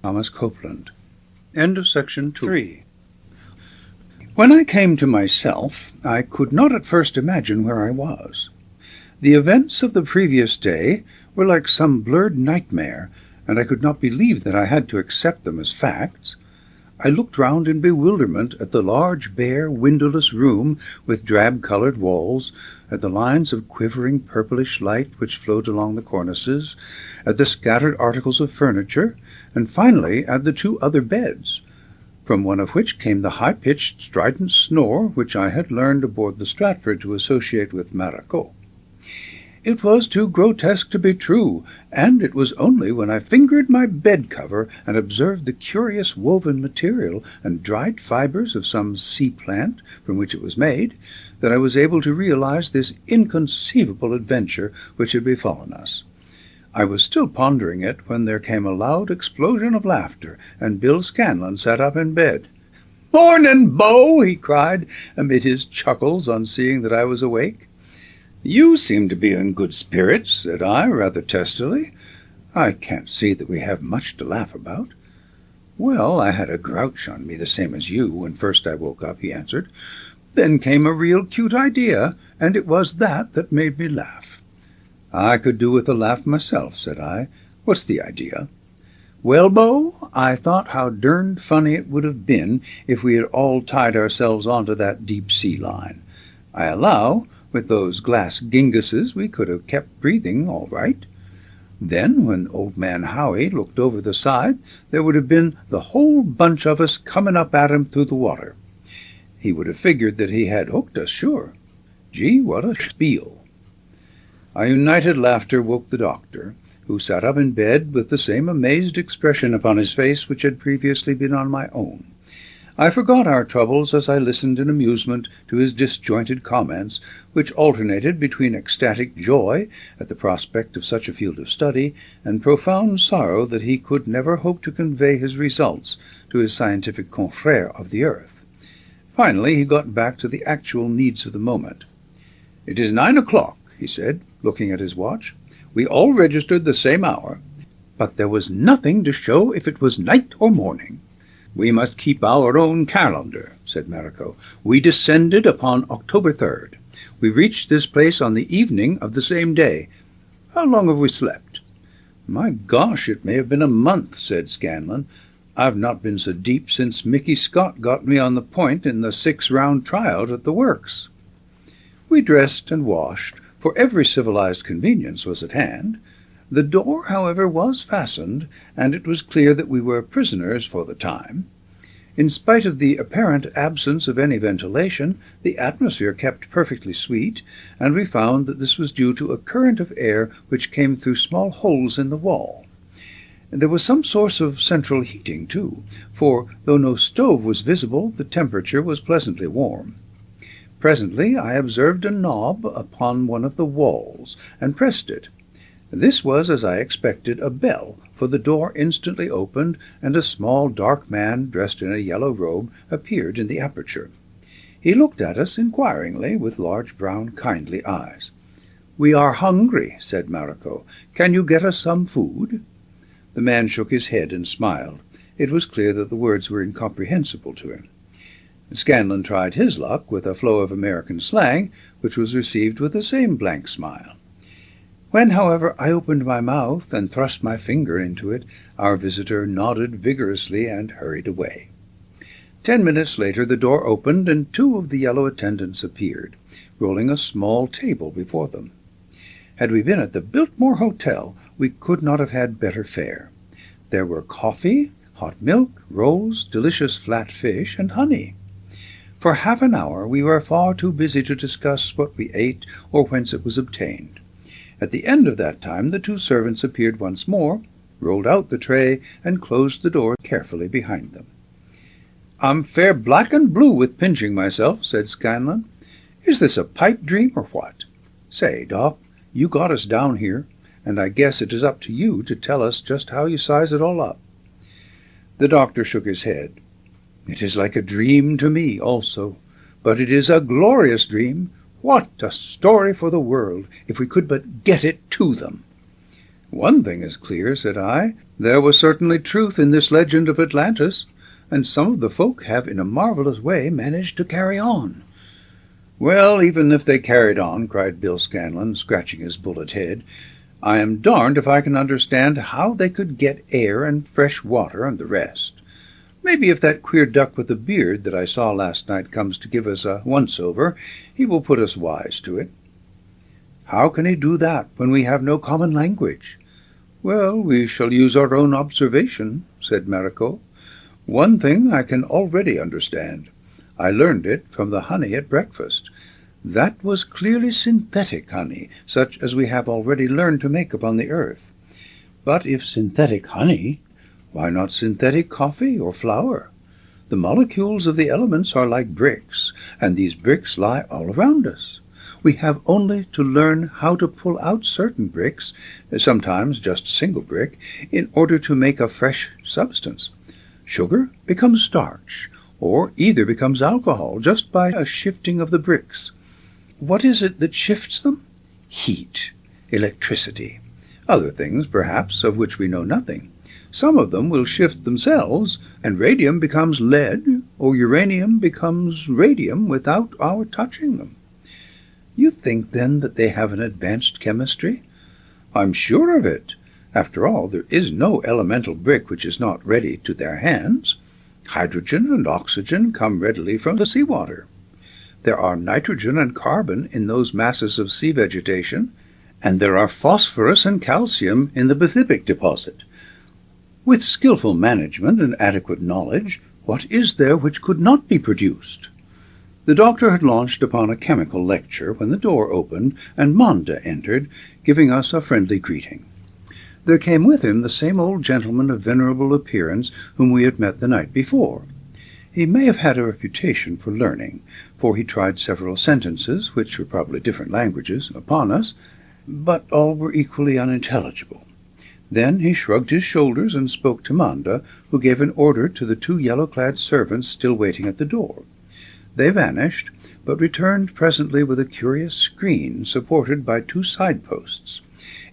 S1: Thomas Copeland. End of section 3. When I came to myself, I could not at first imagine where I was. The events of the previous day were like some blurred nightmare, and I could not believe that I had to accept them as facts. I looked round in bewilderment at the large, bare, windowless room with drab-coloured walls, at the lines of quivering purplish light which flowed along the cornices, at the scattered articles of furniture, and finally at the 2 other beds, from one of which came the high-pitched, strident snore which I had learned aboard the Stratford to associate with Maracot. It was too grotesque to be true, and it was only when I fingered my bed-cover and observed the curious woven material and dried fibres of some sea plant from which it was made that I was able to realize this inconceivable adventure which had befallen us. I was still pondering it when there came a loud explosion of laughter, and Bill Scanlon sat up in bed. "Mornin', Bo!" he cried, amid his chuckles on seeing that I was awake. "You seem to be in good spirits," said I, rather testily. "I can't see that we have much to laugh about." "Well, I had a grouch on me the same as you when first I woke up," he answered. "Then came a real cute idea, and it was that made me laugh." "I could do with a laugh myself," said I. "What's the idea?" "Well, Bo, I thought how derned funny it would have been if we had all tied ourselves onto that deep-sea line. I allow, with those glass ginguses, we could have kept breathing all right. Then, when old man Howie looked over the side, there would have been the whole bunch of us coming up at him through the water. He would have figured that he had hooked us, sure. Gee, what a spiel!" Our united laughter woke the doctor, who sat up in bed with the same amazed expression upon his face which had previously been on my own. I forgot our troubles as I listened in amusement to his disjointed comments, which alternated between ecstatic joy at the prospect of such a field of study, and profound sorrow that he could never hope to convey his results to his scientific confrère of the earth. Finally he got back to the actual needs of the moment. "It is 9 o'clock," he said, looking at his watch. "We all registered the same hour, but there was nothing to show if it was night or morning." "We must keep our own calendar," said Maracot. "We descended upon October 3rd. We reached this place on the evening of the same day. How long have we slept?" "My gosh, it may have been a month," said Scanlon. "I've not been so deep since Mickey Scott got me on the point in the 6-round tryout at the works." We dressed and washed, for every civilized convenience was at hand. The door, however, was fastened, and it was clear that we were prisoners for the time. In spite of the apparent absence of any ventilation, the atmosphere kept perfectly sweet, and we found that this was due to a current of air which came through small holes in the wall. There was some source of central heating, too, for, though no stove was visible, the temperature was pleasantly warm. Presently I observed a knob upon one of the walls, and pressed it. This was, as I expected, a bell, for the door instantly opened, and a small dark man, dressed in a yellow robe, appeared in the aperture. He looked at us inquiringly, with large brown kindly eyes. "We are hungry," said Maracot. "Can you get us some food?" The man shook his head and smiled. It was clear that the words were incomprehensible to him. Scanlon tried his luck with a flow of American slang, which was received with the same blank smile. When, however, I opened my mouth and thrust my finger into it, our visitor nodded vigorously and hurried away. 10 minutes later the door opened, and 2 of the yellow attendants appeared, rolling a small table before them. Had we been at the Biltmore Hotel, we could not have had better fare. There were coffee, hot milk, rolls, delicious flat fish, and honey. For half an hour we were far too busy to discuss what we ate or whence it was obtained. At the end of that time the 2 servants appeared once more, rolled out the tray, and closed the door carefully behind them. "I'm fair black and blue with pinching myself," said Scanlon. "Is this a pipe dream or what? Say, Doc, you got us down here, and I guess it is up to you to tell us just how you size it all up." The doctor shook his head. "It is like a dream to me also, but it is a glorious dream. What a story for the world, if we could but get it to them!" "One thing is clear," said I. "There was certainly truth in this legend of Atlantis, and some of the folk have in a marvelous way managed to carry on." "Well, even if they carried on," cried Bill Scanlon, scratching his bullet head, "I am darned if I can understand how they could get air and fresh water and the rest. Maybe if that queer duck with the beard that I saw last night comes to give us a once-over, he will put us wise to it." "How can he do that when we have no common language?" "Well, we shall use our own observation," said Maracot. "One thing I can already understand. I learned it from the honey at breakfast. That was clearly synthetic honey, such as we have already learned to make upon the earth. But if synthetic honey, why not synthetic coffee or flour? The molecules of the elements are like bricks, and these bricks lie all around us. We have only to learn how to pull out certain bricks, sometimes just a single brick, in order to make a fresh substance. Sugar becomes starch, or either becomes alcohol, just by a shifting of the bricks. What is it that shifts them? Heat, electricity. Other things, perhaps, of which we know nothing. Some of them will shift themselves, and radium becomes lead, or uranium becomes radium without our touching them." "You think, then, that they have an advanced chemistry?" "I'm sure of it. After all, there is no elemental brick which is not ready to their hands. Hydrogen and oxygen come readily from the sea-water. There are nitrogen and carbon in those masses of sea vegetation, and there are phosphorus and calcium in the bathyspic deposit. With skilful management and adequate knowledge, what is there which could not be produced?" The doctor had launched upon a chemical lecture when the door opened, and Manda entered, giving us a friendly greeting. There came with him the same old gentleman of venerable appearance whom we had met the night before. He may have had a reputation for learning, for he tried several sentences, which were probably different languages, upon us, but all were equally unintelligible. Then he shrugged his shoulders and spoke to Manda, who gave an order to the 2 yellow-clad servants still waiting at the door. They vanished, but returned presently with a curious screen supported by 2 side-posts.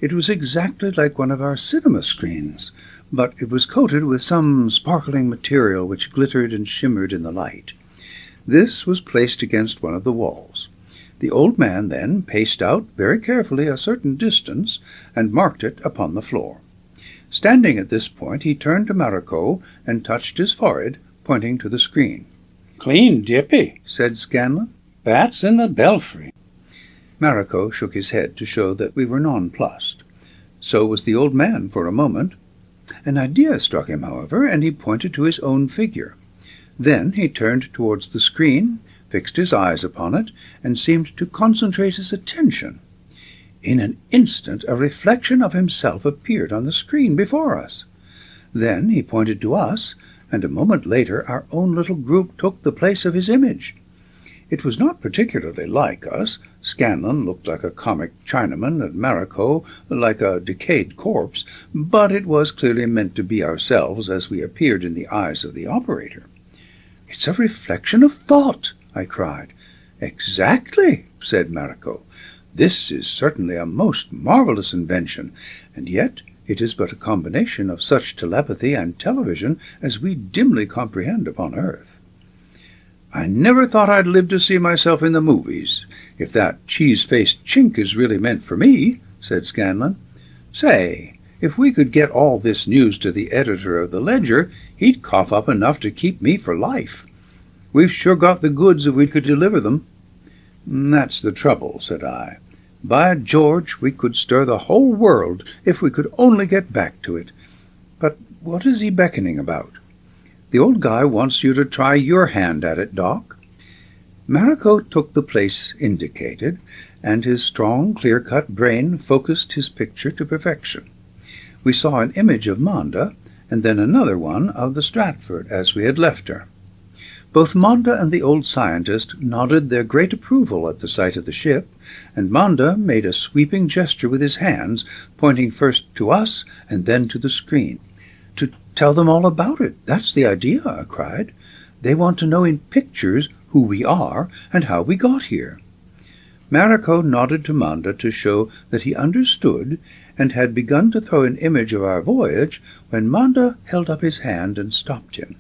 S1: It was exactly like one of our cinema screens, but it was coated with some sparkling material which glittered and shimmered in the light. This was placed against one of the walls. The old man then paced out very carefully a certain distance, and marked it upon the floor. Standing at this point, he turned to Maracot and touched his forehead, pointing to the screen. "Clean dippy," said Scanlon. "That's in the belfry." Maracot shook his head to show that we were nonplussed. So was the old man for a moment. An idea struck him, however, and he pointed to his own figure. Then he turned towards the screen, fixed his eyes upon it, and seemed to concentrate his attention. In an instant a reflection of himself appeared on the screen before us. Then he pointed to us, and a moment later our own little group took the place of his image. It was not particularly like us. Scanlon looked like a comic Chinaman, and Maracot like a decayed corpse, but it was clearly meant to be ourselves as we appeared in the eyes of the operator. "It's a reflection of thought!" I cried. "Exactly," said Maracot. "This is certainly a most marvelous invention, and yet it is but a combination of such telepathy and television as we dimly comprehend upon Earth." "I never thought I'd live to see myself in the movies, if that cheese-faced chink is really meant for me," said Scanlan. "Say, if we could get all this news to the editor of the Ledger, he'd cough up enough to keep me for life. We've sure got the goods if we could deliver them." "That's the trouble," said I. "By George, we could stir the whole world if we could only get back to it. But what is he beckoning about?" "The old guy wants you to try your hand at it, Doc." Maracot took the place indicated, and his strong, clear-cut brain focused his picture to perfection. We saw an image of Monda, and then another one of the Stratford as we had left her. Both Monda and the old scientist nodded their great approval at the sight of the ship, and Monda made a sweeping gesture with his hands, pointing first to us and then to the screen. "To tell them all about it, that's the idea," I cried. "They want to know in pictures who we are and how we got here." Maracot nodded to Monda to show that he understood, and had begun to throw an image of our voyage when Monda held up his hand and stopped him.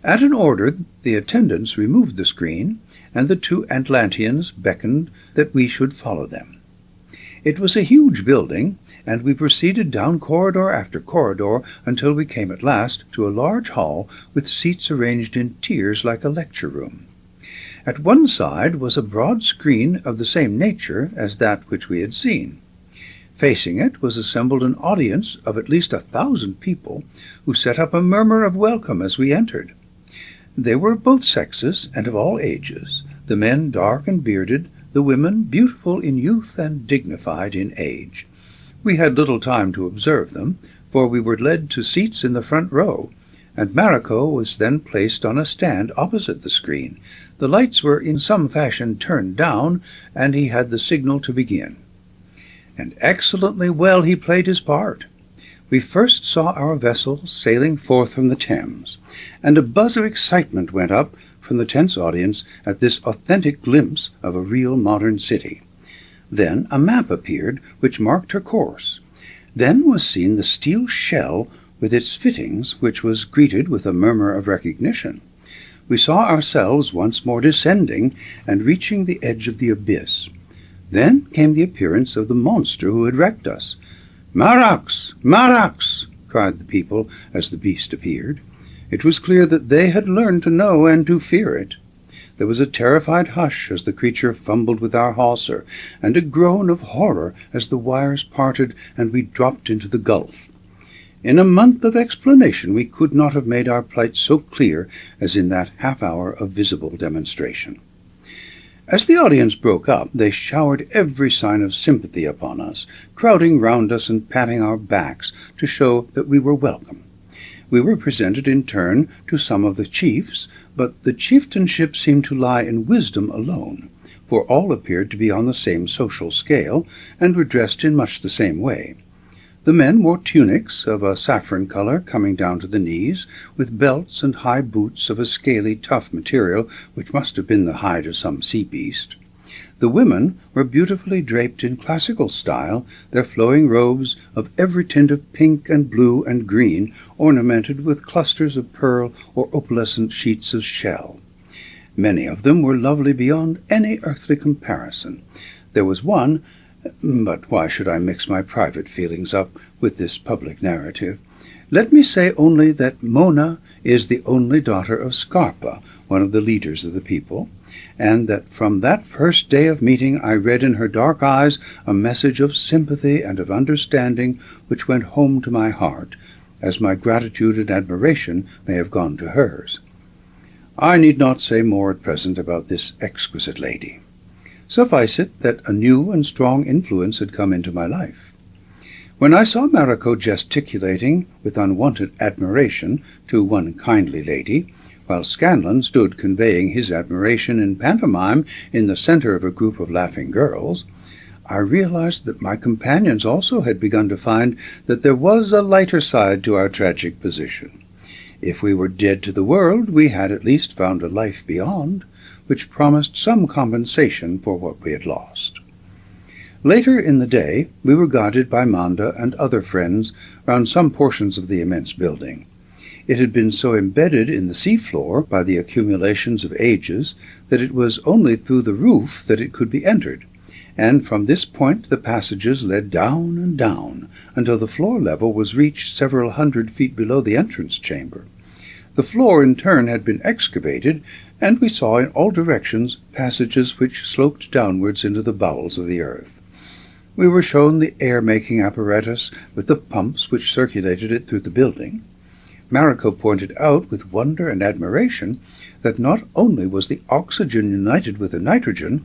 S1: At an order, the attendants removed the screen, and the two Atlanteans beckoned that we should follow them. It was a huge building, and we proceeded down corridor after corridor until we came at last to a large hall with seats arranged in tiers like a lecture room. At one side was a broad screen of the same nature as that which we had seen. Facing it was assembled an audience of at least 1,000 people, who set up a murmur of welcome as we entered. They were of both sexes and of all ages, the men dark and bearded, the women beautiful in youth and dignified in age. We had little time to observe them, for we were led to seats in the front row, and Maracot was then placed on a stand opposite the screen. The lights were in some fashion turned down, and he had the signal to begin. And excellently well he played his part. We first saw our vessel sailing forth from the Thames, and a buzz of excitement went up from the tense audience at this authentic glimpse of a real modern city. Then a map appeared which marked her course. Then was seen the steel shell with its fittings, which was greeted with a murmur of recognition. We saw ourselves once more descending and reaching the edge of the abyss. Then came the appearance of the monster who had wrecked us. "Marax! Marax!" cried the people as the beast appeared. It was clear that they had learned to know and to fear it. There was a terrified hush as the creature fumbled with our hawser, and a groan of horror as the wires parted and we dropped into the gulf. In a month of explanation we could not have made our plight so clear as in that half-hour of visible demonstration. As the audience broke up, they showered every sign of sympathy upon us, crowding round us and patting our backs to show that we were welcome. We were presented in turn to some of the chiefs, but the chieftainship seemed to lie in wisdom alone, for all appeared to be on the same social scale, and were dressed in much the same way. The men wore tunics of a saffron color coming down to the knees, with belts and high boots of a scaly, tough material which must have been the hide of some sea beast. The women were beautifully draped in classical style, their flowing robes of every tint of pink and blue and green, ornamented with clusters of pearl or opalescent sheets of shell. Many of them were lovely beyond any earthly comparison. There was one, but why should I mix my private feelings up with this public narrative? Let me say only that Mona is the only daughter of Scarpa, one of the leaders of the people, and that from that first day of meeting I read in her dark eyes a message of sympathy and of understanding which went home to my heart, as my gratitude and admiration may have gone to hers. I need not say more at present about this exquisite lady. Suffice it that a new and strong influence had come into my life. When I saw Maracot gesticulating with unwonted admiration to one kindly lady, while Scanlan stood conveying his admiration in pantomime in the center of a group of laughing girls, I realized that my companions also had begun to find that there was a lighter side to our tragic position. If we were dead to the world, we had at least found a life beyond, which promised some compensation for what we had lost. Later in the day, we were guided by Monda and other friends round some portions of the immense building. It had been so embedded in the seafloor by the accumulations of ages that it was only through the roof that it could be entered, and from this point the passages led down and down until the floor level was reached several 100 feet below the entrance chamber. The floor in turn had been excavated, and we saw in all directions passages which sloped downwards into the bowels of the earth. We were shown the air-making apparatus with the pumps which circulated it through the building. Maracot pointed out with wonder and admiration that not only was the oxygen united with the nitrogen,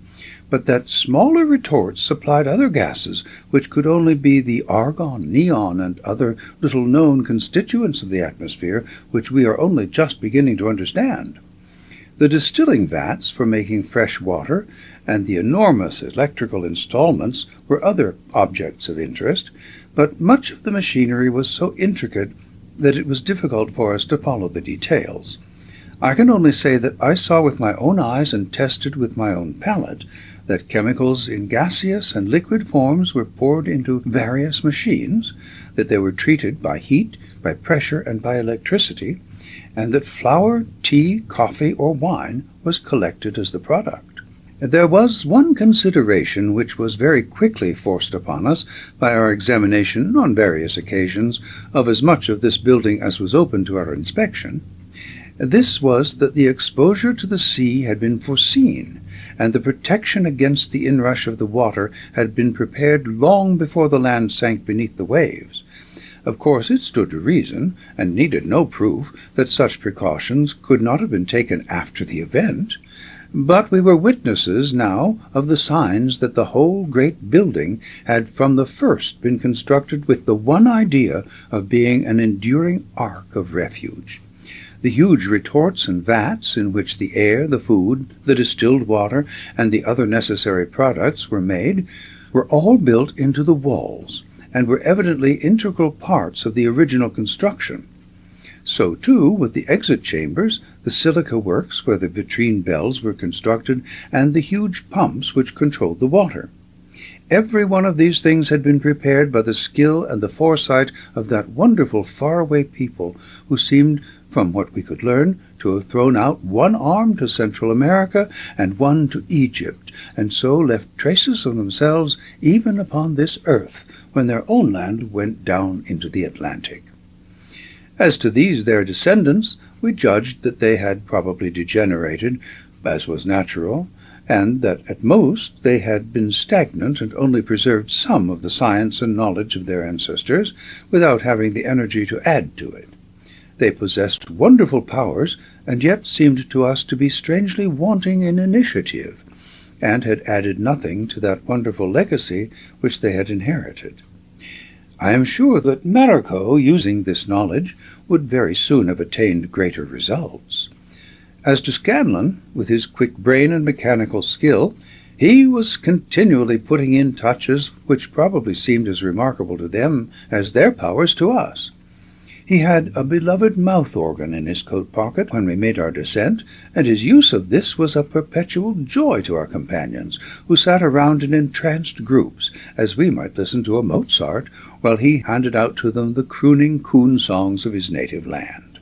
S1: but that smaller retorts supplied other gases which could only be the argon, neon, and other little-known constituents of the atmosphere which we are only just beginning to understand. The distilling vats for making fresh water and the enormous electrical installments were other objects of interest, but much of the machinery was so intricate that it was difficult for us to follow the details. I can only say that I saw with my own eyes and tested with my own palate that chemicals in gaseous and liquid forms were poured into various machines, that they were treated by heat, by pressure, and by electricity, and that flour, tea, coffee, or wine was collected as the product. There was one consideration which was very quickly forced upon us by our examination on various occasions of as much of this building as was open to our inspection. This was that the exposure to the sea had been foreseen, and the protection against the inrush of the water had been prepared long before the land sank beneath the waves. Of course, it stood to reason, and needed no proof, that such precautions could not have been taken after the event. But we were witnesses now of the signs that the whole great building had from the first been constructed with the one idea of being an enduring ark of refuge. The huge retorts and vats in which the air, the food, the distilled water, and the other necessary products were made were all built into the walls, and were evidently integral parts of the original construction. So, too, with the exit chambers, the silica works where the vitrine bells were constructed, and the huge pumps which controlled the water. Every one of these things had been prepared by the skill and the foresight of that wonderful faraway people who seemed, from what we could learn, to have thrown out one arm to Central America and one to Egypt, and so left traces of themselves even upon this earth when their own land went down into the Atlantic. As to these their descendants, we judged that they had probably degenerated, as was natural, and that at most they had been stagnant and only preserved some of the science and knowledge of their ancestors, without having the energy to add to it. They possessed wonderful powers, and yet seemed to us to be strangely wanting in initiative, and had added nothing to that wonderful legacy which they had inherited. I am sure that Maracot, using this knowledge, would very soon have attained greater results. As to Scanlon, with his quick brain and mechanical skill, he was continually putting in touches which probably seemed as remarkable to them as their powers to us. He had a beloved mouth-organ in his coat-pocket when we made our descent, and his use of this was a perpetual joy to our companions, who sat around in entranced groups, as we might listen to a Mozart, while he handed out to them the crooning coon songs of his native land.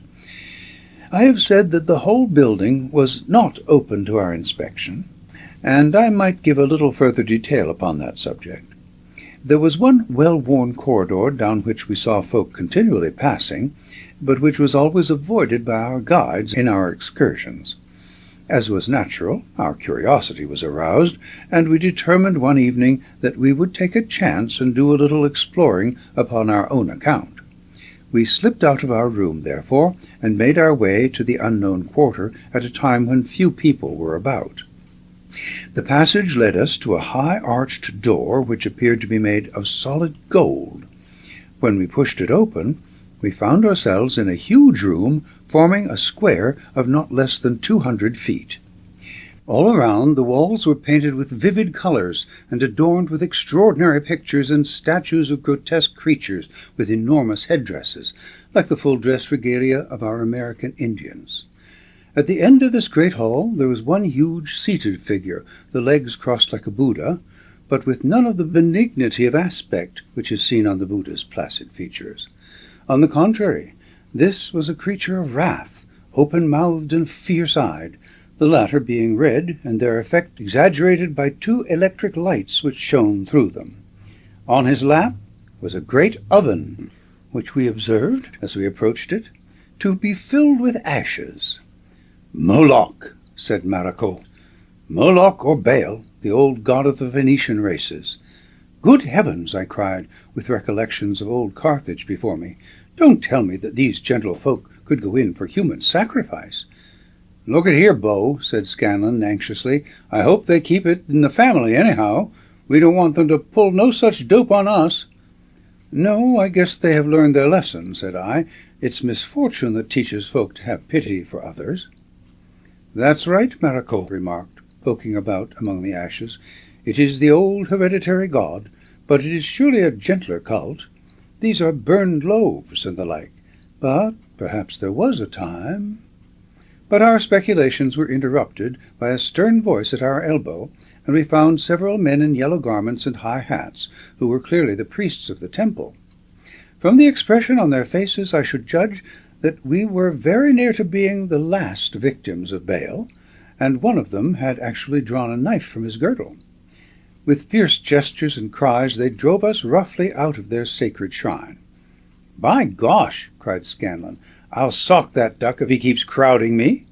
S1: I have said that the whole building was not open to our inspection, and I might give a little further detail upon that subject. There was one well-worn corridor down which we saw folk continually passing, but which was always avoided by our guides in our excursions. As was natural, our curiosity was aroused, and we determined one evening that we would take a chance and do a little exploring upon our own account. We slipped out of our room, therefore, and made our way to the unknown quarter at a time when few people were about. The passage led us to a high-arched door which appeared to be made of solid gold. When we pushed it open, we found ourselves in a huge room forming a square of not less than 200 feet. All around, the walls were painted with vivid colors and adorned with extraordinary pictures and statues of grotesque creatures with enormous headdresses, like the full-dress regalia of our American Indians. At the end of this great hall there was one huge seated figure, the legs crossed like a Buddha, but with none of the benignity of aspect which is seen on the Buddha's placid features. On the contrary, this was a creature of wrath, open-mouthed and fierce-eyed, the latter being red and their effect exaggerated by two electric lights which shone through them. On his lap was a great oven, which we observed, as we approached it, to be filled with ashes. "Moloch," said Maracot. "Moloch or Baal, the old god of the Venetian races." "Good heavens!" I cried, with recollections of old Carthage before me. "Don't tell me that these gentlefolk could go in for human sacrifice." "Look at here, Beau," said Scanlon anxiously. "I hope they keep it in the family anyhow. We don't want them to pull no such dope on us." "No, I guess they have learned their lesson," said I. "It's misfortune that teaches folk to have pity for others." "That's right," Maracot remarked, poking about among the ashes. "It is the old hereditary god, but it is surely a gentler cult. These are burned loaves and the like. But perhaps there was a time—" But our speculations were interrupted by a stern voice at our elbow, and we found several men in yellow garments and high hats, who were clearly the priests of the temple. From the expression on their faces I should judge that we were very near to being the last victims of Baal, and one of them had actually drawn a knife from his girdle. With fierce gestures and cries they drove us roughly out of their sacred shrine. "By gosh!" cried Scanlon, "I'll sock that duck if he keeps crowding me.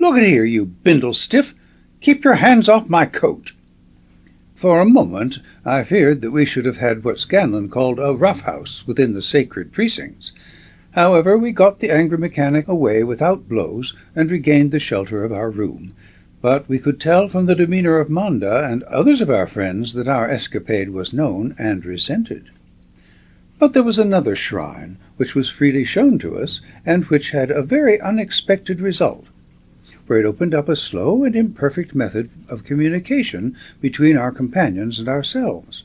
S1: Look at here, you bindle stiff! Keep your hands off my coat!" For a moment I feared that we should have had what Scanlon called a rough-house within the sacred precincts. However, we got the angry mechanic away without blows and regained the shelter of our room. But we could tell from the demeanour of Manda and others of our friends that our escapade was known and resented. But there was another shrine, which was freely shown to us, and which had a very unexpected result, for it opened up a slow and imperfect method of communication between our companions and ourselves.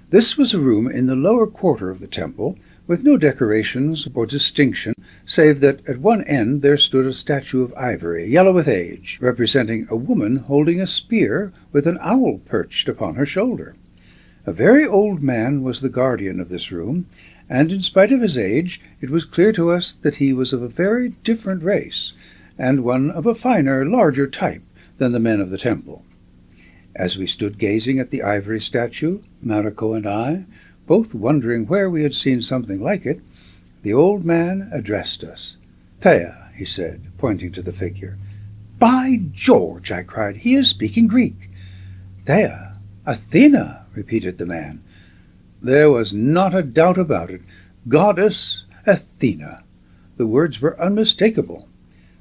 S1: This was a room in the lower quarter of the temple, with no decorations or distinction, save that at one end there stood a statue of ivory, yellow with age, representing a woman holding a spear with an owl perched upon her shoulder. A very old man was the guardian of this room, and in spite of his age it was clear to us that he was of a very different race, and one of a finer, larger type than the men of the temple. As we stood gazing at the ivory statue, Maracot and I, both wondering where we had seen something like it, the old man addressed us. "Thea," he said, pointing to the figure. "By George!" I cried, "he is speaking Greek." "Thea, Athena," repeated the man. There was not a doubt about it. Goddess Athena. The words were unmistakable.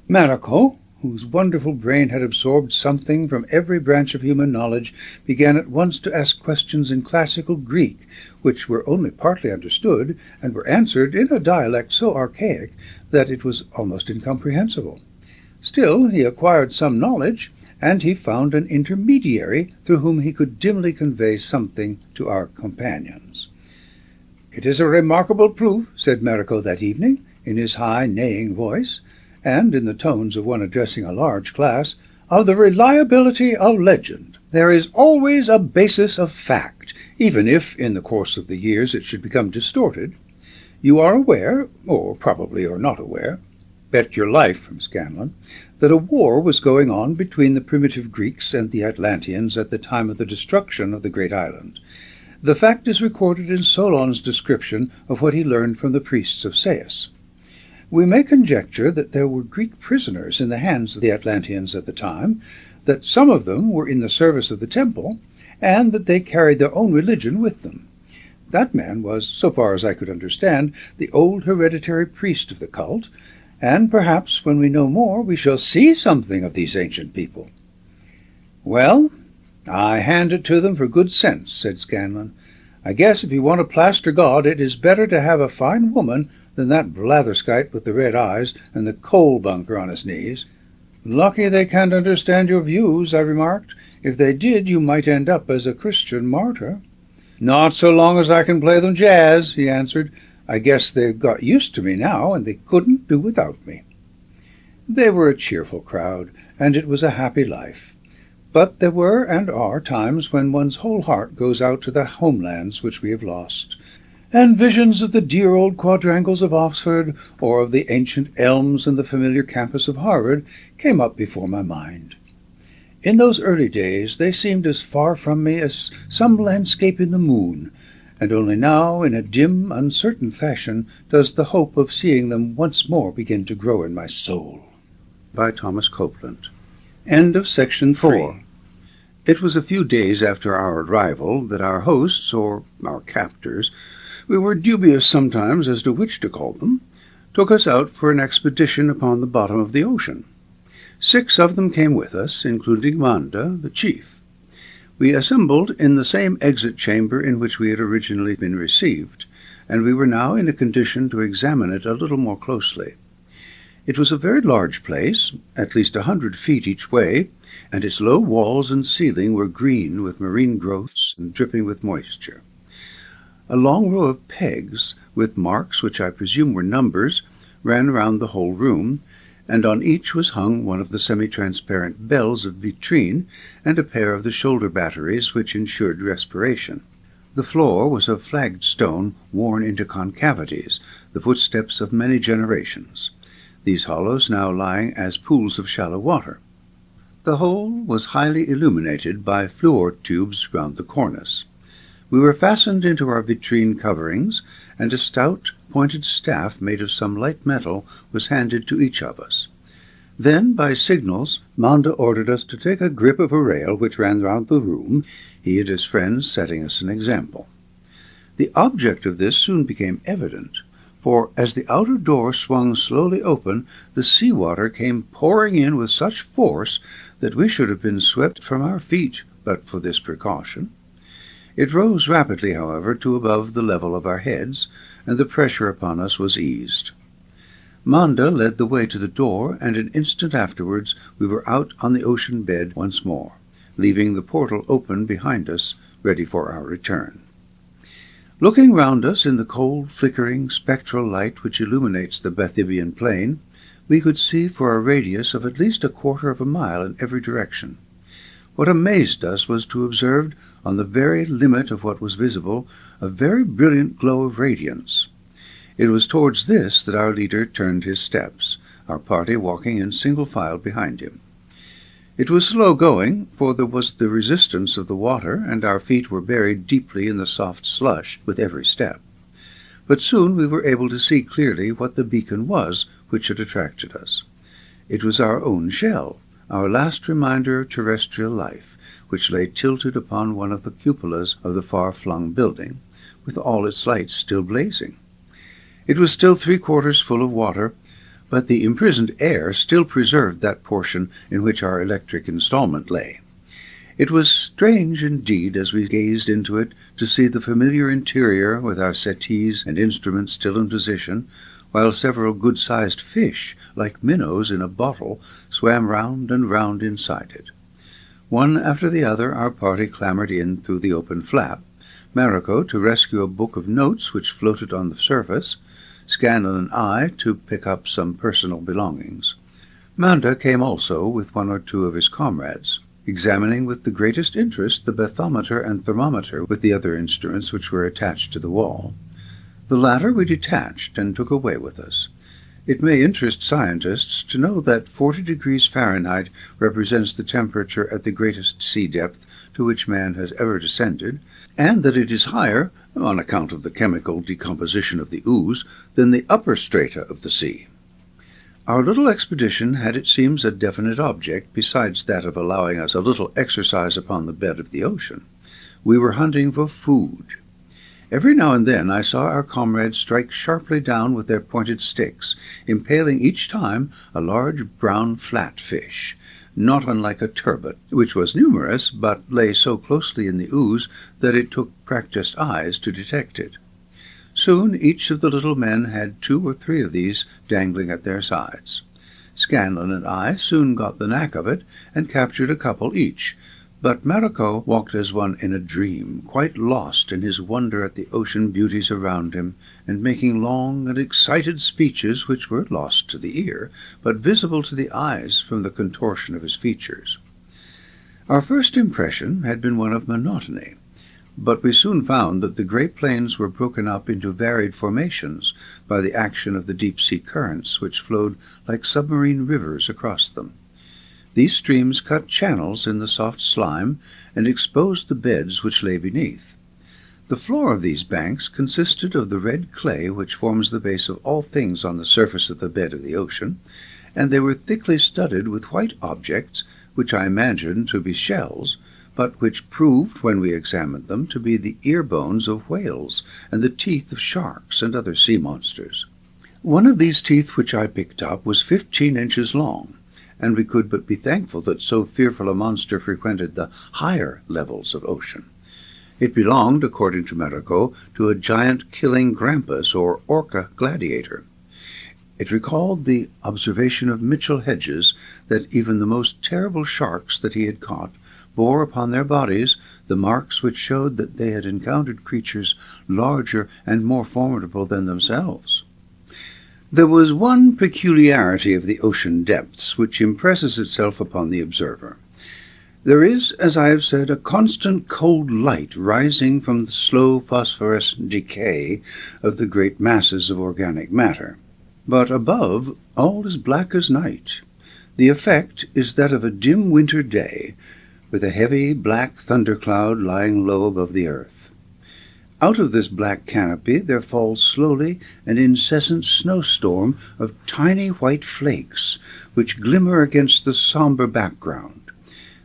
S1: Maracot, whose wonderful brain had absorbed something from every branch of human knowledge, began at once to ask questions in classical Greek, which were only partly understood, and were answered in a dialect so archaic that it was almost incomprehensible. Still, he acquired some knowledge, and he found an intermediary through whom he could dimly convey something to our companions. "It is a remarkable proof," said Maracot that evening, in his high, neighing voice, and in the tones of one addressing a large class, "of the reliability of legend. There is always a basis of fact, even if, in the course of the years, it should become distorted. You are aware, or probably are not aware, bet your life from Scanlon, that a war was going on between the primitive Greeks and the Atlanteans at the time of the destruction of the great island. The fact is recorded in Solon's description of what he learned from the priests of Sais. We may conjecture that there were Greek prisoners in the hands of the Atlanteans at the time, that some of them were in the service of the temple, and that they carried their own religion with them. That man was, so far as I could understand, the old hereditary priest of the cult, and perhaps when we know more we shall see something of these ancient people." "Well, I hand it to them for good sense," said Scanlon. "I guess if you want a plaster god, it is better to have a fine woman than that blatherskite with the red eyes and the coal bunker on his knees." "Lucky they can't understand your views," I remarked. "If they did, you might end up as a Christian martyr." "Not so long as I can play them jazz," he answered. "I guess they've got used to me now, and they couldn't do without me." They were a cheerful crowd, and it was a happy life. But there were and are times when one's whole heart goes out to the homelands which we have lost, and visions of the dear old quadrangles of Oxford, or of the ancient elms and the familiar campus of Harvard, came up before my mind. In those early days they seemed as far from me as some landscape in the moon, and only now, in a dim, uncertain fashion, does the hope of seeing them once more begin to grow in my soul. By Thomas Copeland. End of Section 4. It was a few days after our arrival that our hosts, or our captors, we were dubious sometimes as to which to call them, took us out for an expedition upon the bottom of the ocean. 6 of them came with us, including Manda, the chief. We assembled in the same exit chamber in which we had originally been received, and we were now in a condition to examine it a little more closely. It was a very large place, at least 100 feet each way, and its low walls and ceiling were green with marine growths and dripping with moisture. A long row of pegs, with marks which I presume were numbers, ran round the whole room, and on each was hung one of the semi-transparent bells of vitrine and a pair of the shoulder batteries which ensured respiration. The floor was of flagged stone worn into concavities, the footsteps of many generations, these hollows now lying as pools of shallow water. The whole was highly illuminated by fluor tubes round the cornice. We were fastened into our vitrine coverings, and a stout, pointed staff made of some light metal was handed to each of us. Then, by signals, Manda ordered us to take a grip of a rail which ran round the room, he and his friends setting us an example. The object of this soon became evident, for as the outer door swung slowly open, the sea-water came pouring in with such force that we should have been swept from our feet but for this precaution. It rose rapidly, however, to above the level of our heads, and the pressure upon us was eased. Manda led the way to the door, and an instant afterwards we were out on the ocean bed once more, leaving the portal open behind us, ready for our return. Looking round us in the cold, flickering, spectral light which illuminates the bathybian plain, we could see for a radius of at least 1/4 of a mile in every direction. What amazed us was to observe, on the very limit of what was visible, a very brilliant glow of radiance. It was towards this that our leader turned his steps, our party walking in single file behind him. It was slow going, for there was the resistance of the water, and our feet were buried deeply in the soft slush with every step. But soon we were able to see clearly what the beacon was which had attracted us. It was our own shell, our last reminder of terrestrial life, which lay tilted upon one of the cupolas of the far-flung building, with all its lights still blazing. It was still 3/4 full of water, but the imprisoned air still preserved that portion in which our electric installment lay. It was strange indeed, as we gazed into it, to see the familiar interior with our settees and instruments still in position, while several good-sized fish, like minnows in a bottle, swam round and round inside it. One after the other our party clambered in through the open flap, Maracot to rescue a book of notes which floated on the surface, Scanlon and I to pick up some personal belongings. Manda came also with 1 or 2 of his comrades, examining with the greatest interest the bathymeter and thermometer with the other instruments which were attached to the wall. The latter we detached and took away with us. It may interest scientists to know that 40 degrees Fahrenheit represents the temperature at the greatest sea depth to which man has ever descended, and that it is higher, on account of the chemical decomposition of the ooze, than the upper strata of the sea. Our little expedition had, it seems, a definite object, besides that of allowing us a little exercise upon the bed of the ocean. We were hunting for food. Every now and then I saw our comrades strike sharply down with their pointed sticks, impaling each time a large brown flat fish, not unlike a turbot, which was numerous, but lay so closely in the ooze that it took practised eyes to detect it. Soon each of the little men had 2 or 3 of these dangling at their sides. Scanlon and I soon got the knack of it, and captured a couple each, but Maracot walked as one in a dream, quite lost in his wonder at the ocean beauties around him, and making long and excited speeches which were lost to the ear, but visible to the eyes from the contortion of his features. Our first impression had been one of monotony. but we soon found that the great plains were broken up into varied formations by the action of the deep-sea currents, which flowed like submarine rivers across them. These streams cut channels in the soft slime and exposed the beds which lay beneath. The floor of these banks consisted of the red clay which forms the base of all things on the surface of the bed of the ocean, and they were thickly studded with white objects, which I imagined to be shells, but which proved, when we examined them, to be the ear bones of whales and the teeth of sharks and other sea monsters. One of these teeth which I picked up was 15 inches long, and we could but be thankful that so fearful a monster frequented the higher levels of ocean. It belonged, according to Maracot, to a giant killing grampus or orca gladiator. It recalled the observation of Mitchell Hedges that even the most terrible sharks that he had caught bore upon their bodies the marks which showed that they had encountered creatures larger and more formidable than themselves. There was one peculiarity of the ocean depths which impresses itself upon the observer. There is, as I have said, a constant cold light rising from the slow phosphorescent decay of the great masses of organic matter. But above, all is black as night. The effect is that of a dim winter day, with a heavy black thundercloud lying low above the earth. Out of this black canopy there falls slowly an incessant snowstorm of tiny white flakes, which glimmer against the sombre background.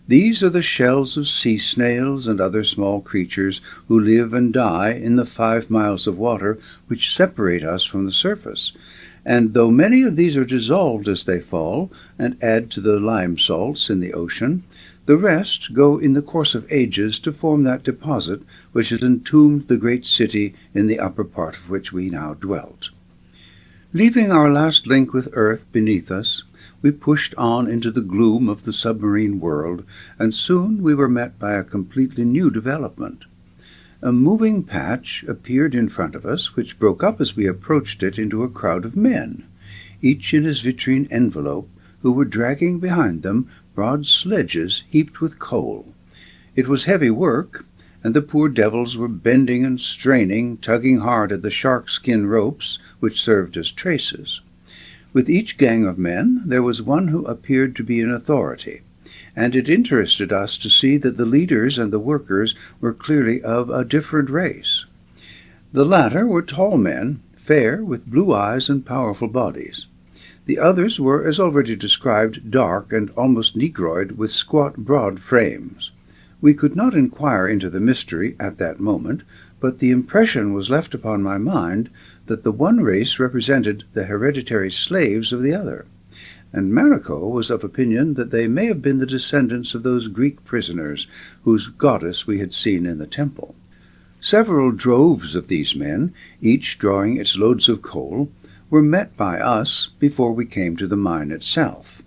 S1: These are the shells of sea snails and other small creatures who live and die in the 5 miles of water which separate us from the surface, and though many of these are dissolved as they fall, and add to the lime salts in the ocean, the rest go in the course of ages to form that deposit which has entombed the great city in the upper part of which we now dwelt. Leaving our last link with earth beneath us, we pushed on into the gloom of the submarine world, and soon we were met by a completely new development. A moving patch appeared in front of us, which broke up as we approached it into a crowd of men, each in his vitrine envelope, who were dragging behind them broad sledges heaped with coal. It was heavy work, and the poor devils were bending and straining, tugging hard at the shark-skin ropes which served as traces. With each gang of men there was one who appeared to be in authority, and it interested us to see that the leaders and the workers were clearly of a different race. The latter were tall men, fair, with blue eyes and powerful bodies. The others were, as already described, dark and almost negroid, with squat, broad frames. We could not inquire into the mystery at that moment, but the impression was left upon my mind that the one race represented the hereditary slaves of the other, and Maracot was of opinion that they may have been the descendants of those Greek prisoners whose goddess we had seen in the temple. Several droves of these men, each drawing its loads of coal, were met by us before we came to the mine itself.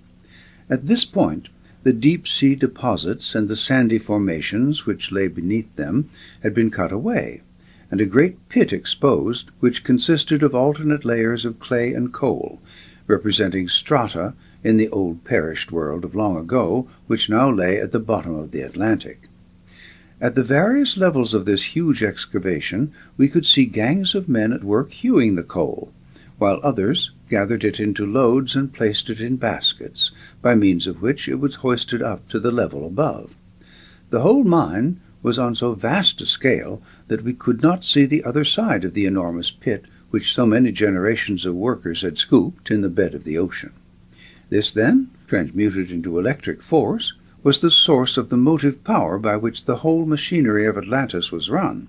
S1: At this point, the deep-sea deposits and the sandy formations which lay beneath them had been cut away, and a great pit exposed, which consisted of alternate layers of clay and coal, representing strata in the old perished world of long ago, which now lay at the bottom of the Atlantic. At the various levels of this huge excavation we could see gangs of men at work hewing the coal, while others gathered it into loads and placed it in baskets, by means of which it was hoisted up to the level above. The whole mine was on so vast a scale that we could not see the other side of the enormous pit which so many generations of workers had scooped in the bed of the ocean. This, then, transmuted into electric force, was the source of the motive power by which the whole machinery of Atlantis was run.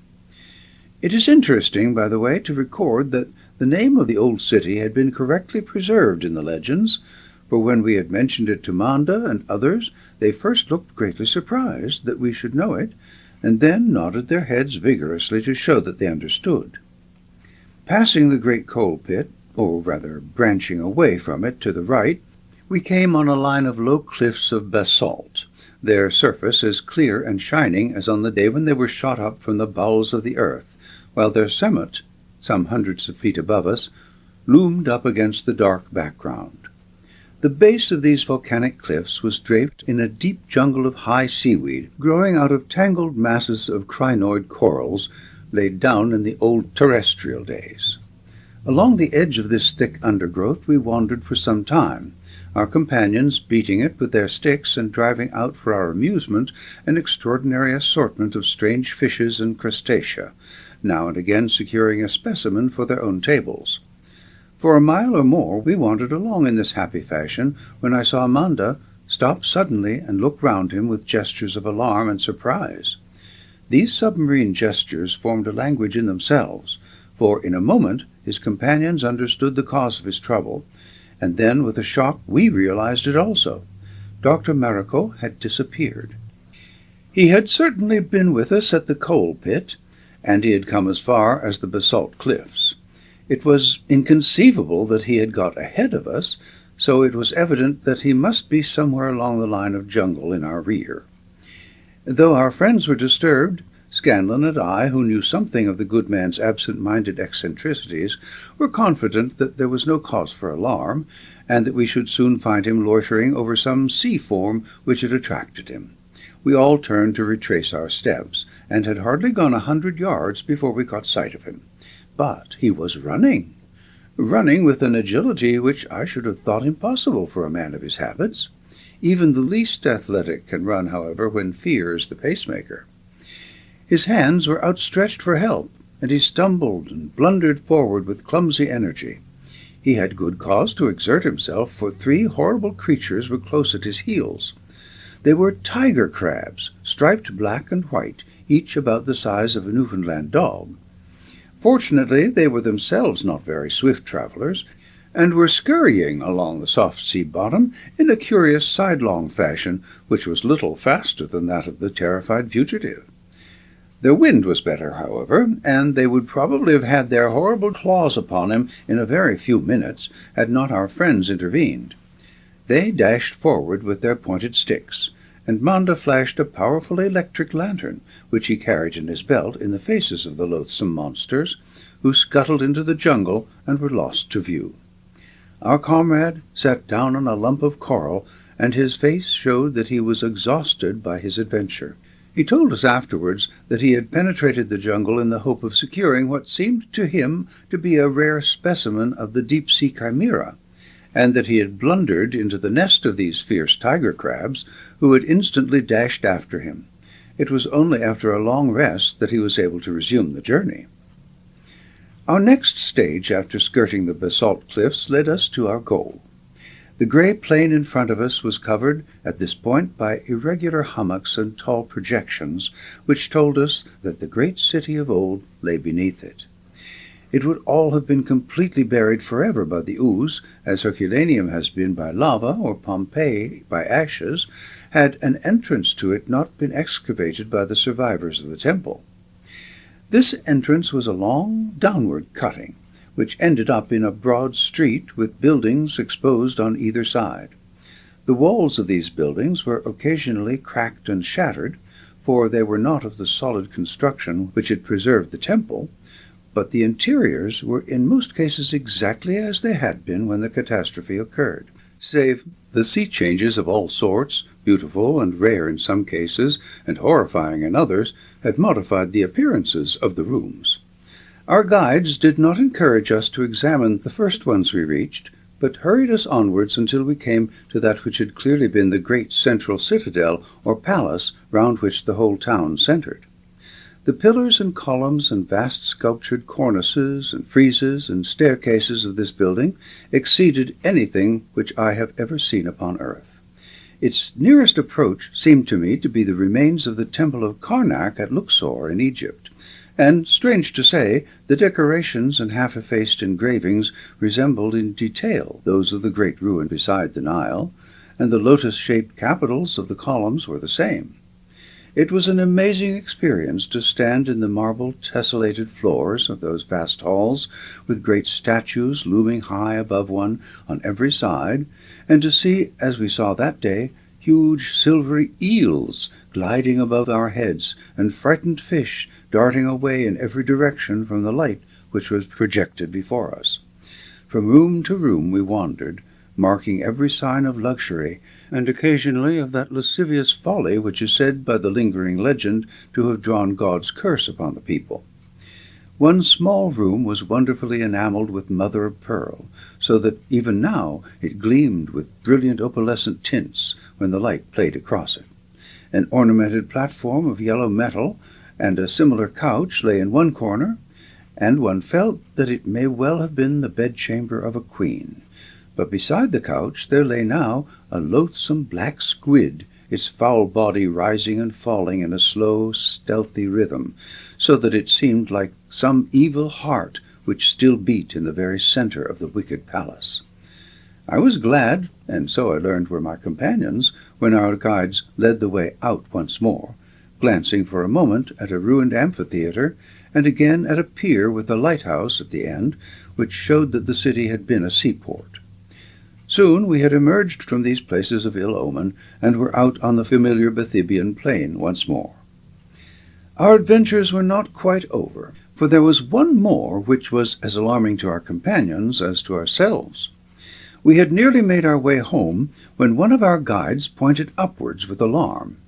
S1: It is interesting, by the way, to record that the name of the old city had been correctly preserved in the legends, for when we had mentioned it to Manda and others, they first looked greatly surprised that we should know it, and then nodded their heads vigorously to show that they understood. Passing the great coal pit, or rather branching away from it to the right, we came on a line of low cliffs of basalt, their surface as clear and shining as on the day when they were shot up from the bowels of the earth, while their summit, some hundreds of feet above us, loomed up against the dark background. The base of these volcanic cliffs was draped in a deep jungle of high seaweed, growing out of tangled masses of crinoid corals laid down in the old terrestrial days. Along the edge of this thick undergrowth we wandered for some time, our companions beating it with their sticks and driving out for our amusement an extraordinary assortment of strange fishes and crustacea, now and again securing a specimen for their own tables. For a mile or more we wandered along in this happy fashion, when I saw Amanda stop suddenly and look round him with gestures of alarm and surprise. These submarine gestures formed a language in themselves, for in a moment his companions understood the cause of his trouble, and then with a shock we realized it also. Dr. Maracot had disappeared. He had certainly been with us at the coal pit, and he had come as far as the basalt cliffs. It was inconceivable that he had got ahead of us, so it was evident that he must be somewhere along the line of jungle in our rear. Though our friends were disturbed, Scanlon and I, who knew something of the good man's absent-minded eccentricities, were confident that there was no cause for alarm, and that we should soon find him loitering over some sea form which had attracted him. We all turned to retrace our steps, and had hardly gone 100 yards before we caught sight of him. But he was running with an agility which I should have thought impossible for a man of his habits. Even the least athletic can run, however, when fear is the pacemaker. His hands were outstretched for help, and he stumbled and blundered forward with clumsy energy. He had good cause to exert himself, for 3 horrible creatures were close at his heels. They were tiger crabs, striped black and white, each about the size of a Newfoundland dog. Fortunately, they were themselves not very swift travellers, and were scurrying along the soft sea bottom in a curious sidelong fashion, which was little faster than that of the terrified fugitive. Their wind was better, however, and they would probably have had their horrible claws upon him in a very few minutes, had not our friends intervened. They dashed forward with their pointed sticks, and Manda flashed a powerful electric lantern, which he carried in his belt, in the faces of the loathsome monsters, who scuttled into the jungle and were lost to view. Our comrade sat down on a lump of coral, and his face showed that he was exhausted by his adventure. He told us afterwards that he had penetrated the jungle in the hope of securing what seemed to him to be a rare specimen of the deep-sea chimera, and that he had blundered into the nest of these fierce tiger crabs, who had instantly dashed after him. It was only after a long rest that he was able to resume the journey. Our next stage after skirting the basalt cliffs led us to our goal. The grey plain in front of us was covered at this point by irregular hummocks and tall projections, which told us that the great city of old lay beneath it. It would all have been completely buried forever by the ooze, as Herculaneum has been by lava, or Pompeii by ashes, had an entrance to it not been excavated by the survivors of the temple. This entrance was a long downward cutting, which ended up in a broad street with buildings exposed on either side. The walls of these buildings were occasionally cracked and shattered, for they were not of the solid construction which had preserved the temple, but the interiors were in most cases exactly as they had been when the catastrophe occurred, save the sea changes of all sorts, beautiful and rare in some cases, and horrifying in others, had modified the appearances of the rooms. Our guides did not encourage us to examine the first ones we reached, but hurried us onwards until we came to that which had clearly been the great central citadel or palace round which the whole town centred. The pillars and columns and vast sculptured cornices and friezes and staircases of this building exceeded anything which I have ever seen upon earth. Its nearest approach seemed to me to be the remains of the temple of Karnak at Luxor in Egypt, and, strange to say, the decorations and half-effaced engravings resembled in detail those of the great ruin beside the Nile, and the lotus-shaped capitals of the columns were the same. It was an amazing experience to stand in the marble tessellated floors of those vast halls, with great statues looming high above one on every side, and to see, as we saw that day, huge silvery eels gliding above our heads, and frightened fish darting away in every direction from the light which was projected before us. From room to room we wandered, marking every sign of luxury, and occasionally of that lascivious folly which is said by the lingering legend to have drawn God's curse upon the people. One small room was wonderfully enamelled with mother of pearl, so that even now it gleamed with brilliant opalescent tints when the light played across it. An ornamented platform of yellow metal and a similar couch lay in one corner, and one felt that it may well have been the bedchamber of a queen. But beside the couch there lay now a loathsome black squid, its foul body rising and falling in a slow, stealthy rhythm, so that it seemed like some evil heart which still beat in the very centre of the wicked palace. I was glad, and so I learned were my companions, when our guides led the way out once more, glancing for a moment at a ruined amphitheatre, and again at a pier with a lighthouse at the end, which showed that the city had been a seaport. Soon we had emerged from these places of ill omen, and were out on the familiar Bathybian plain once more. Our adventures were not quite over, for there was one more which was as alarming to our companions as to ourselves. We had nearly made our way home when one of our guides pointed upwards with alarm.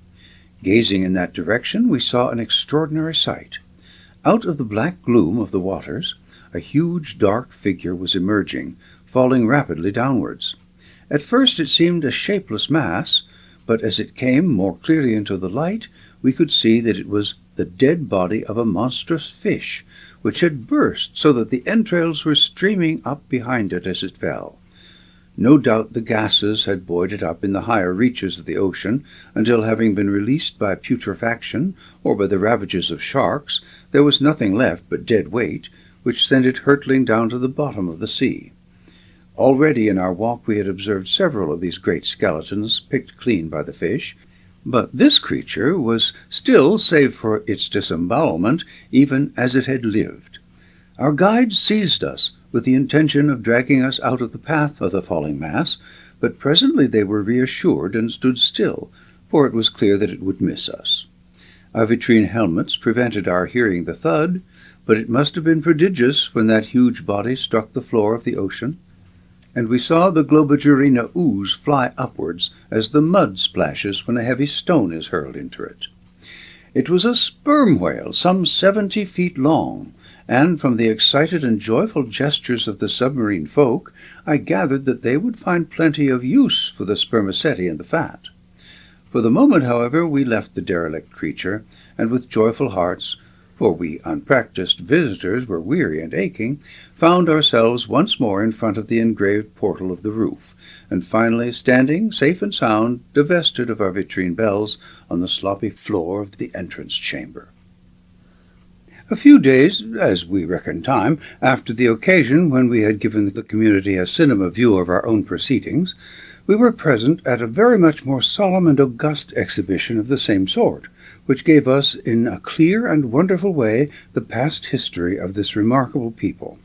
S1: Gazing in that direction, we saw an extraordinary sight. Out of the black gloom of the waters, a huge dark figure was emerging, falling rapidly downwards. At first it seemed a shapeless mass, but as it came more clearly into the light, we could see that it was the dead body of a monstrous fish, which had burst so that the entrails were streaming up behind it as it fell. No doubt the gases had buoyed it up in the higher reaches of the ocean, until, having been released by putrefaction or by the ravages of sharks, there was nothing left but dead weight, which sent it hurtling down to the bottom of the sea. Already in our walk we had observed several of these great skeletons picked clean by the fish, but this creature was still, save for its disembowelment, even as it had lived. Our guides seized us, with the intention of dragging us out of the path of the falling mass, but presently they were reassured and stood still, for it was clear that it would miss us. Our vitrine helmets prevented our hearing the thud, but it must have been prodigious when that huge body struck the floor of the ocean, and we saw the Globigerina ooze fly upwards as the mud splashes when a heavy stone is hurled into it. It was a sperm whale, some 70 feet long, and from the excited and joyful gestures of the submarine folk, I gathered that they would find plenty of use for the spermaceti and the fat. For the moment, however, we left the derelict creature, and with joyful hearts, for we unpractised visitors were weary and aching, found ourselves once more in front of the engraved portal of the roof, and finally standing, safe and sound, divested of our vitrine bells, on the sloppy floor of the entrance chamber. A few days, as we reckon time, after the occasion when we had given the community a cinema view of our own proceedings, we were present at a very much more solemn and august exhibition of the same sort, which gave us in a clear and wonderful way the past history of this remarkable people.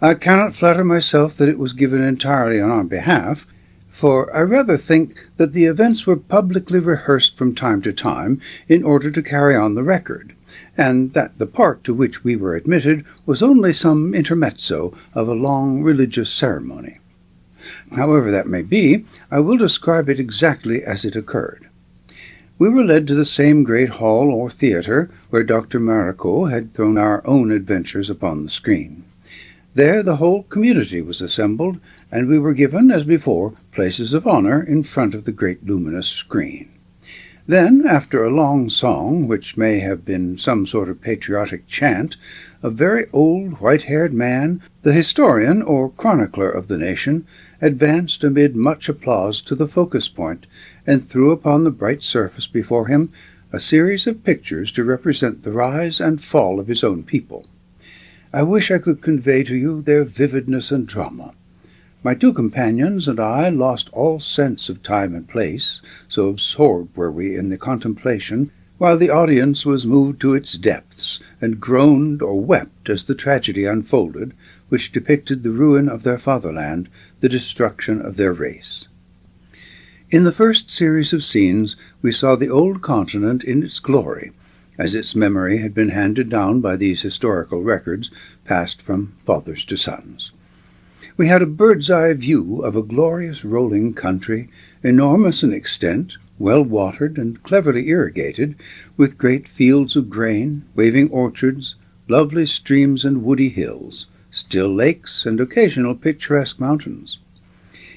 S1: I cannot flatter myself that it was given entirely on our behalf, for I rather think that the events were publicly rehearsed from time to time in order to carry on the record, and that the part to which we were admitted was only some intermezzo of a long religious ceremony. However that may be, I will describe it exactly as it occurred. We were led to the same great hall or theatre where Dr. Maracot had thrown our own adventures upon the screen. There the whole community was assembled, and we were given, as before, places of honour in front of the great luminous screen. Then, after a long song, which may have been some sort of patriotic chant, a very old white-haired man, the historian or chronicler of the nation, advanced amid much applause to the focus point, and threw upon the bright surface before him a series of pictures to represent the rise and fall of his own people. I wish I could convey to you their vividness and drama. My two companions and I lost all sense of time and place, so absorbed were we in the contemplation, while the audience was moved to its depths, and groaned or wept as the tragedy unfolded, which depicted the ruin of their fatherland, the destruction of their race. In the first series of scenes we saw the old continent in its glory, as its memory had been handed down by these historical records, passed from fathers to sons. We had a bird's-eye view of a glorious rolling country, enormous in extent, well-watered and cleverly irrigated, with great fields of grain, waving orchards, lovely streams and woody hills, still lakes, and occasional picturesque mountains.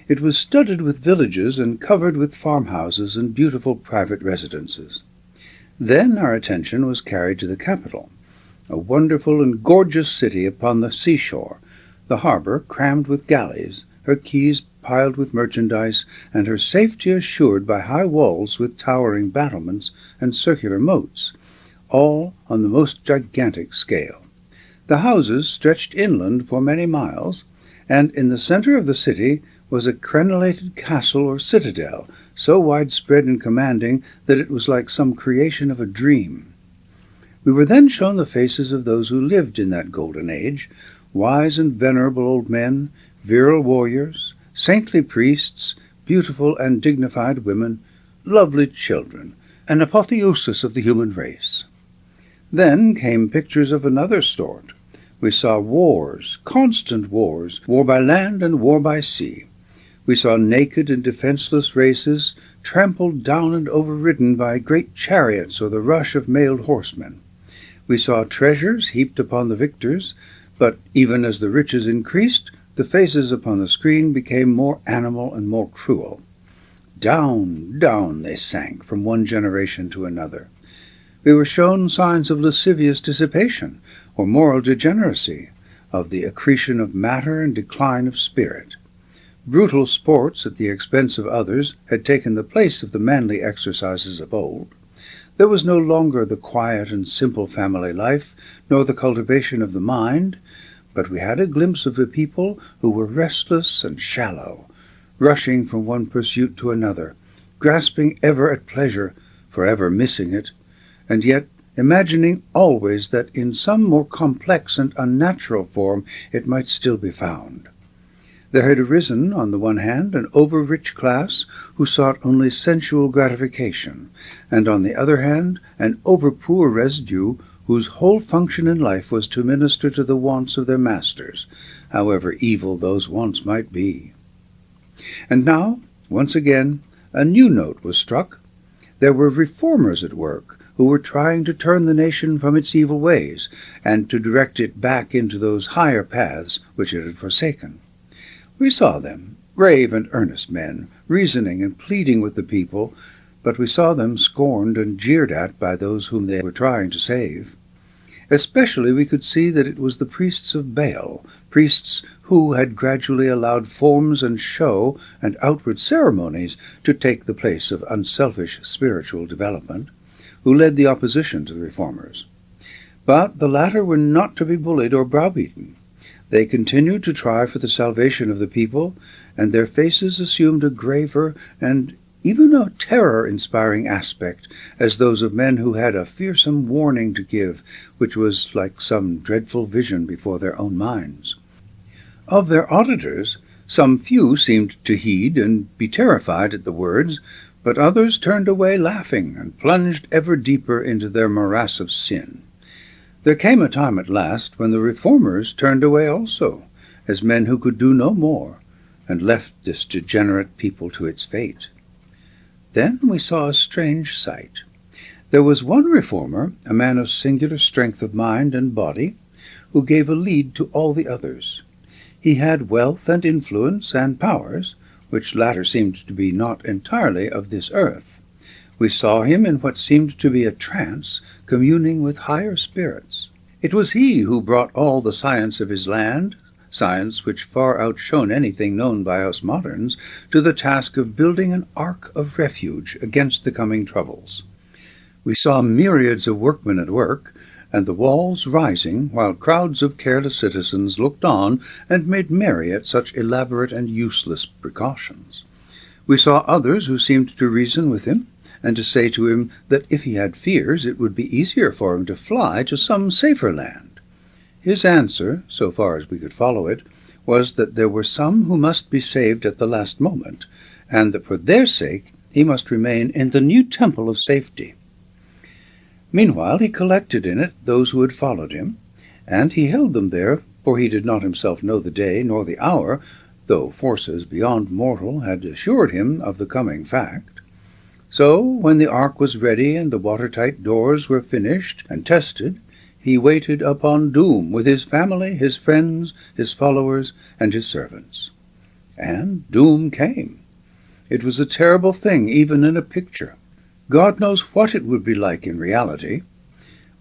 S1: It was studded with villages and covered with farmhouses and beautiful private residences. Then our attention was carried to the capital, a wonderful and gorgeous city upon the seashore, the harbor crammed with galleys, her quays piled with merchandise, and her safety assured by high walls with towering battlements and circular moats, all on the most gigantic scale. The houses stretched inland for many miles, and in the center of the city was a crenellated castle or citadel, so widespread and commanding that it was like some creation of a dream. We were then shown the faces of those who lived in that golden age, wise and venerable old men, virile warriors, saintly priests, beautiful and dignified women, lovely children, an apotheosis of the human race. Then came pictures of another sort. We saw wars, constant wars, war by land and war by sea. We saw naked and defenseless races trampled down and overridden by great chariots or the rush of mailed horsemen. We saw treasures heaped upon the victors, but even as the riches increased, the faces upon the screen became more animal and more cruel. Down, down they sank from one generation to another. We were shown signs of lascivious dissipation or moral degeneracy, of the accretion of matter and decline of spirit. Brutal sports at the expense of others had taken the place of the manly exercises of old. There was no longer the quiet and simple family life, nor the cultivation of the mind, but we had a glimpse of a people who were restless and shallow, rushing from one pursuit to another, grasping ever at pleasure, forever missing it, and yet imagining always that in some more complex and unnatural form it might still be found. There had arisen, on the one hand, an over-rich class who sought only sensual gratification, and on the other hand, an over-poor residue whose whole function in life was to minister to the wants of their masters, however evil those wants might be. And now, once again, a new note was struck. There were reformers at work, who were trying to turn the nation from its evil ways, and to direct it back into those higher paths which it had forsaken. We saw them, grave and earnest men, reasoning and pleading with the people, but we saw them scorned and jeered at by those whom they were trying to save. Especially we could see that it was the priests of Baal, priests who had gradually allowed forms and show and outward ceremonies to take the place of unselfish spiritual development, who led the opposition to the reformers. But the latter were not to be bullied or browbeaten. They continued to try for the salvation of the people, and their faces assumed a graver and even a terror-inspiring aspect, as those of men who had a fearsome warning to give, which was like some dreadful vision before their own minds. Of their auditors, some few seemed to heed and be terrified at the words, but others turned away laughing and plunged ever deeper into their morass of sin. There came a time at last when the reformers turned away also, as men who could do no more, and left this degenerate people to its fate. Then we saw a strange sight. There was one reformer, a man of singular strength of mind and body, who gave a lead to all the others. He had wealth and influence and powers, which latter seemed to be not entirely of this earth. We saw him in what seemed to be a trance, communing with higher spirits. It was he who brought all the science of his land, science which far outshone anything known by us moderns, to the task of building an ark of refuge against the coming troubles. We saw myriads of workmen at work, and the walls rising, while crowds of careless citizens looked on and made merry at such elaborate and useless precautions. We saw others who seemed to reason with him, and to say to him that if he had fears it would be easier for him to fly to some safer land. His answer, so far as we could follow it, was that there were some who must be saved at the last moment, and that for their sake he must remain in the new temple of safety. Meanwhile he collected in it those who had followed him, and he held them there for he did not himself know the day nor the hour, though forces beyond mortal had assured him of the coming fact. So, when the ark was ready and the watertight doors were finished and tested, he waited upon doom with his family, his friends, his followers, and his servants. And doom came. It was a terrible thing, even in a picture. God knows what it would be like in reality.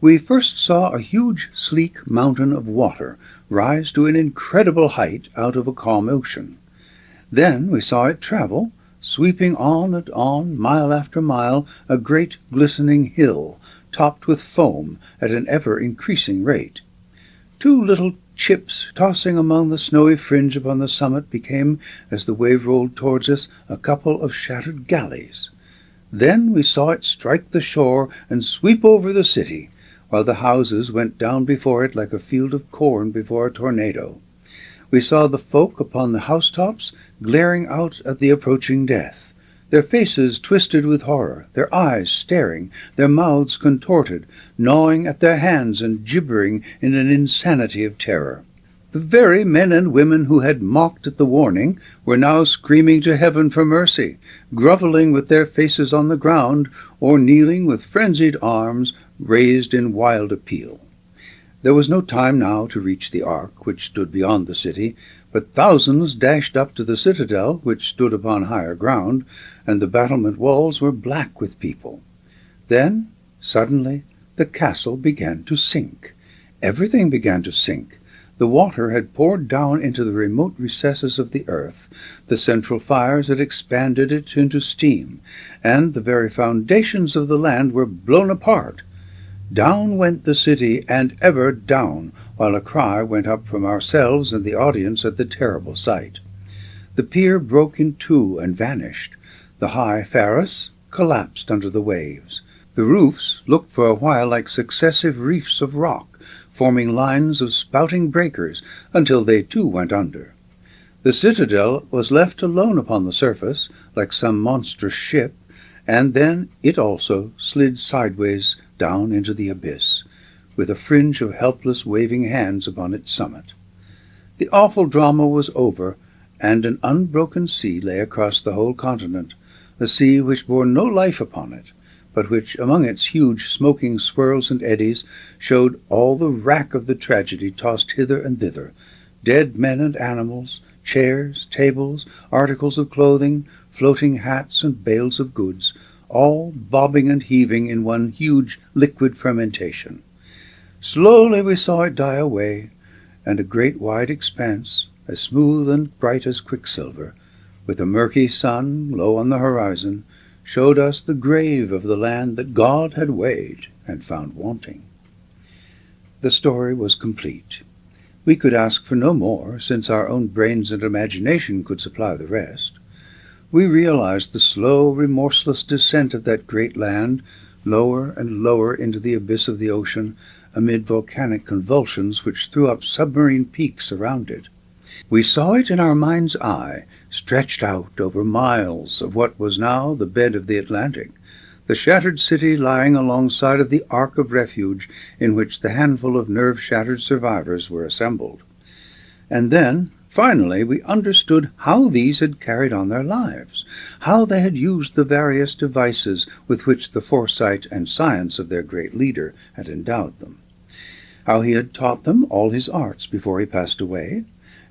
S1: We first saw a huge, sleek mountain of water rise to an incredible height out of a calm ocean. Then we saw it travel, sweeping on and on, mile after mile, a great glistening hill, topped with foam at an ever-increasing rate. Two little chips tossing among the snowy fringe upon the summit became, as the wave rolled towards us, a couple of shattered galleys. Then we saw it strike the shore and sweep over the city, while the houses went down before it like a field of corn before a tornado. We saw the folk upon the housetops glaring out at the approaching death, their faces twisted with horror, their eyes staring, their mouths contorted, gnawing at their hands and gibbering in an insanity of terror. The very men and women who had mocked at the warning were now screaming to heaven for mercy, grovelling with their faces on the ground, or kneeling with frenzied arms raised in wild appeal. There was no time now to reach the ark, which stood beyond the city, but thousands dashed up to the citadel, which stood upon higher ground, and the battlement walls were black with people. Then, suddenly, the castle began to sink. Everything began to sink. The water had poured down into the remote recesses of the earth, the central fires had expanded it into steam, and the very foundations of the land were blown apart. Down went the city, and ever down, while a cry went up from ourselves and the audience at the terrible sight. The pier broke in two and vanished. The high pharos collapsed under the waves. The roofs looked for a while like successive reefs of rock, forming lines of spouting breakers, until they too went under. The citadel was left alone upon the surface, like some monstrous ship, and then it also slid sideways down into the abyss, with a fringe of helpless waving hands upon its summit. The awful drama was over, and an unbroken sea lay across the whole continent, a sea which bore no life upon it, but which, among its huge smoking swirls and eddies, showed all the wrack of the tragedy tossed hither and thither, dead men and animals, chairs, tables, articles of clothing, floating hats and bales of goods, all bobbing and heaving in one huge liquid fermentation. Slowly we saw it die away, and a great wide expanse, as smooth and bright as quicksilver, with a murky sun low on the horizon, showed us the grave of the land that God had weighed and found wanting. The story was complete. We could ask for no more, since our own brains and imagination could supply the rest. We realized the slow, remorseless descent of that great land, lower and lower into the abyss of the ocean, amid volcanic convulsions which threw up submarine peaks around it. We saw it in our mind's eye, stretched out over miles of what was now the bed of the Atlantic, the shattered city lying alongside of the Ark of Refuge in which the handful of nerve-shattered survivors were assembled. And then, finally, we understood how these had carried on their lives, how they had used the various devices with which the foresight and science of their great leader had endowed them, how he had taught them all his arts before he passed away,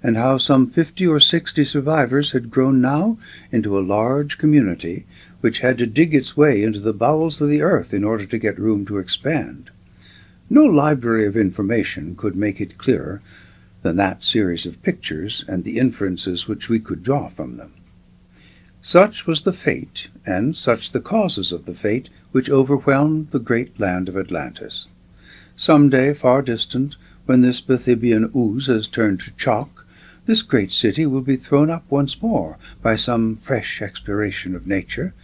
S1: and how some 50 or 60 survivors had grown now into a large community which had to dig its way into the bowels of the earth in order to get room to expand. No library of information could make it clearer than that series of pictures and the inferences which we could draw from them. Such was the fate, and such the causes of the fate, which overwhelmed the great land of Atlantis. Some day far distant, when this Bathybian ooze has turned to chalk, this great city will be thrown up once more by some fresh exploration of nature,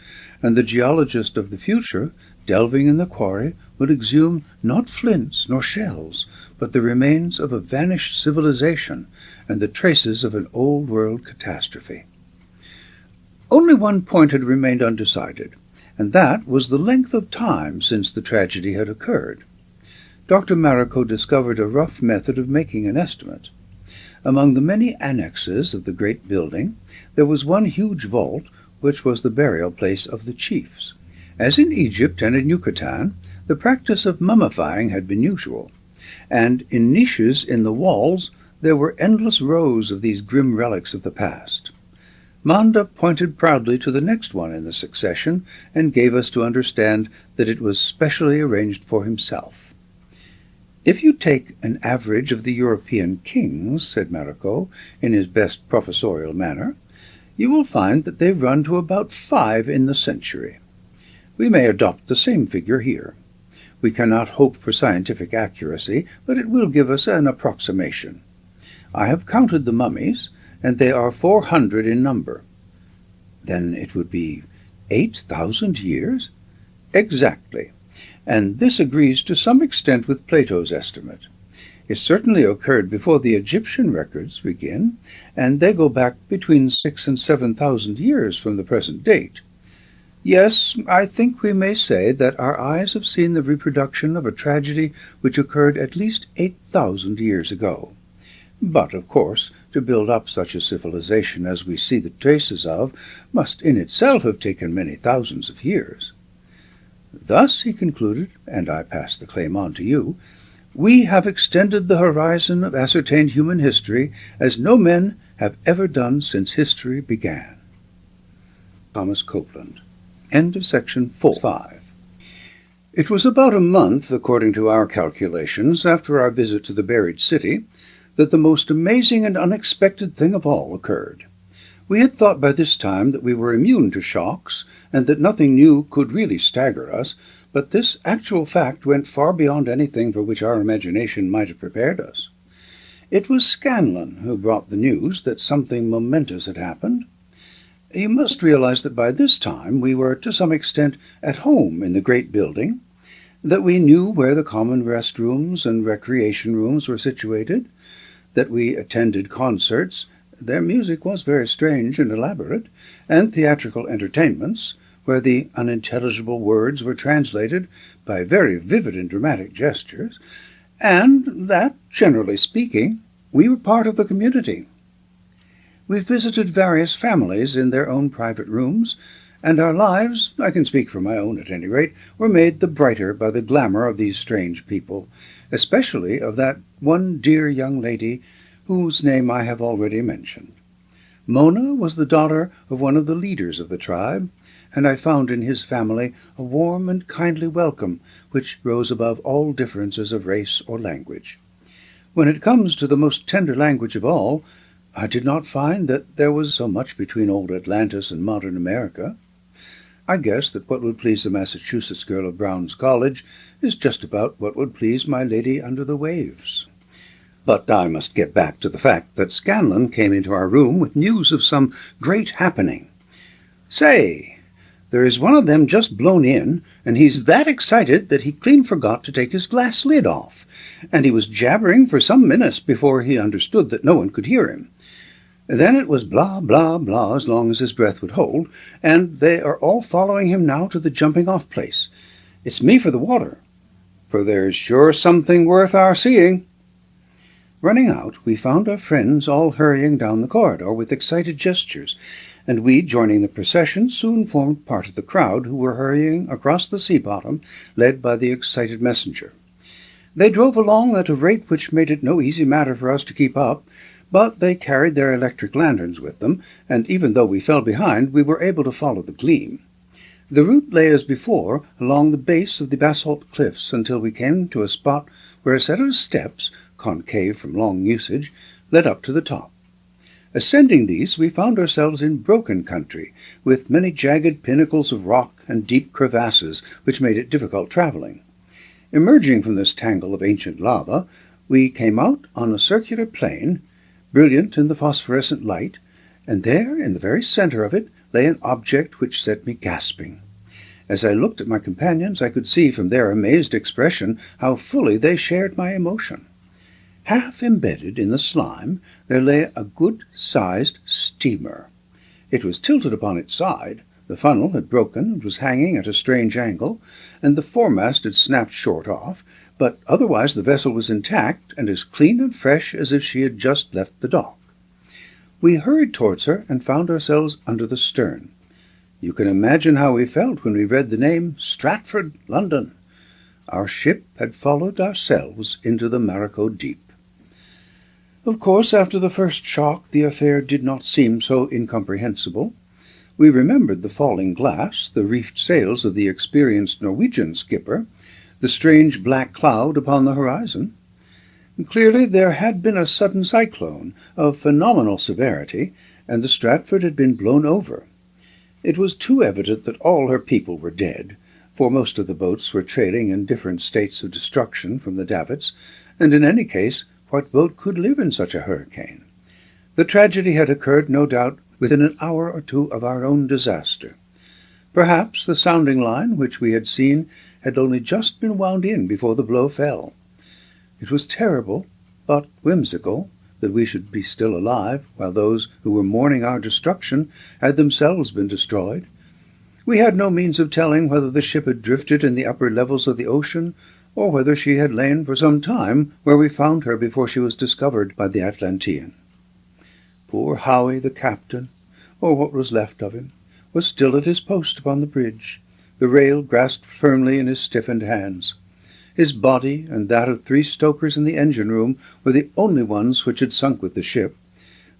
S1: and the geologist of the future, delving in the quarry, will exhume not flints nor shells, but the remains of a vanished civilization and the traces of an old-world catastrophe. Only one point had remained undecided, and that was the length of time since the tragedy had occurred. Dr. Maracot discovered a rough method of making an estimate. Among the many annexes of the great building, there was one huge vault, which was the burial place of the chiefs. As in Egypt and in Yucatan, the practice of mummifying had been usual, and in niches in the walls there were endless rows of these grim relics of the past. Manda pointed proudly to the next one in the succession, and gave us to understand that it was specially arranged for himself. "If you take an average of the European kings," said Maracot, in his best professorial manner, "you will find that they run to about 5 in the century. We may adopt the same figure here. We cannot hope for scientific accuracy, but it will give us an approximation. I have counted the mummies, and they are 400 in number." "Then it would be 8,000 years?" "Exactly. And this agrees to some extent with Plato's estimate. It certainly occurred before the Egyptian records begin, and they go back between 6,000 and 7,000 years from the present date. Yes, I think we may say that our eyes have seen the reproduction of a tragedy which occurred at least 8,000 years ago. But, of course, to build up such a civilization as we see the traces of must in itself have taken many thousands of years. Thus," he concluded, and I pass the claim on to you, "we have extended the horizon of ascertained human history as no men have ever done since history began." Thomas Copeland. End of section 5. It was about a month, according to our calculations, after our visit to the buried city, that the most amazing and unexpected thing of all occurred. We had thought by this time that we were immune to shocks, and that nothing new could really stagger us, but this actual fact went far beyond anything for which our imagination might have prepared us. It was Scanlon who brought the news that something momentous had happened. You must realize that by this time we were to some extent at home in the great building, that we knew where the common restrooms and recreation rooms were situated, that we attended concerts — their music was very strange and elaborate — and theatrical entertainments, where the unintelligible words were translated by very vivid and dramatic gestures, and that, generally speaking, we were part of the community. We visited various families in their own private rooms, and our lives, I can speak for my own at any rate, were made the brighter by the glamour of these strange people, especially of that one dear young lady whose name I have already mentioned. Mona was the daughter of one of the leaders of the tribe, and I found in his family a warm and kindly welcome which rose above all differences of race or language. When it comes to the most tender language of all, I did not find that there was so much between old Atlantis and modern America. I guess that what would please the Massachusetts girl of Brown's College is just about what would please my lady under the waves. But I must get back to the fact that Scanlon came into our room with news of some great happening. "Say, there is one of them just blown in, and he's that excited that he clean forgot to take his glass lid off, and he was jabbering for some minutes before he understood that no one could hear him. Then it was blah, blah, blah, as long as his breath would hold, and they are all following him now to the jumping-off place. It's me for the water, for there's sure something worth our seeing." Running out, we found our friends all hurrying down the corridor with excited gestures, and we, joining the procession, soon formed part of the crowd who were hurrying across the sea-bottom, led by the excited messenger. They drove along at a rate which made it no easy matter for us to keep up, but they carried their electric lanterns with them, and even though we fell behind, we were able to follow the gleam. The route lay as before along the base of the basalt cliffs until we came to a spot where a set of steps, concave from long usage, led up to the top. Ascending these, we found ourselves in broken country, with many jagged pinnacles of rock and deep crevasses, which made it difficult traveling. Emerging from this tangle of ancient lava, we came out on a circular plain, brilliant in the phosphorescent light, and there, in the very center of it, lay an object which set me gasping. As I looked at my companions, I could see from their amazed expression how fully they shared my emotion. Half embedded in the slime, there lay a good-sized steamer. It was tilted upon its side, the funnel had broken and was hanging at a strange angle, and the foremast had snapped short off, but otherwise the vessel was intact and as clean and fresh as if she had just left the dock. We hurried towards her and found ourselves under the stern. You can imagine how we felt when we read the name Stratford, London. Our ship had followed ourselves into the Maracot Deep. Of course, after the first shock, the affair did not seem so incomprehensible. We remembered the falling glass, the reefed sails of the experienced Norwegian skipper, the strange black cloud upon the horizon. Clearly there had been a sudden cyclone of phenomenal severity, and the Stratford had been blown over. It was too evident that all her people were dead, for most of the boats were trailing in different states of destruction from the davits, and in any case, what boat could live in such a hurricane? The tragedy had occurred, no doubt, within an hour or two of our own disaster. Perhaps the sounding line which we had seen had only just been wound in before the blow fell. It was terrible, but whimsical, that we should be still alive, while those who were mourning our destruction had themselves been destroyed. We had no means of telling whether the ship had drifted in the upper levels of the ocean, or whether she had lain for some time where we found her before she was discovered by the Atlantean. Poor Howie, the captain, or what was left of him, was still at his post upon the bridge, the rail grasped firmly in his stiffened hands. His body and that of 3 stokers in the engine-room were the only ones which had sunk with the ship.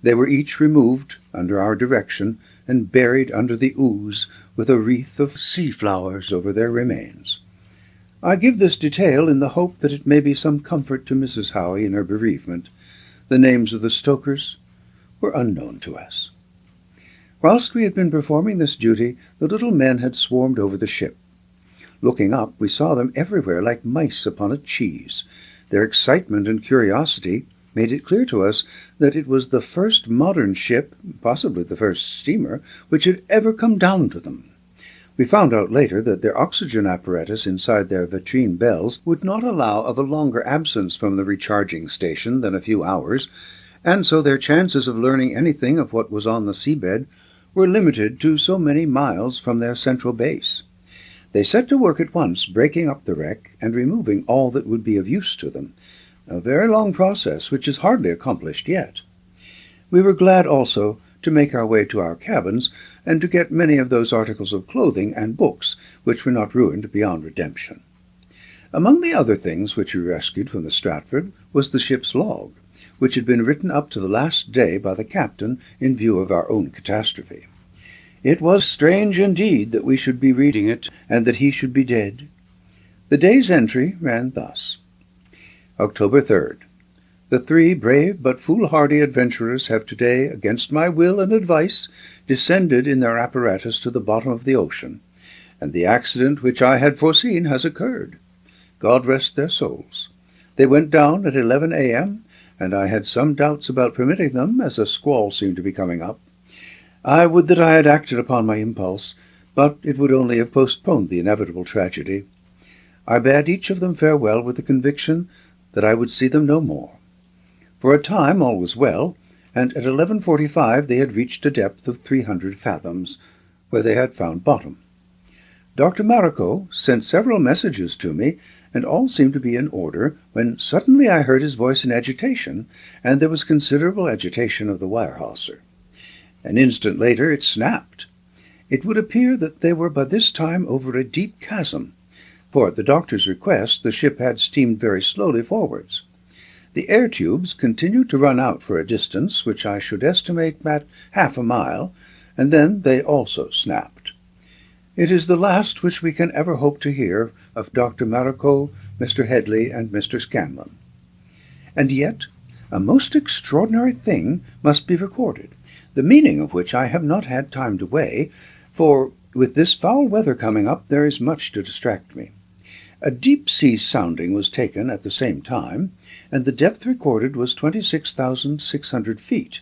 S1: They were each removed, under our direction, and buried under the ooze, with a wreath of sea flowers over their remains. I give this detail in the hope that it may be some comfort to Mrs. Howie in her bereavement. The names of the stokers were unknown to us. Whilst we had been performing this duty, the little men had swarmed over the ship. Looking up, we saw them everywhere like mice upon a cheese. Their excitement and curiosity made it clear to us that it was the first modern ship, possibly the first steamer, which had ever come down to them. We found out later that their oxygen apparatus inside their vitrine bells would not allow of a longer absence from the recharging station than a few hours, and so their chances of learning anything of what was on the seabed were limited to so many miles from their central base. They set to work at once, breaking up the wreck and removing all that would be of use to them, a very long process which is hardly accomplished yet. We were glad also to make our way to our cabins, and to get many of those articles of clothing and books which were not ruined beyond redemption. Among the other things which we rescued from the Stratford was the ship's log, which had been written up to the last day by the captain in view of our own catastrophe. It was strange indeed that we should be reading it, and that he should be dead. The day's entry ran thus. October 3rd. The 3 brave but foolhardy adventurers have today, against my will and advice, descended in their apparatus to the bottom of the ocean, and the accident which I had foreseen has occurred. God rest their souls. They went down at 11 a.m., and I had some doubts about permitting them, as a squall seemed to be coming up. I would that I had acted upon my impulse, but it would only have postponed the inevitable tragedy. I bade each of them farewell with the conviction that I would see them no more. For a time all was well, and at 11:45 they had reached a depth of 300 fathoms, where they had found bottom. Dr. Maracot sent several messages to me, and all seemed to be in order, when suddenly I heard his voice in agitation, and there was considerable agitation of the wire hawser. An instant later it snapped. It would appear that they were by this time over a deep chasm, for at the doctor's request the ship had steamed very slowly forwards. The air tubes continued to run out for a distance which I should estimate at half a mile, and then they also snapped. It is the last which we can ever hope to hear of Dr. Maracot, Mr. Headley, and Mr. Scanlon. And yet a most extraordinary thing must be recorded, the meaning of which I have not had time to weigh, for with this foul weather coming up there is much to distract me. A deep-sea sounding was taken at the same time, and the depth recorded was 26,600 feet.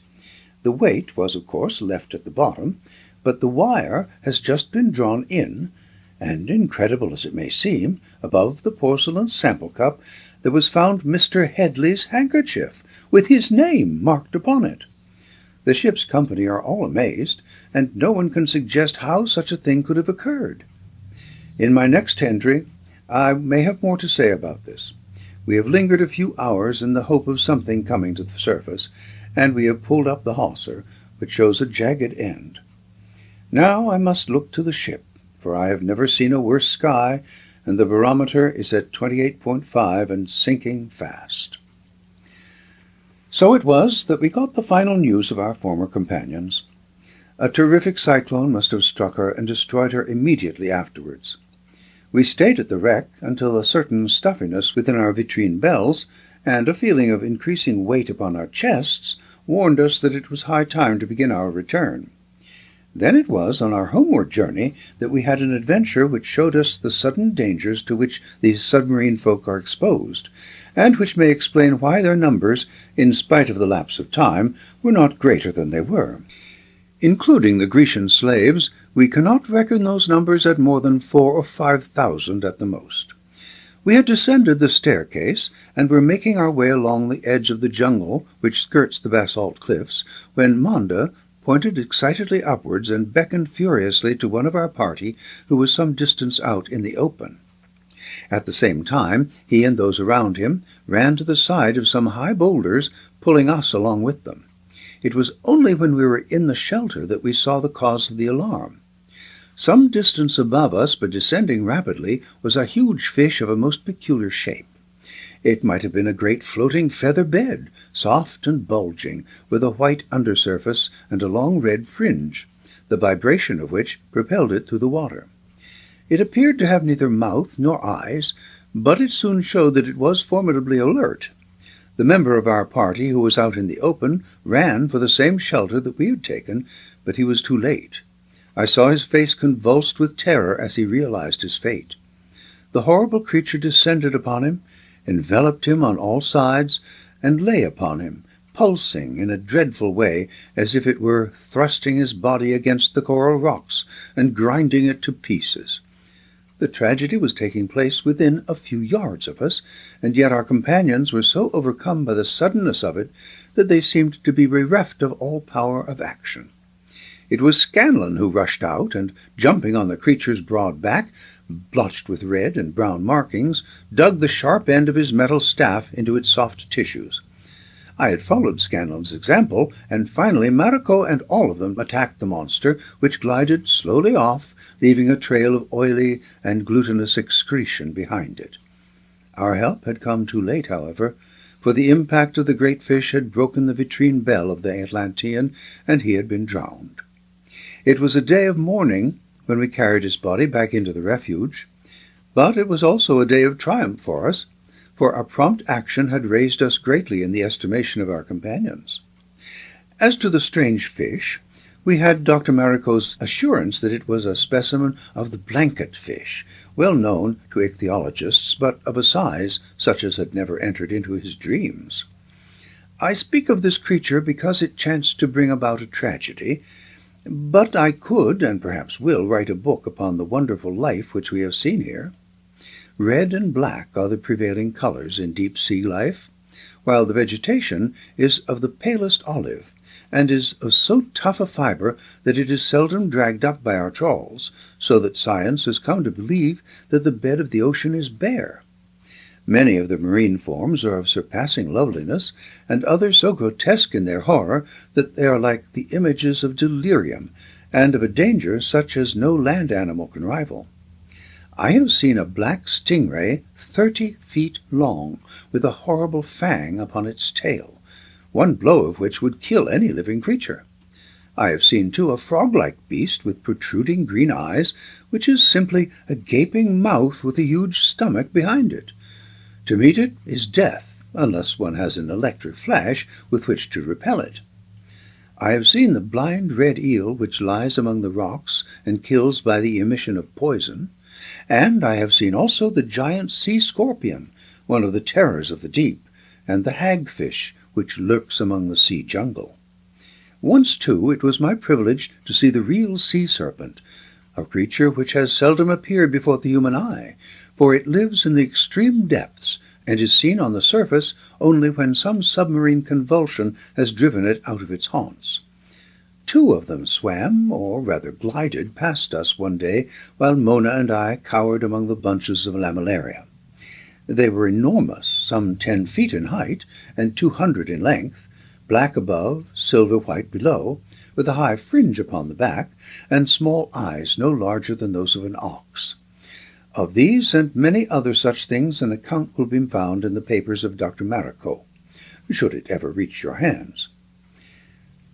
S1: The weight was, of course, left at the bottom, but the wire has just been drawn in, and, incredible as it may seem, above the porcelain sample cup there was found Mr. Headley's handkerchief, with his name marked upon it. The ship's company are all amazed, and no one can suggest how such a thing could have occurred. In my next entry I may have more to say about this. We have lingered a few hours in the hope of something coming to the surface, and we have pulled up the hawser, which shows a jagged end. Now I must look to the ship, for I have never seen a worse sky, and the barometer is at 28.5 and sinking fast. So it was that we got the final news of our former companions. A terrific cyclone must have struck her and destroyed her immediately afterwards. We stayed at the wreck until a certain stuffiness within our vitrine bells, and a feeling of increasing weight upon our chests, warned us that it was high time to begin our return. Then it was on our homeward journey that we had an adventure which showed us the sudden dangers to which these submarine folk are exposed, and which may explain why their numbers, in spite of the lapse of time, were not greater than they were. Including the Grecian slaves, we cannot reckon those numbers at more than 4,000 or 5,000 at the most. We had descended the staircase, and were making our way along the edge of the jungle which skirts the basalt cliffs, when Manda pointed excitedly upwards and beckoned furiously to one of our party who was some distance out in the open. At the same time, he and those around him ran to the side of some high boulders, pulling us along with them. It was only when we were in the shelter that we saw the cause of the alarm. Some distance above us, but descending rapidly, was a huge fish of a most peculiar shape. It might have been a great floating feather bed, soft and bulging, with a white undersurface and a long red fringe, the vibration of which propelled it through the water. It appeared to have neither mouth nor eyes, but it soon showed that it was formidably alert. The member of our party who was out in the open ran for the same shelter that we had taken, but he was too late. I saw his face convulsed with terror as he realized his fate. The horrible creature descended upon him, enveloped him on all sides, and lay upon him, pulsing in a dreadful way, as if it were thrusting his body against the coral rocks and grinding it to pieces. The tragedy was taking place within a few yards of us, and yet our companions were so overcome by the suddenness of it that they seemed to be bereft of all power of action. It was Scanlon who rushed out, and, jumping on the creature's broad back, blotched with red and brown markings, dug the sharp end of his metal staff into its soft tissues. I had followed Scanlon's example, and finally Maracot and all of them attacked the monster, which glided slowly off, leaving a trail of oily and glutinous excretion behind it. Our help had come too late, however, for the impact of the great fish had broken the vitrine bell of the Atlantean, and he had been drowned. It was a day of mourning when we carried his body back into the refuge, but it was also a day of triumph for us, for our prompt action had raised us greatly in the estimation of our companions. As to the strange fish, we had Dr. Maracot's assurance that it was a specimen of the blanket fish, well known to ichthyologists, but of a size such as had never entered into his dreams. I speak of this creature because it chanced to bring about a tragedy, but I could, and perhaps will, write a book upon the wonderful life which we have seen here. Red and black are the prevailing colors in deep-sea life, while the vegetation is of the palest olive, and is of so tough a fibre that it is seldom dragged up by our trawls, so that science has come to believe that the bed of the ocean is bare. Many of the marine forms are of surpassing loveliness, and others so grotesque in their horror that they are like the images of delirium, and of a danger such as no land animal can rival. I have seen a black stingray 30 feet long, with a horrible fang upon its tail, one blow of which would kill any living creature. I have seen, too, a frog-like beast with protruding green eyes, which is simply a gaping mouth with a huge stomach behind it. To meet it is death, unless one has an electric flash with which to repel it. I have seen the blind red eel which lies among the rocks and kills by the emission of poison, and I have seen also the giant sea scorpion, one of the terrors of the deep, and the hagfish which lurks among the sea jungle. Once, too, it was my privilege to see the real sea serpent, a creature which has seldom appeared before the human eye, for it lives in the extreme depths, and is seen on the surface only when some submarine convulsion has driven it out of its haunts. 2 of them swam, or rather glided, past us one day while Mona and I cowered among the bunches of lamellaria. They were enormous, some 10 feet in height and 200 in length, black above, silver-white below, with a high fringe upon the back, and small eyes no larger than those of an ox. Of these and many other such things an account will be found in the papers of Dr. Maracot, should it ever reach your hands.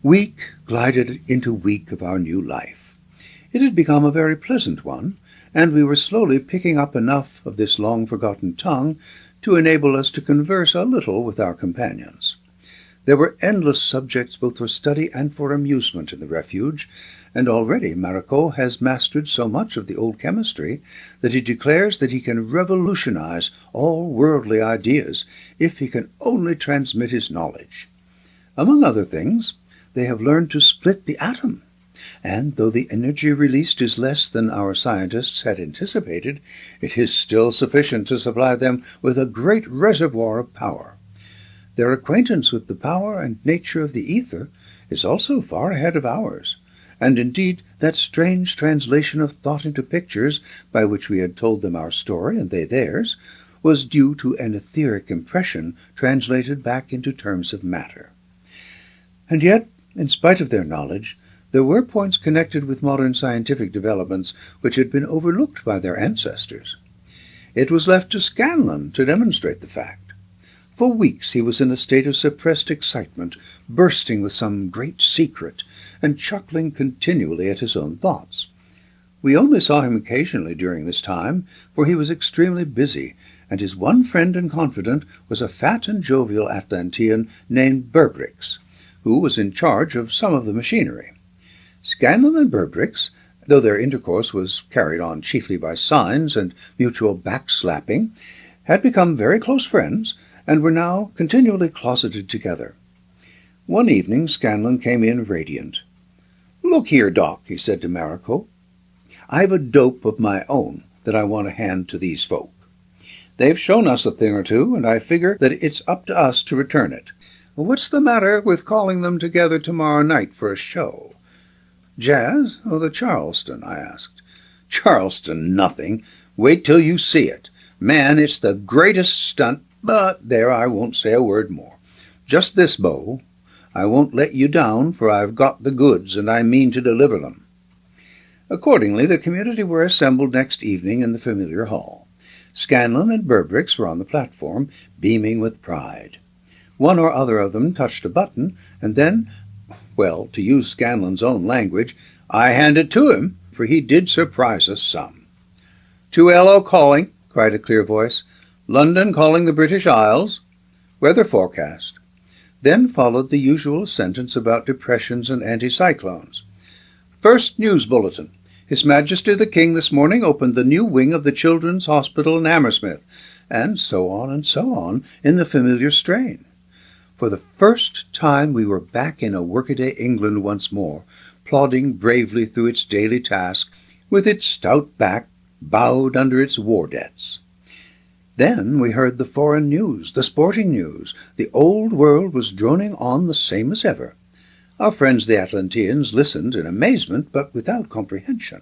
S1: Week glided into week of our new life. It had become a very pleasant one, and we were slowly picking up enough of this long-forgotten tongue to enable us to converse a little with our companions. There were endless subjects both for study and for amusement in the refuge, and already Maracot has mastered so much of the old chemistry that he declares that he can revolutionize all worldly ideas if he can only transmit his knowledge. Among other things, they have learned to split the atom, and though the energy released is less than our scientists had anticipated, it is still sufficient to supply them with a great reservoir of power. Their acquaintance with the power and nature of the ether is also far ahead of ours, and indeed that strange translation of thought into pictures by which we had told them our story and they theirs was due to an etheric impression translated back into terms of matter. And yet, in spite of their knowledge, there were points connected with modern scientific developments which had been overlooked by their ancestors. It was left to Scanlon to demonstrate the fact. For weeks he was in a state of suppressed excitement, bursting with some great secret, and chuckling continually at his own thoughts. We only saw him occasionally during this time, for he was extremely busy, and his one friend and confidant was a fat and jovial Atlantean named Berbrix, who was in charge of some of the machinery. Scanlon and Berbrix, though their intercourse was carried on chiefly by signs and mutual backslapping, had become very close friends, and were now continually closeted together. One evening Scanlon came in radiant. "Look here, Doc," he said to Maracot. "I've a dope of my own that I want to hand to these folk. They've shown us a thing or two, and I figure that it's up to us to return it. What's the matter with calling them together tomorrow night for a show?" "Jazz or the Charleston?" I asked. "Charleston, nothing. Wait till you see it. Man, it's the greatest stunt, but there, I won't say a word more. Just this, Bo. I won't let you down, for I've got the goods, and I mean to deliver them." Accordingly, the community were assembled next evening in the familiar hall. Scanlon and Berbrix were on the platform, beaming with pride. One or other of them touched a button, and then, well, to use Scanlon's own language, I handed to him, for he did surprise us some. "2LO calling," cried a clear voice. "London calling the British Isles. Weather forecast." Then followed the usual sentence about depressions and anticyclones. "First news bulletin. His Majesty the King this morning opened the new wing of the Children's Hospital in Hammersmith," and so on, in the familiar strain. For the first time we were back in a workaday England once more, plodding bravely through its daily task, with its stout back bowed under its war debts. Then we heard the foreign news, the sporting news. The old world was droning on the same as ever. Our friends the Atlanteans listened in amazement, but without comprehension.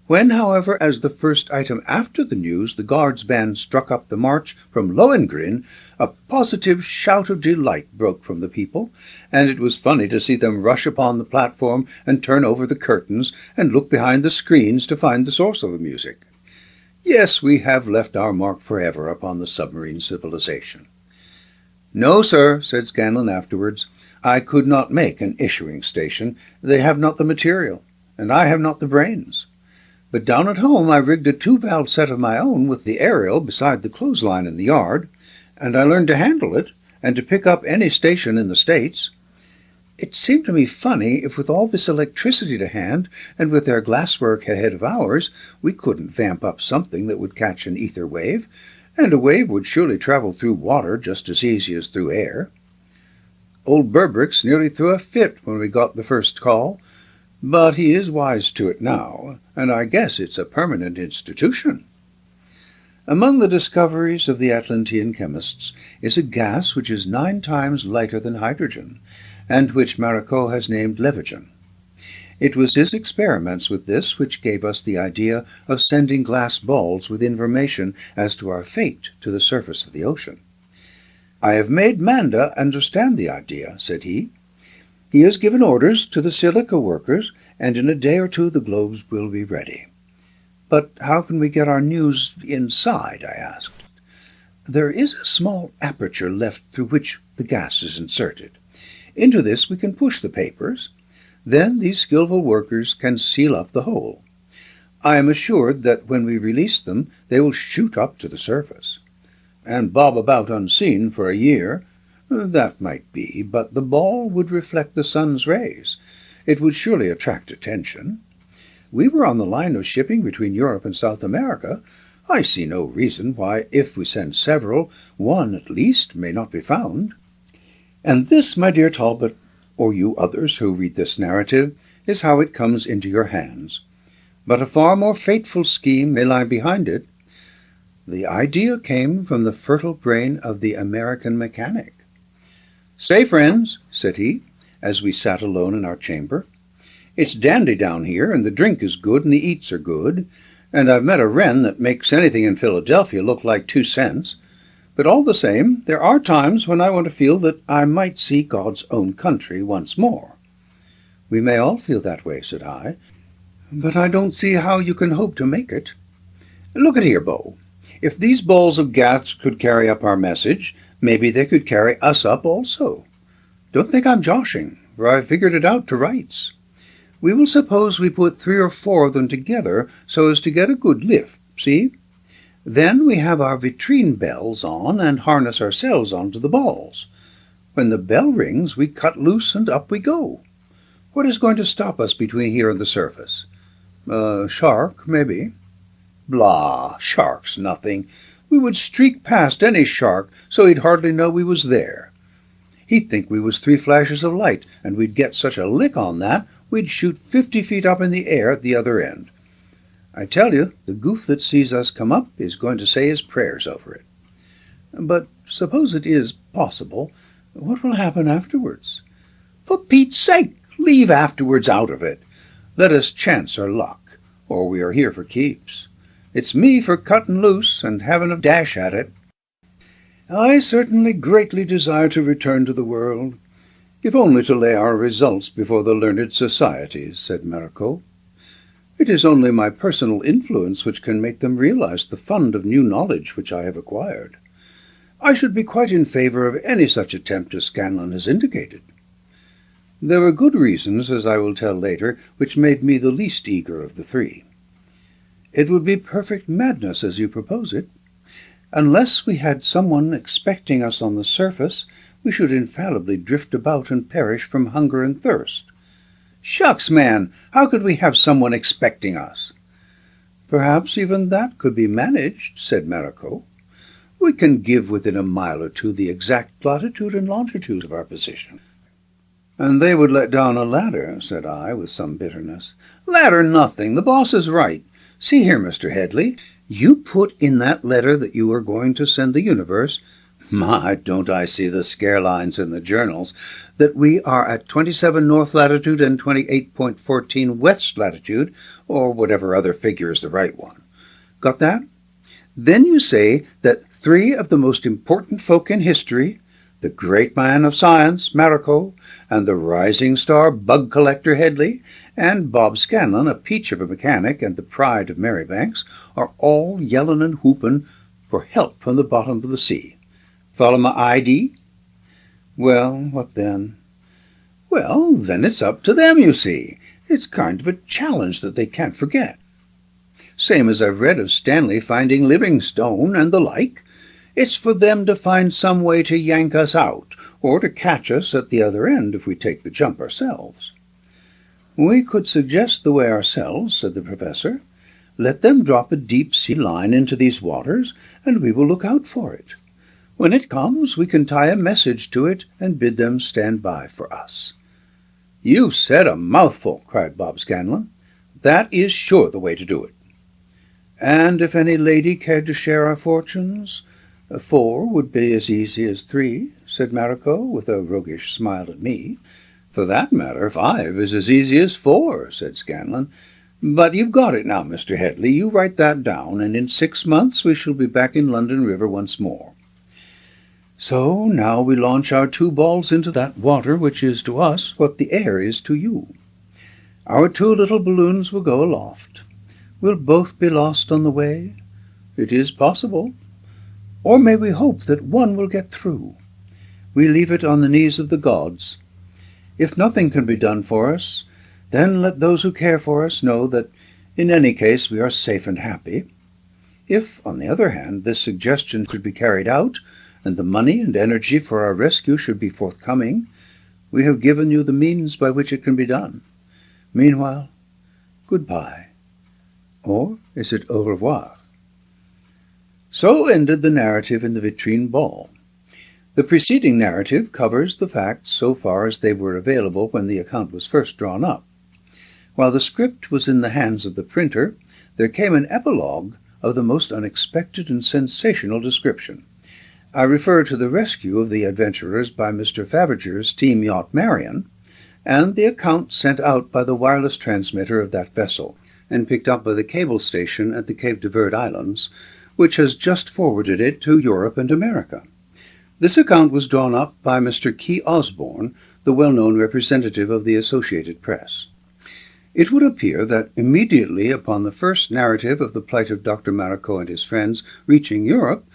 S1: When, however, as the first item after the news, the Guards' band struck up the march from Lohengrin, a positive shout of delight broke from the people, and it was funny to see them rush upon the platform and turn over the curtains and look behind the screens to find the source of the music. Yes, we have left our mark forever upon the submarine civilization. "No, sir," said Scanlon afterwards, "I could not make an issuing station. They have not the material, and I have not the brains. But down at home I rigged a 2-valve set of my own with the aerial beside the clothesline in the yard, and I learned to handle it and to pick up any station in the States. It seemed to me funny if with all this electricity to hand, and with their glasswork ahead of ours, we couldn't vamp up something that would catch an ether wave, and a wave would surely travel through water just as easy as through air. Old Berbrix nearly threw a fit when we got the first call, but he is wise to it now, and I guess it's a permanent institution." Among the discoveries of the Atlantean chemists is a gas which is 9 times lighter than hydrogen, and which Maracot has named levigen. It was his experiments with this which gave us the idea of sending glass balls with information as to our fate to the surface of the ocean. "I have made Manda understand the idea," said he. "He has given orders to the silica workers, and in a day or two the globes will be ready." "But how can we get our news inside?" I asked. "There is a small aperture left through which the gas is inserted. Into this we can push the papers. Then these skillful workers can seal up the hole. I am assured that when we release them they will shoot up to the surface." "And bob about unseen for a year." "That might be, but the ball would reflect the sun's rays. It would surely attract attention. We were on the line of shipping between Europe and South America. I see no reason why, if we send several, one at least may not be found. And this, my dear Talbot, or you others who read this narrative, is how it comes into your hands. But a far more fateful scheme may lie behind it. The idea came from the fertile brain of the American mechanic. "Say, friends," said he, as we sat alone in our chamber, "it's dandy down here, and the drink is good, and the eats are good, and I've met a wren that makes anything in Philadelphia look like 2 cents. But all the same, there are times when I want to feel that I might see God's own country once more." "We may all feel that way," said I, "but I don't see how you can hope to make it. Look at here, Bo. If these balls of gas could carry up our message, maybe they could carry us up also. Don't think I'm joshing, for I've figured it out to rights. We will suppose we put 3 or 4 of them together so as to get a good lift, see? Then we have our vitrine bells on and harness ourselves onto the balls. When the bell rings, we cut loose and up we go. What is going to stop us between here and the surface? A shark, maybe." "Blah! Sharks, nothing. We would streak past any shark so he'd hardly know we was there. He'd think we was 3 flashes of light, and we'd get such a lick on that we'd shoot 50 feet up in the air at the other end. I tell you, the goof that sees us come up is going to say his prayers over it." "But suppose it is possible, what will happen afterwards?" "For Pete's sake, leave afterwards out of it. Let us chance our luck, or we are here for keeps. It's me for cutting loose and having a dash at it." "I certainly greatly desire to return to the world, if only to lay our results before the learned societies," said Maracot. "It is only my personal influence which can make them realize the fund of new knowledge which I have acquired. I should be quite in favor of any such attempt as Scanlon has indicated. There were good reasons, as I will tell later, which made me the least eager of the 3. It would be perfect madness as you propose it. Unless we had someone expecting us on the surface, we should infallibly drift about and perish from hunger and thirst." "Shucks, man! How could we have someone expecting us?" "Perhaps even that could be managed," said Maracot. "We can give within a mile or 2 the exact latitude and longitude of our position." "And they would let down a ladder," said I, with some bitterness. "Ladder nothing! The boss is right. See here, Mr. Headley, you put in that letter that you are going to send the universe— my, don't I see the scare lines in the journals— that we are at 27 north latitude and 28.14 west latitude, or whatever other figure is the right one. Got that? Then you say that 3 of the most important folk in history, the great man of science, Maracot, and the rising star bug collector Headley, and Bob Scanlon, a peach of a mechanic and the pride of Marybanks, are all yelling and whooping for help from the bottom of the sea. Follow my idea? Well, what then?" "Well, then it's up to them, you see. It's kind of a challenge that they can't forget. Same as I've read of Stanley finding Livingstone and the like. It's for them to find some way to yank us out, or to catch us at the other end if we take the jump ourselves." "We could suggest the way ourselves," said the Professor. "Let them drop a deep-sea line into these waters, and we will look out for it. When it comes, we can tie a message to it and bid them stand by for us." "You've said a mouthful," cried Bob Scanlon. "That is sure the way to do it." "And if any lady cared to share our fortunes, 4 would be as easy as 3, said Maracot, with a roguish smile at me. "For that matter, 5 is as easy as 4, said Scanlan. "But you've got it now, Mr. Headley. You write that down, and in 6 months we shall be back in London River once more." So now we launch our 2 balls into that water which is to us what the air is to you. Our 2 little balloons will go aloft. Will both be lost on the way? It is possible. Or may we hope that one will get through? We leave it on the knees of the gods. If nothing can be done for us, then let those who care for us know that in any case we are safe and happy. If, on the other hand, this suggestion could be carried out, and the money and energy for our rescue should be forthcoming, we have given you the means by which it can be done. Meanwhile, goodbye. Or is it au revoir? So ended the narrative in the vitrine ball. The preceding narrative covers the facts so far as they were available when the account was first drawn up. While the script was in the hands of the printer, there came an epilogue of the most unexpected and sensational description. I refer to the rescue of the adventurers by Mr. Faberger's steam yacht Marion, and the account sent out by the wireless transmitter of that vessel, and picked up by the cable station at the Cape de Verde Islands, which has just forwarded it to Europe and America. This account was drawn up by Mr. Key Osborne, the well-known representative of the Associated Press. It would appear that immediately upon the first narrative of the plight of Dr. Maracot and his friends reaching Europe,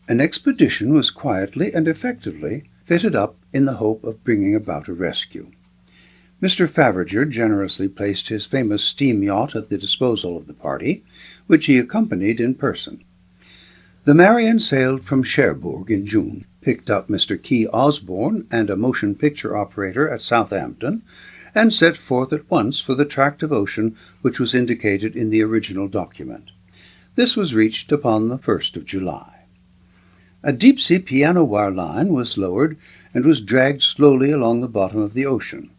S1: an expedition was quietly and effectively fitted up in the hope of bringing about a rescue. Mr. Faberger generously placed his famous steam yacht at the disposal of the party, which he accompanied in person. The Marion sailed from Cherbourg in June, picked up Mr. Key Osborne and a motion picture operator at Southampton, and set forth at once for the tract of ocean which was indicated in the original document. This was reached upon the 1st of July. A deep-sea piano-wire line was lowered and was dragged slowly along the bottom of the ocean.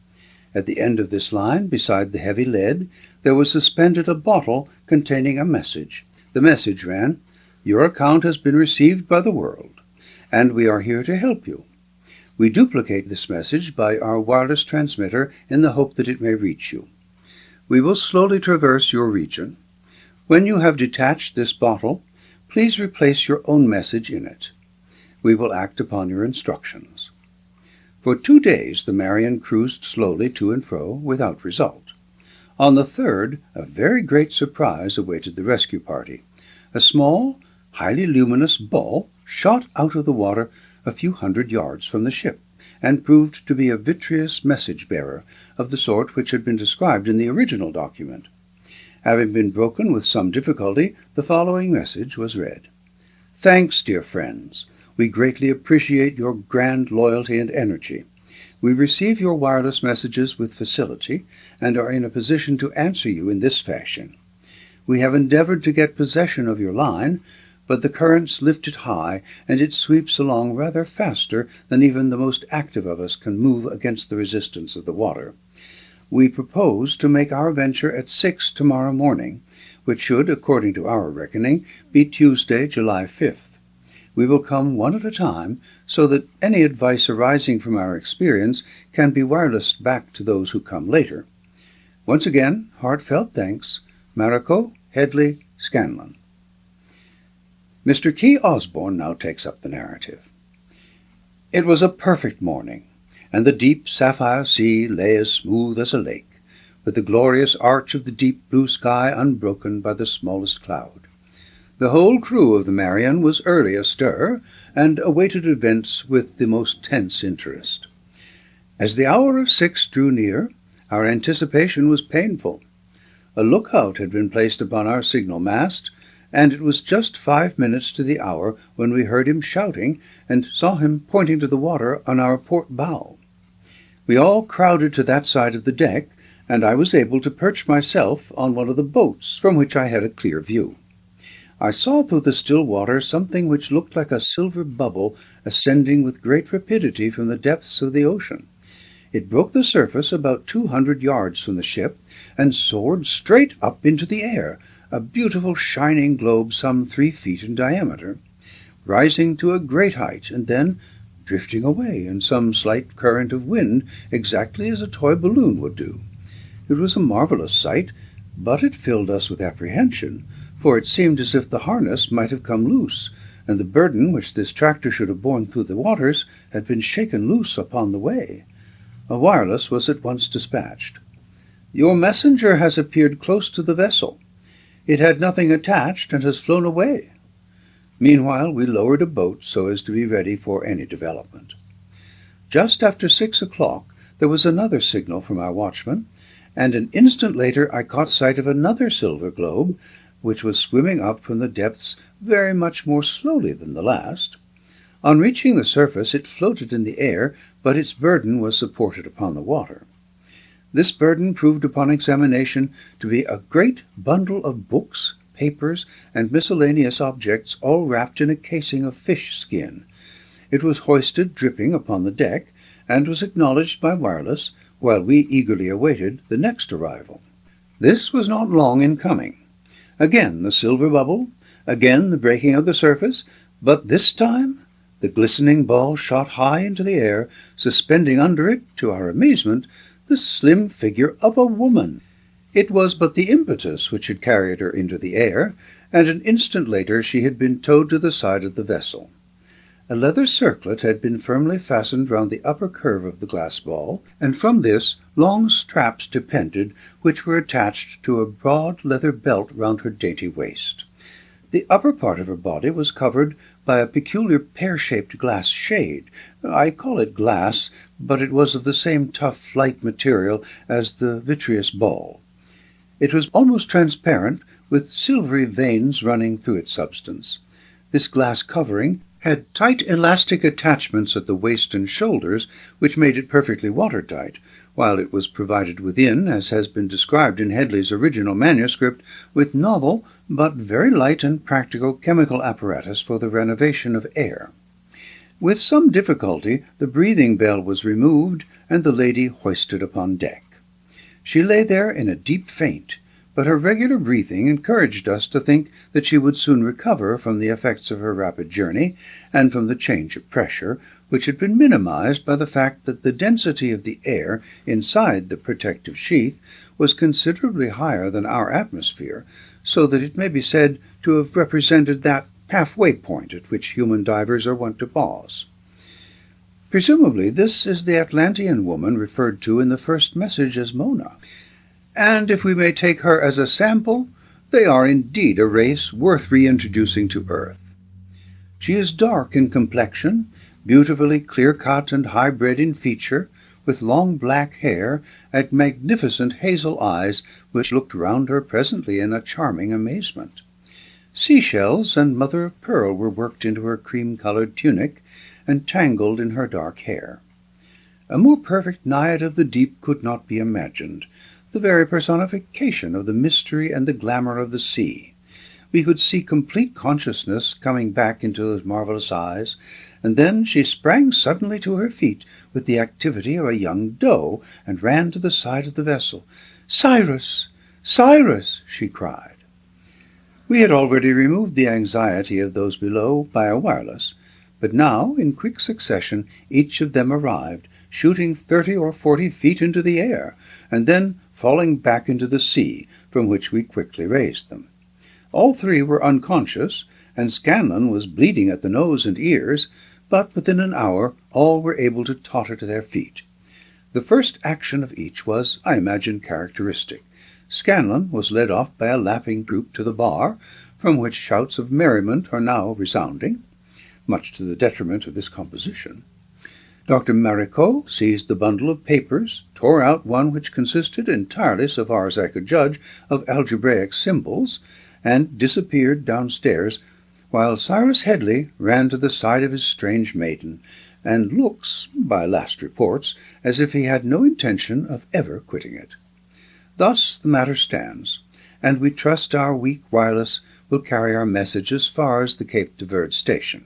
S1: At the end of this line, beside the heavy lead, there was suspended a bottle containing a message. The message ran, "Your account has been received by the world, and we are here to help you. We duplicate this message by our wireless transmitter in the hope that it may reach you. We will slowly traverse your region. When you have detached this bottle, please replace your own message in it. We will act upon your instructions." For 2 days the Marion cruised slowly to and fro, without result. On the 3rd, a very great surprise awaited the rescue party. A small, highly luminous ball shot out of the water a few hundred yards from the ship, and proved to be a vitreous message-bearer of the sort which had been described in the original document. Having been broken with some difficulty, the following message was read. "Thanks, dear friends. We greatly appreciate your grand loyalty and energy. We receive your wireless messages with facility, and are in a position to answer you in this fashion. We have endeavored to get possession of your line, but the currents lift it high, and it sweeps along rather faster than even the most active of us can move against the resistance of the water. We propose to make our venture at 6 tomorrow morning, which should, according to our reckoning, be Tuesday, July 5th. We will come one at a time, so that any advice arising from our experience can be wirelessed back to those who come later. Once again, heartfelt thanks. Maracot, Headley, Scanlan." Mr. Key Osborne now takes up the narrative. "It was a perfect morning, and the deep sapphire sea lay as smooth as a lake, with the glorious arch of the deep blue sky unbroken by the smallest cloud. The whole crew of the Marion was early astir, and awaited events with the most tense interest. As the hour of 6 drew near, our anticipation was painful. A lookout had been placed upon our signal mast, and it was just 5 minutes to the hour when we heard him shouting, and saw him pointing to the water on our port bow. We all crowded to that side of the deck, and I was able to perch myself on one of the boats, from which I had a clear view. I saw through the still water something which looked like a silver bubble ascending with great rapidity from the depths of the ocean. It broke the surface about 200 yards from the ship, and soared straight up into the air, a beautiful shining globe some 3 feet in diameter, rising to a great height, and then drifting away in some slight current of wind, exactly as a toy balloon would do. It was a marvelous sight, but it filled us with apprehension, for it seemed as if the harness might have come loose, and the burden which this tractor should have borne through the waters had been shaken loose upon the way. A wireless was at once dispatched. "Your messenger has appeared close to the vessel. It had nothing attached and has flown away." Meanwhile we lowered a boat so as to be ready for any development. Just after 6 o'clock there was another signal from our watchman, and an instant later I caught sight of another silver globe, which was swimming up from the depths very much more slowly than the last. On reaching the surface it floated in the air, but its burden was supported upon the water. This burden proved upon examination to be a great bundle of books, papers, and miscellaneous objects, all wrapped in a casing of fish skin. It was hoisted dripping upon the deck, and was acknowledged by wireless, while we eagerly awaited the next arrival. This was not long in coming. Again the silver bubble, again the breaking of the surface, but this time the glistening ball shot high into the air, suspending under it, to our amazement, the slim figure of a woman. It was but the impetus which had carried her into the air, and an instant later she had been towed to the side of the vessel. A leather circlet had been firmly fastened round the upper curve of the glass ball, and from this long straps depended, which were attached to a broad leather belt round her dainty waist. The upper part of her body was covered by a peculiar pear-shaped glass shade. I call it glass, but it was of the same tough, light material as the vitreous ball. It was almost transparent, with silvery veins running through its substance. This glass covering had tight elastic attachments at the waist and shoulders, which made it perfectly watertight, while it was provided within, as has been described in Headley's original manuscript, with novel but very light and practical chemical apparatus for the renovation of air. With some difficulty the breathing bell was removed, and the lady hoisted upon deck. She lay there in a deep faint, but her regular breathing encouraged us to think that she would soon recover from the effects of her rapid journey, and from the change of pressure, which had been minimized by the fact that the density of the air inside the protective sheath was considerably higher than our atmosphere, so that it may be said to have represented that halfway point at which human divers are wont to pause. Presumably this is the Atlantean woman referred to in the first message as Mona, and if we may take her as a sample, they are indeed a race worth reintroducing to Earth. She is dark in complexion, beautifully clear-cut and high-bred in feature, with long black hair and magnificent hazel eyes, which looked round her presently in a charming amazement. Seashells and mother-of-pearl were worked into her cream-coloured tunic, and tangled in her dark hair. A more perfect naiad of the deep could not be imagined, the very personification of the mystery and the glamour of the sea. We could see complete consciousness coming back into those marvellous eyes, and then she sprang suddenly to her feet with the activity of a young doe, and ran to the side of the vessel. "Cyrus! Cyrus!" she cried. We had already removed the anxiety of those below by a wireless, but now, in quick succession, each of them arrived, shooting 30 or 40 feet into the air, and then falling back into the sea, from which we quickly raised them. All three were unconscious, and Scanlon was bleeding at the nose and ears, but within an hour all were able to totter to their feet. The first action of each was, I imagine, characteristic. Scanlon was led off by a laughing group to the bar, from which shouts of merriment are now resounding, much to the detriment of this composition. Dr. Maracot seized the bundle of papers, tore out one which consisted entirely, so far as I could judge, of algebraic symbols, and disappeared downstairs, while Cyrus Headley ran to the side of his strange maiden, and looks, by last reports, as if he had no intention of ever quitting it. Thus the matter stands, and we trust our weak wireless will carry our message as far as the Cape de Verde station.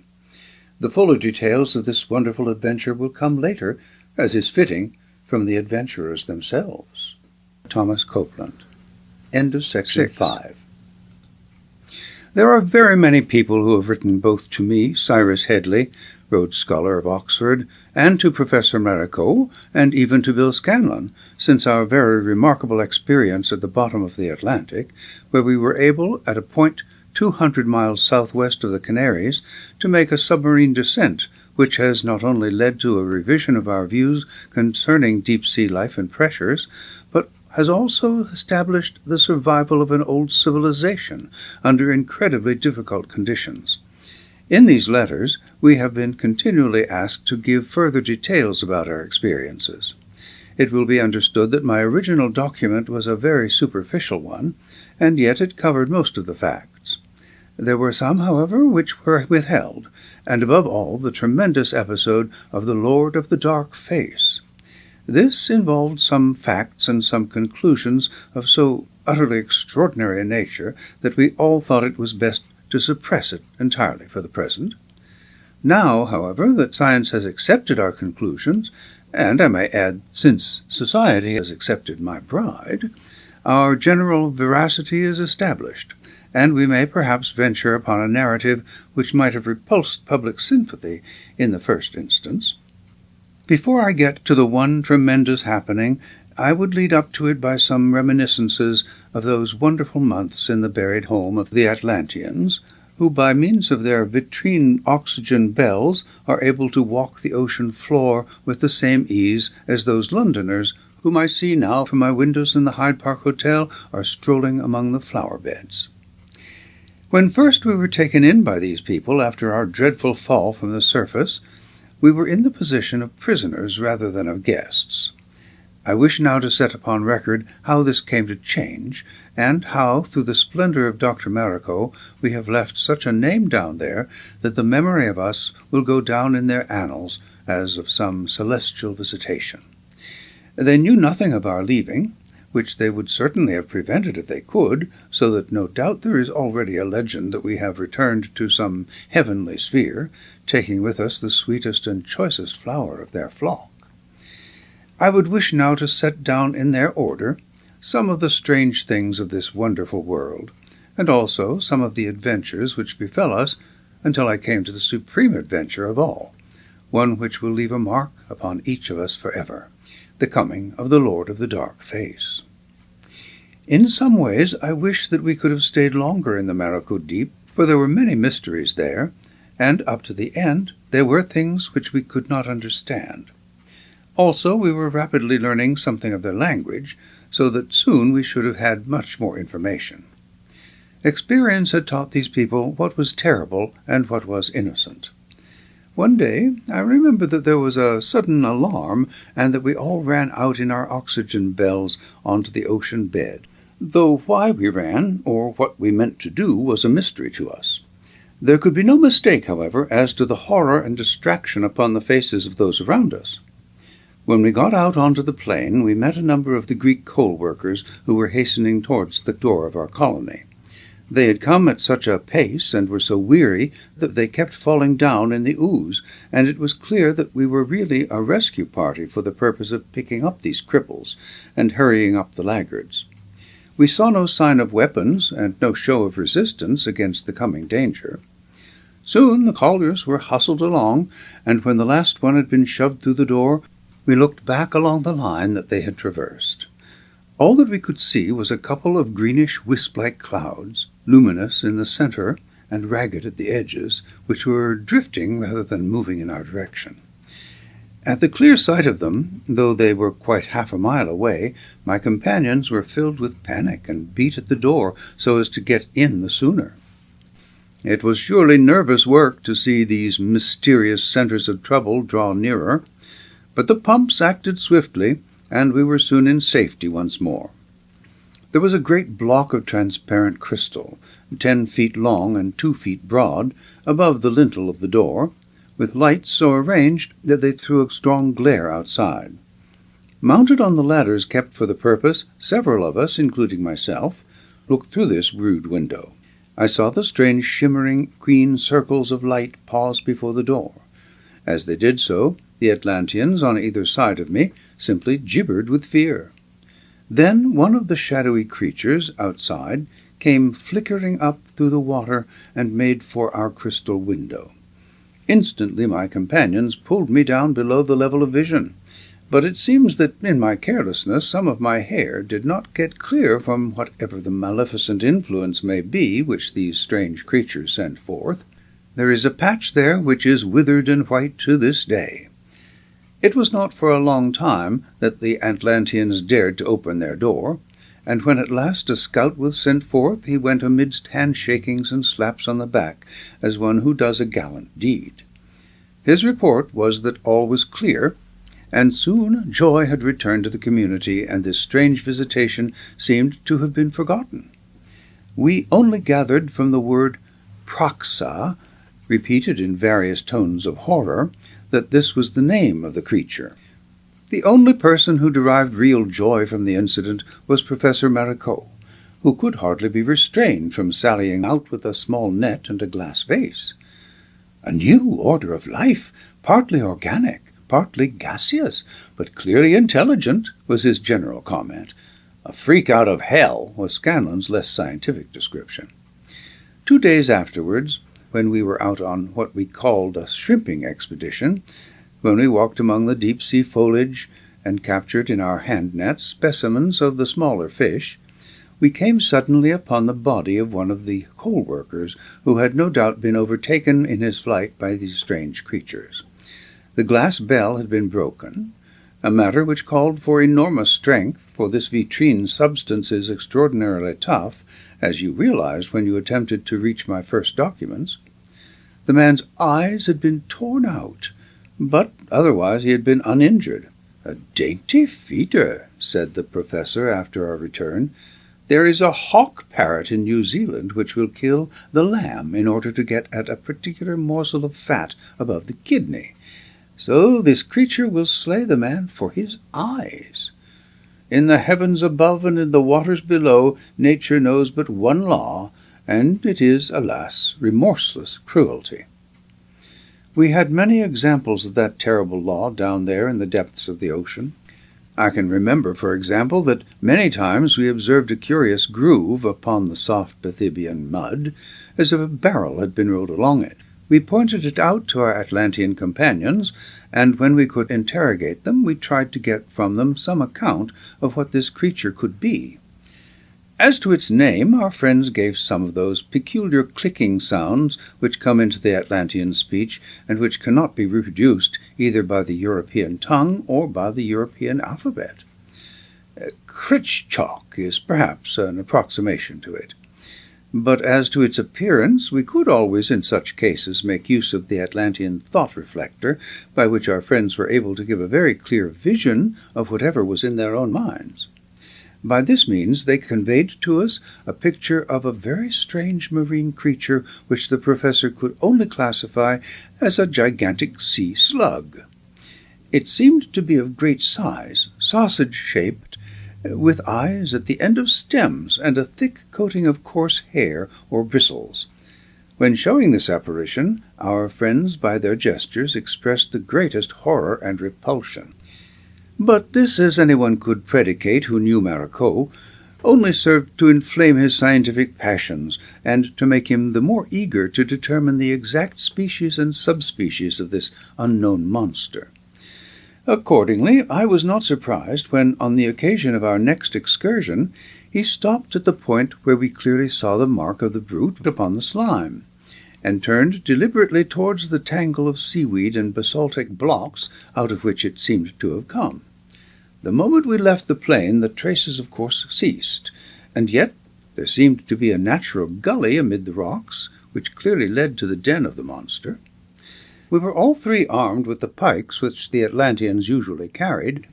S1: The fuller details of this wonderful adventure will come later, as is fitting, from the adventurers themselves. Thomas Copeland. End of Section 5. There are very many people who have written both to me, Cyrus Headley, Rhodes Scholar of Oxford, and to Professor Maracot, and even to Bill Scanlon, since our very remarkable experience at the bottom of the Atlantic, where we were able, at a point 200 miles southwest of the Canaries, to make a submarine descent, which has not only led to a revision of our views concerning deep-sea life and pressures, but has also established the survival of an old civilization under incredibly difficult conditions. In these letters, we have been continually asked to give further details about our experiences. It will be understood that my original document was a very superficial one, and yet it covered most of the facts. There were some, however, which were withheld, and above all the tremendous episode of the Lord of the Dark Face. This involved some facts and some conclusions of so utterly extraordinary a nature that we all thought it was best to suppress it entirely for the present. Now, however, that science has accepted our conclusions, and I may add, since society has accepted my bride, our general veracity is established, and we may perhaps venture upon a narrative which might have repulsed public sympathy in the first instance. Before I get to the one tremendous happening, I would lead up to it by some reminiscences of those wonderful months in the buried home of the Atlanteans, who by means of their vitrine oxygen bells are able to walk the ocean floor with the same ease as those Londoners whom I see now from my windows in the Hyde Park Hotel are strolling among the flower beds. When first we were taken in by these people after our dreadful fall from the surface, we were in the position of prisoners rather than of guests. I wish now to set upon record how this came to change, and how, through the splendor of Dr. Maracot, we have left such a name down there that the memory of us will go down in their annals as of some celestial visitation. They knew nothing of our leaving, which they would certainly have prevented if they could, so that no doubt there is already a legend that we have returned to some heavenly sphere, taking with us the sweetest and choicest flower of their flock. I would wish now to set down in their order some of the strange things of this wonderful world, and also some of the adventures which befell us until I came to the supreme adventure of all, one which will leave a mark upon each of us forever, the coming of the Lord of the Dark Face. In some ways I wish that we could have stayed longer in the Maracot Deep, for there were many mysteries there, and up to the end there were things which we could not understand. Also, we were rapidly learning something of their language, so that soon we should have had much more information. Experience had taught these people what was terrible and what was innocent. One day I remember that there was a sudden alarm, and that we all ran out in our oxygen bells onto the ocean bed, though why we ran, or what we meant to do, was a mystery to us. There could be no mistake, however, as to the horror and distraction upon the faces of those around us. When we got out onto the plain, we met a number of the Greek coal-workers who were hastening towards the door of our colony. They had come at such a pace and were so weary that they kept falling down in the ooze, and it was clear that we were really a rescue party for the purpose of picking up these cripples and hurrying up the laggards. We saw no sign of weapons and no show of resistance against the coming danger. Soon the colliers were hustled along, and when the last one had been shoved through the door, we looked back along the line that they had traversed. All that we could see was a couple of greenish wisp-like clouds, luminous in the center and ragged at the edges, which were drifting rather than moving in our direction. At the clear sight of them, though they were quite half a mile away, my companions were filled with panic and beat at the door so as to get in the sooner. It was surely nervous work to see these mysterious centers of trouble draw nearer, but the pumps acted swiftly, and we were soon in safety once more. There was a great block of transparent crystal, 10 feet long and 2 feet broad, above the lintel of the door, with lights so arranged that they threw a strong glare outside. Mounted on the ladders kept for the purpose, several of us, including myself, looked through this rude window. I saw the strange shimmering green circles of light pause before the door. As they did so, the Atlanteans on either side of me simply gibbered with fear. Then one of the shadowy creatures outside came flickering up through the water and made for our crystal window. Instantly my companions pulled me down below the level of vision, but it seems that in my carelessness some of my hair did not get clear from whatever the maleficent influence may be which these strange creatures sent forth. There is a patch there which is withered and white to this day. It was not for a long time that the Atlanteans dared to open their door, and when at last a scout was sent forth, he went amidst handshakings and slaps on the back, as one who does a gallant deed. His report was that all was clear, and soon joy had returned to the community, and this strange visitation seemed to have been forgotten. We only gathered from the word proxa, repeated in various tones of horror, that this was the name of the creature. The only person who derived real joy from the incident was Professor Maracot, who could hardly be restrained from sallying out with a small net and a glass vase. "A new order of life, partly organic, partly gaseous, but clearly intelligent," was his general comment. "A freak out of hell," was Scanlon's less scientific description. 2 days afterwards, when we were out on what we called a shrimping expedition, when we walked among the deep-sea foliage and captured in our hand-nets specimens of the smaller fish, we came suddenly upon the body of one of the coal-workers, who had no doubt been overtaken in his flight by these strange creatures. The glass bell had been broken, a matter which called for enormous strength, for this vitrine substance is extraordinarily tough, as you realized when you attempted to reach my first documents. The man's eyes had been torn out, but otherwise he had been uninjured. "A dainty feeder," said the professor after our return. "There is a hawk parrot in New Zealand which will kill the lamb in order to get at a particular morsel of fat above the kidney. So this creature will slay the man for his eyes. In the heavens above and in the waters below, nature knows but one law, and it is, alas, remorseless cruelty." We had many examples of that terrible law down there in the depths of the ocean. I can remember, for example, that many times we observed a curious groove upon the soft Bathybian mud, as if a barrel had been rowed along it. We pointed it out to our Atlantean companions, and when we could interrogate them, we tried to get from them some account of what this creature could be. As to its name, our friends gave some of those peculiar clicking sounds which come into the Atlantean speech, and which cannot be reproduced either by the European tongue or by the European alphabet. Critchchalk is perhaps an approximation to it. But as to its appearance, we could always in such cases make use of the Atlantean thought reflector, by which our friends were able to give a very clear vision of whatever was in their own minds. By this means they conveyed to us a picture of a very strange marine creature which the professor could only classify as a gigantic sea slug. It seemed to be of great size, sausage-shaped, with eyes at the end of stems and a thick coating of coarse hair or bristles. When showing this apparition, our friends by their gestures expressed the greatest horror and repulsion. But this, as anyone could predicate who knew Maracot, only served to inflame his scientific passions, and to make him the more eager to determine the exact species and subspecies of this unknown monster. Accordingly, I was not surprised when, on the occasion of our next excursion, he stopped at the point where we clearly saw the mark of the brute upon the slime, and turned deliberately towards the tangle of seaweed and basaltic blocks out of which it seemed to have come. The moment we left the plain, the traces of course ceased, and yet there seemed to be a natural gully amid the rocks, which clearly led to the den of the monster. We were all three armed with the pikes which the Atlanteans usually carried,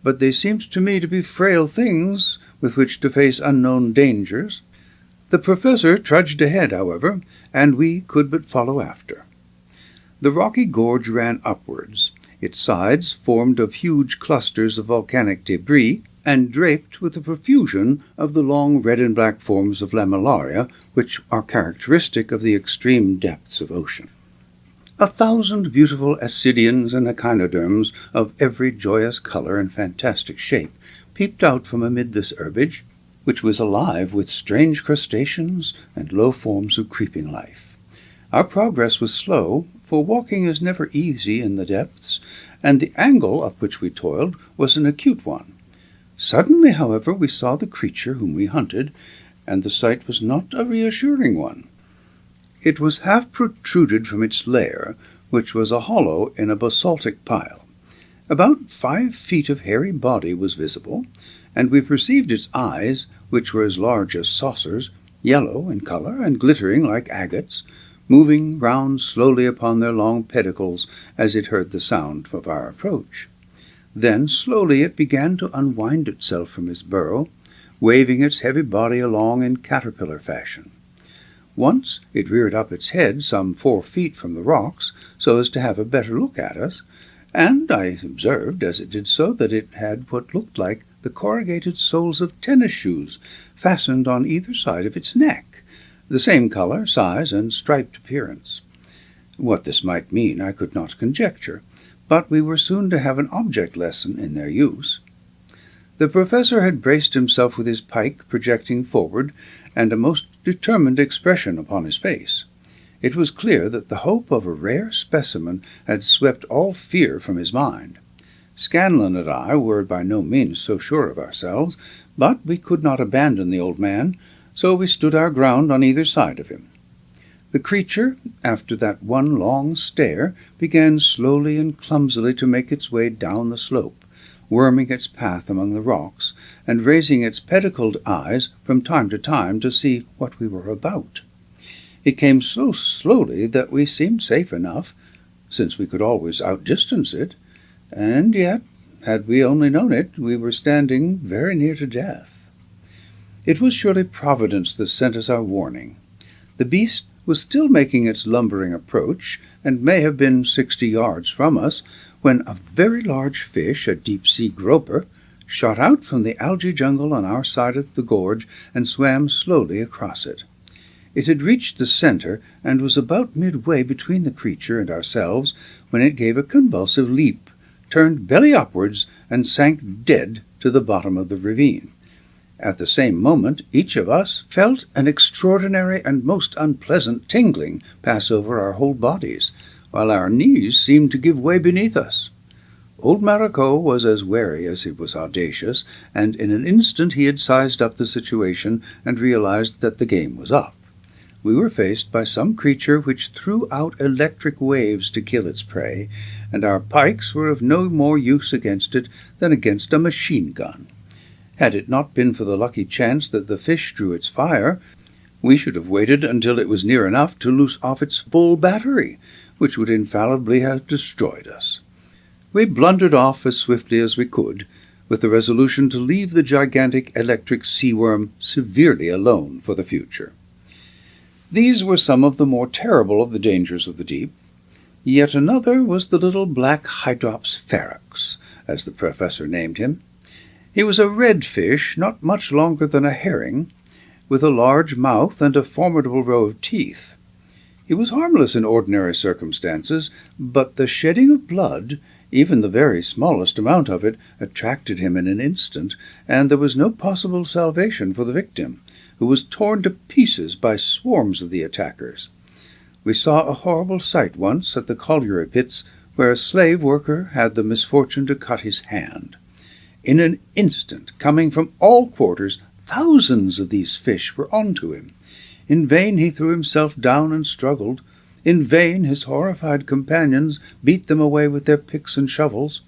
S1: but they seemed to me to be frail things with which to face unknown dangers. The professor trudged ahead, however, and we could but follow after. The rocky gorge ran upwards, its sides formed of huge clusters of volcanic debris, and draped with a profusion of the long red and black forms of lamellaria, which are characteristic of the extreme depths of ocean. 1,000 beautiful ascidians and echinoderms of every joyous colour and fantastic shape peeped out from amid this herbage, which was alive with strange crustaceans and low forms of creeping life. Our progress was slow, for walking is never easy in the depths, and the angle up which we toiled was an acute one. Suddenly, however, we saw the creature whom we hunted, and the sight was not a reassuring one. It was half protruded from its lair, which was a hollow in a basaltic pile. About 5 feet of hairy body was visible, and we perceived its eyes, which were as large as saucers, yellow in colour and glittering like agates, moving round slowly upon their long pedicles as it heard the sound of our approach. Then slowly it began to unwind itself from its burrow, waving its heavy body along in caterpillar fashion. Once it reared up its head some 4 feet from the rocks, so as to have a better look at us, and I observed as it did so that it had what looked like the corrugated soles of tennis shoes fastened on either side of its neck, the same colour, size, and striped appearance. What this might mean I could not conjecture, but we were soon to have an object lesson in their use. The professor had braced himself with his pike projecting forward, and a most determined expression upon his face. It was clear that the hope of a rare specimen had swept all fear from his mind. Scanlon and I were by no means so sure of ourselves, but we could not abandon the old man, so we stood our ground on either side of him. The creature, after that one long stare, began slowly and clumsily to make its way down the slope, worming its path among the rocks, and raising its pedicled eyes from time to time to see what we were about. It came so slowly that we seemed safe enough, since we could always outdistance it, and yet, had we only known it, we were standing very near to death. It was surely Providence that sent us our warning. The beast was still making its lumbering approach, and may have been 60 yards from us, when a very large fish, a deep-sea groper, shot out from the algae jungle on our side of the gorge and swam slowly across it. It had reached the centre, and was about midway between the creature and ourselves, when it gave a convulsive leap, turned belly upwards, and sank dead to the bottom of the ravine. At the same moment each of us felt an extraordinary and most unpleasant tingling pass over our whole bodies, while our knees seemed to give way beneath us. Old Maracot was as wary as he was audacious, and in an instant he had sized up the situation and realized that the game was up. We were faced by some creature which threw out electric waves to kill its prey, and our pikes were of no more use against it than against a machine-gun. Had it not been for the lucky chance that the fish drew its fire, we should have waited until it was near enough to loose off its full battery, which would infallibly have destroyed us. We blundered off as swiftly as we could, with the resolution to leave the gigantic electric sea-worm severely alone for the future. These were some of the more terrible of the dangers of the deep. Yet another was the little black hydrops ferox, as the professor named him. He was a red fish, not much longer than a herring, with a large mouth and a formidable row of teeth. He was harmless in ordinary circumstances, but the shedding of blood, even the very smallest amount of it, attracted him in an instant, and there was no possible salvation for the victim, who was torn to pieces by swarms of the attackers. We saw a horrible sight once at the colliery pits, where a slave worker had the misfortune to cut his hand. In an instant, coming from all quarters, thousands of these fish were on to him. In vain he threw himself down and struggled. In vain his horrified companions beat them away with their picks and shovels.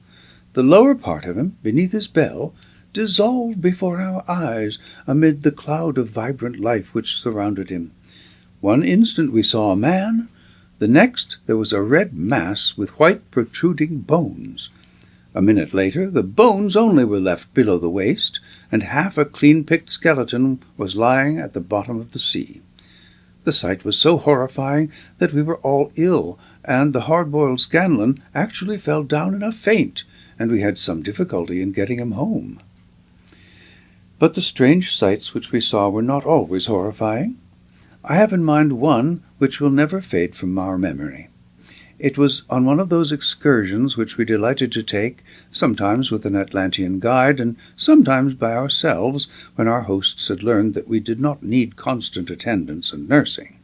S1: The lower part of him, beneath his bell, dissolved before our eyes amid the cloud of vibrant life which surrounded him. One instant we saw a man, the next there was a red mass with white protruding bones. A minute later the bones only were left below the waist, and half a clean-picked skeleton was lying at the bottom of the sea. The sight was so horrifying that we were all ill, and the hard-boiled Scanlon actually fell down in a faint, and we had some difficulty in getting him home. But the strange sights which we saw were not always horrifying. I have in mind one which will never fade from our memory. It was on one of those excursions which we delighted to take, sometimes with an Atlantean guide, and sometimes by ourselves, when our hosts had learned that we did not need constant attendance and nursing.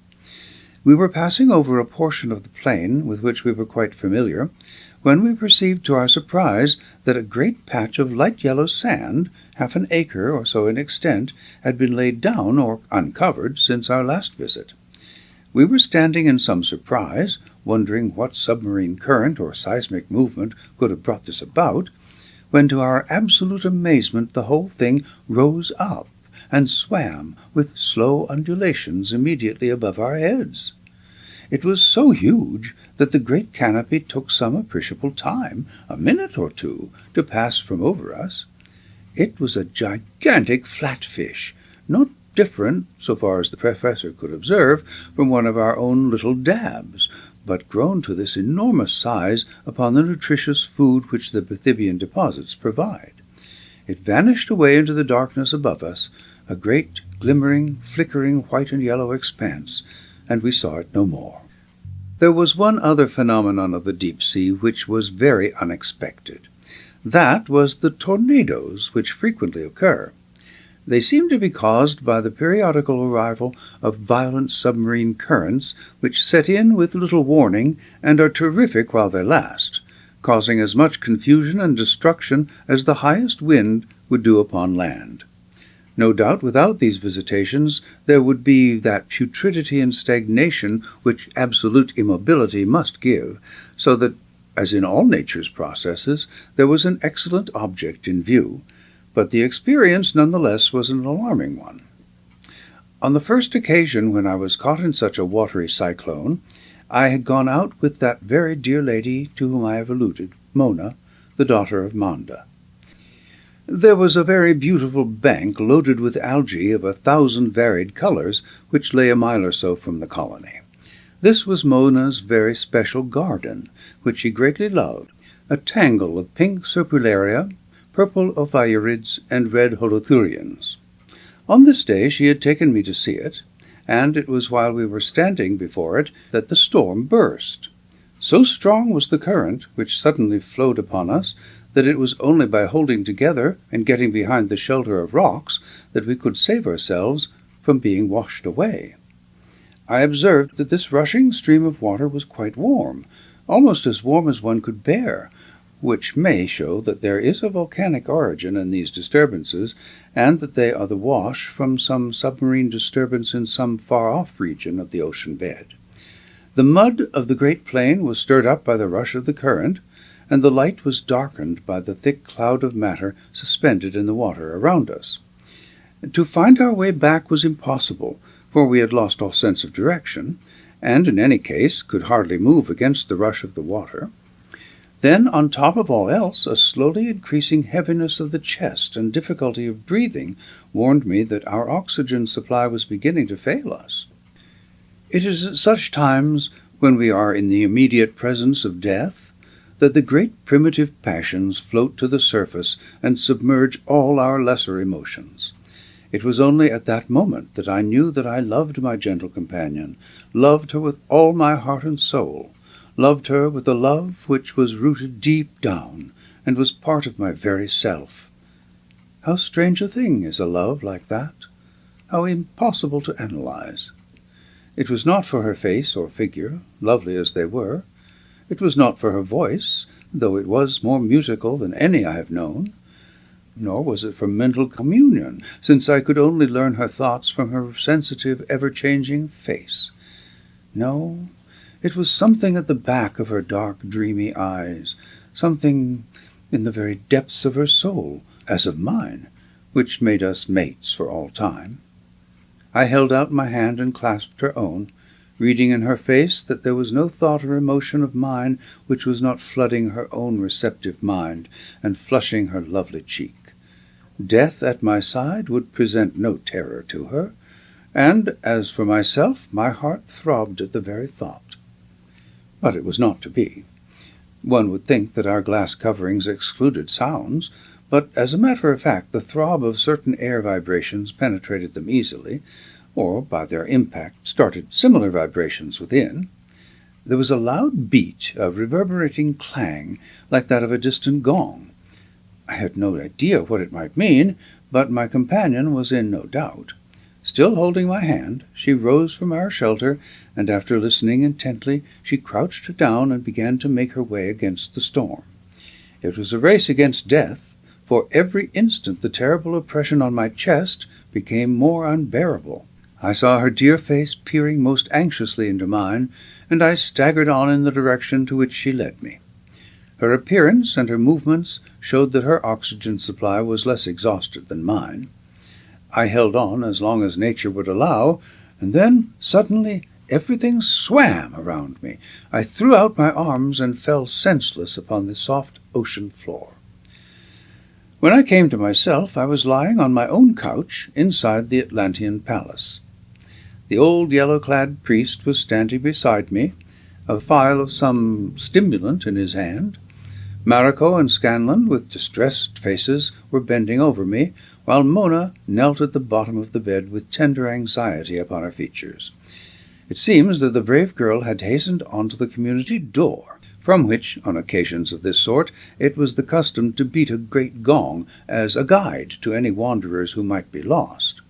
S1: We were passing over a portion of the plain with which we were quite familiar, when we perceived to our surprise that a great patch of light yellow sand, half an acre or so in extent, had been laid down or uncovered since our last visit. We were standing in some surprise, wondering what submarine current or seismic movement could have brought this about, when to our absolute amazement the whole thing rose up and swam with slow undulations immediately above our heads. It was so huge that the great canopy took some appreciable time, a minute or two, to pass from over us. It was a gigantic flatfish, not different, so far as the professor could observe, from one of our own little dabs, but grown to this enormous size upon the nutritious food which the bathybian deposits provide. It vanished away into the darkness above us, a great, glimmering, flickering white and yellow expanse, and we saw it no more. There was one other phenomenon of the deep sea which was very unexpected. That was the tornadoes which frequently occur. They seem to be caused by the periodical arrival of violent submarine currents which set in with little warning and are terrific while they last, causing as much confusion and destruction as the highest wind would do upon land. No doubt without these visitations there would be that putridity and stagnation which absolute immobility must give, so that, as in all nature's processes, there was an excellent object in view, but the experience none the less was an alarming one. On the first occasion when I was caught in such a watery cyclone, I had gone out with that very dear lady to whom I have alluded, Mona, the daughter of Manda. There was a very beautiful bank loaded with algae of 1,000 varied colours, which lay a mile or so from the colony. This was Mona's very special garden, which she greatly loved, a tangle of pink serpularia, purple ophiurids, and red holothurians. On this day she had taken me to see it, and it was while we were standing before it that the storm burst. So strong was the current which suddenly flowed upon us that it was only by holding together and getting behind the shelter of rocks that we could save ourselves from being washed away. I observed that this rushing stream of water was quite warm, almost as warm as one could bear, which may show that there is a volcanic origin in these disturbances, and that they are the wash from some submarine disturbance in some far-off region of the ocean bed. The mud of the great plain was stirred up by the rush of the current, and the light was darkened by the thick cloud of matter suspended in the water around us. To find our way back was impossible, for we had lost all sense of direction, and in any case could hardly move against the rush of the water. Then, on top of all else, a slowly increasing heaviness of the chest and difficulty of breathing warned me that our oxygen supply was beginning to fail us. It is at such times, when we are in the immediate presence of death, that the great primitive passions float to the surface and submerge all our lesser emotions. It was only at that moment that I knew that I loved my gentle companion, loved her with all my heart and soul, loved her with a love which was rooted deep down, and was part of my very self. How strange a thing is a love like that! How impossible to analyze! It was not for her face or figure, lovely as they were. It was not for her voice, though it was more musical than any I have known. Nor was it for mental communion, since I could only learn her thoughts from her sensitive, ever-changing face. No, it was something at the back of her dark, dreamy eyes, something in the very depths of her soul, as of mine, which made us mates for all time. I held out my hand and clasped her own, reading in her face that there was no thought or emotion of mine which was not flooding her own receptive mind and flushing her lovely cheek. Death at my side would present no terror to her, and as for myself, my heart throbbed at the very thought. But it was not to be. One would think that our glass coverings excluded sounds, but as a matter of fact the throb of certain air vibrations penetrated them easily, or by their impact started similar vibrations within. There was a loud beat, a reverberating clang, like that of a distant gong. I had no idea what it might mean, but my companion was in no doubt. Still holding my hand, she rose from our shelter, and after listening intently, she crouched down and began to make her way against the storm. It was a race against death, for every instant the terrible oppression on my chest became more unbearable. I saw her dear face peering most anxiously into mine, and I staggered on in the direction to which she led me. Her appearance and her movements showed that her oxygen supply was less exhausted than mine. I held on as long as nature would allow, and then, suddenly, everything swam around me. I threw out my arms and fell senseless upon the soft ocean floor. When I came to myself, I was lying on my own couch inside the Atlantean palace. The old yellow-clad priest was standing beside me, a phial of some stimulant in his hand. Maracot and Scanlan, with distressed faces, were bending over me, while Mona knelt at the bottom of the bed with tender anxiety upon her features. It seems that the brave girl had hastened on to the community door, from which, on occasions of this sort, it was the custom to beat a great gong as a guide to any wanderers who might be lost.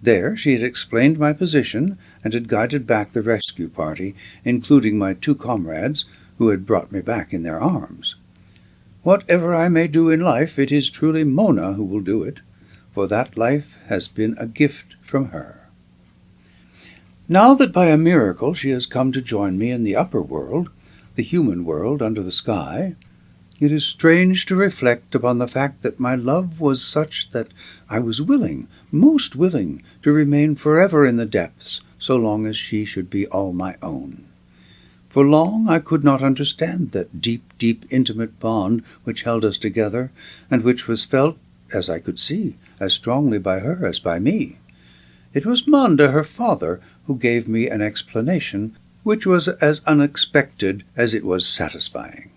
S1: There she had explained my position, and had guided back the rescue party, including my 2 comrades, who had brought me back in their arms. Whatever I may do in life, it is truly Mona who will do it, for that life has been a gift from her. Now that by a miracle she has come to join me in the upper world, the human world under the sky, it is strange to reflect upon the fact that my love was such that I was willing, most willing, to remain forever in the depths, so long as she should be all my own. For long I could not understand that deep, deep, intimate bond which held us together, and which was felt, as I could see, as strongly by her as by me. It was Manda, her father, who gave me an explanation which was as unexpected as it was satisfying.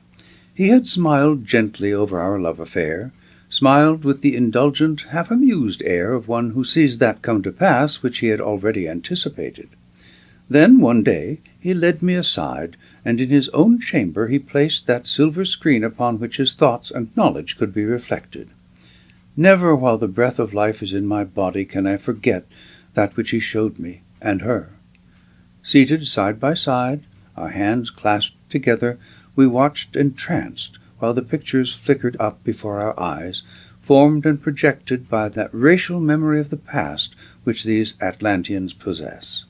S1: He had smiled gently over our love affair, smiled with the indulgent, half-amused air of one who sees that come to pass which he had already anticipated. Then, one day, he led me aside, and in his own chamber he placed that silver screen upon which his thoughts and knowledge could be reflected. Never while the breath of life is in my body can I forget that which he showed me, and her. Seated side by side, our hands clasped together, we watched entranced while the pictures flickered up before our eyes, formed and projected by that racial memory of the past which these Atlanteans possess.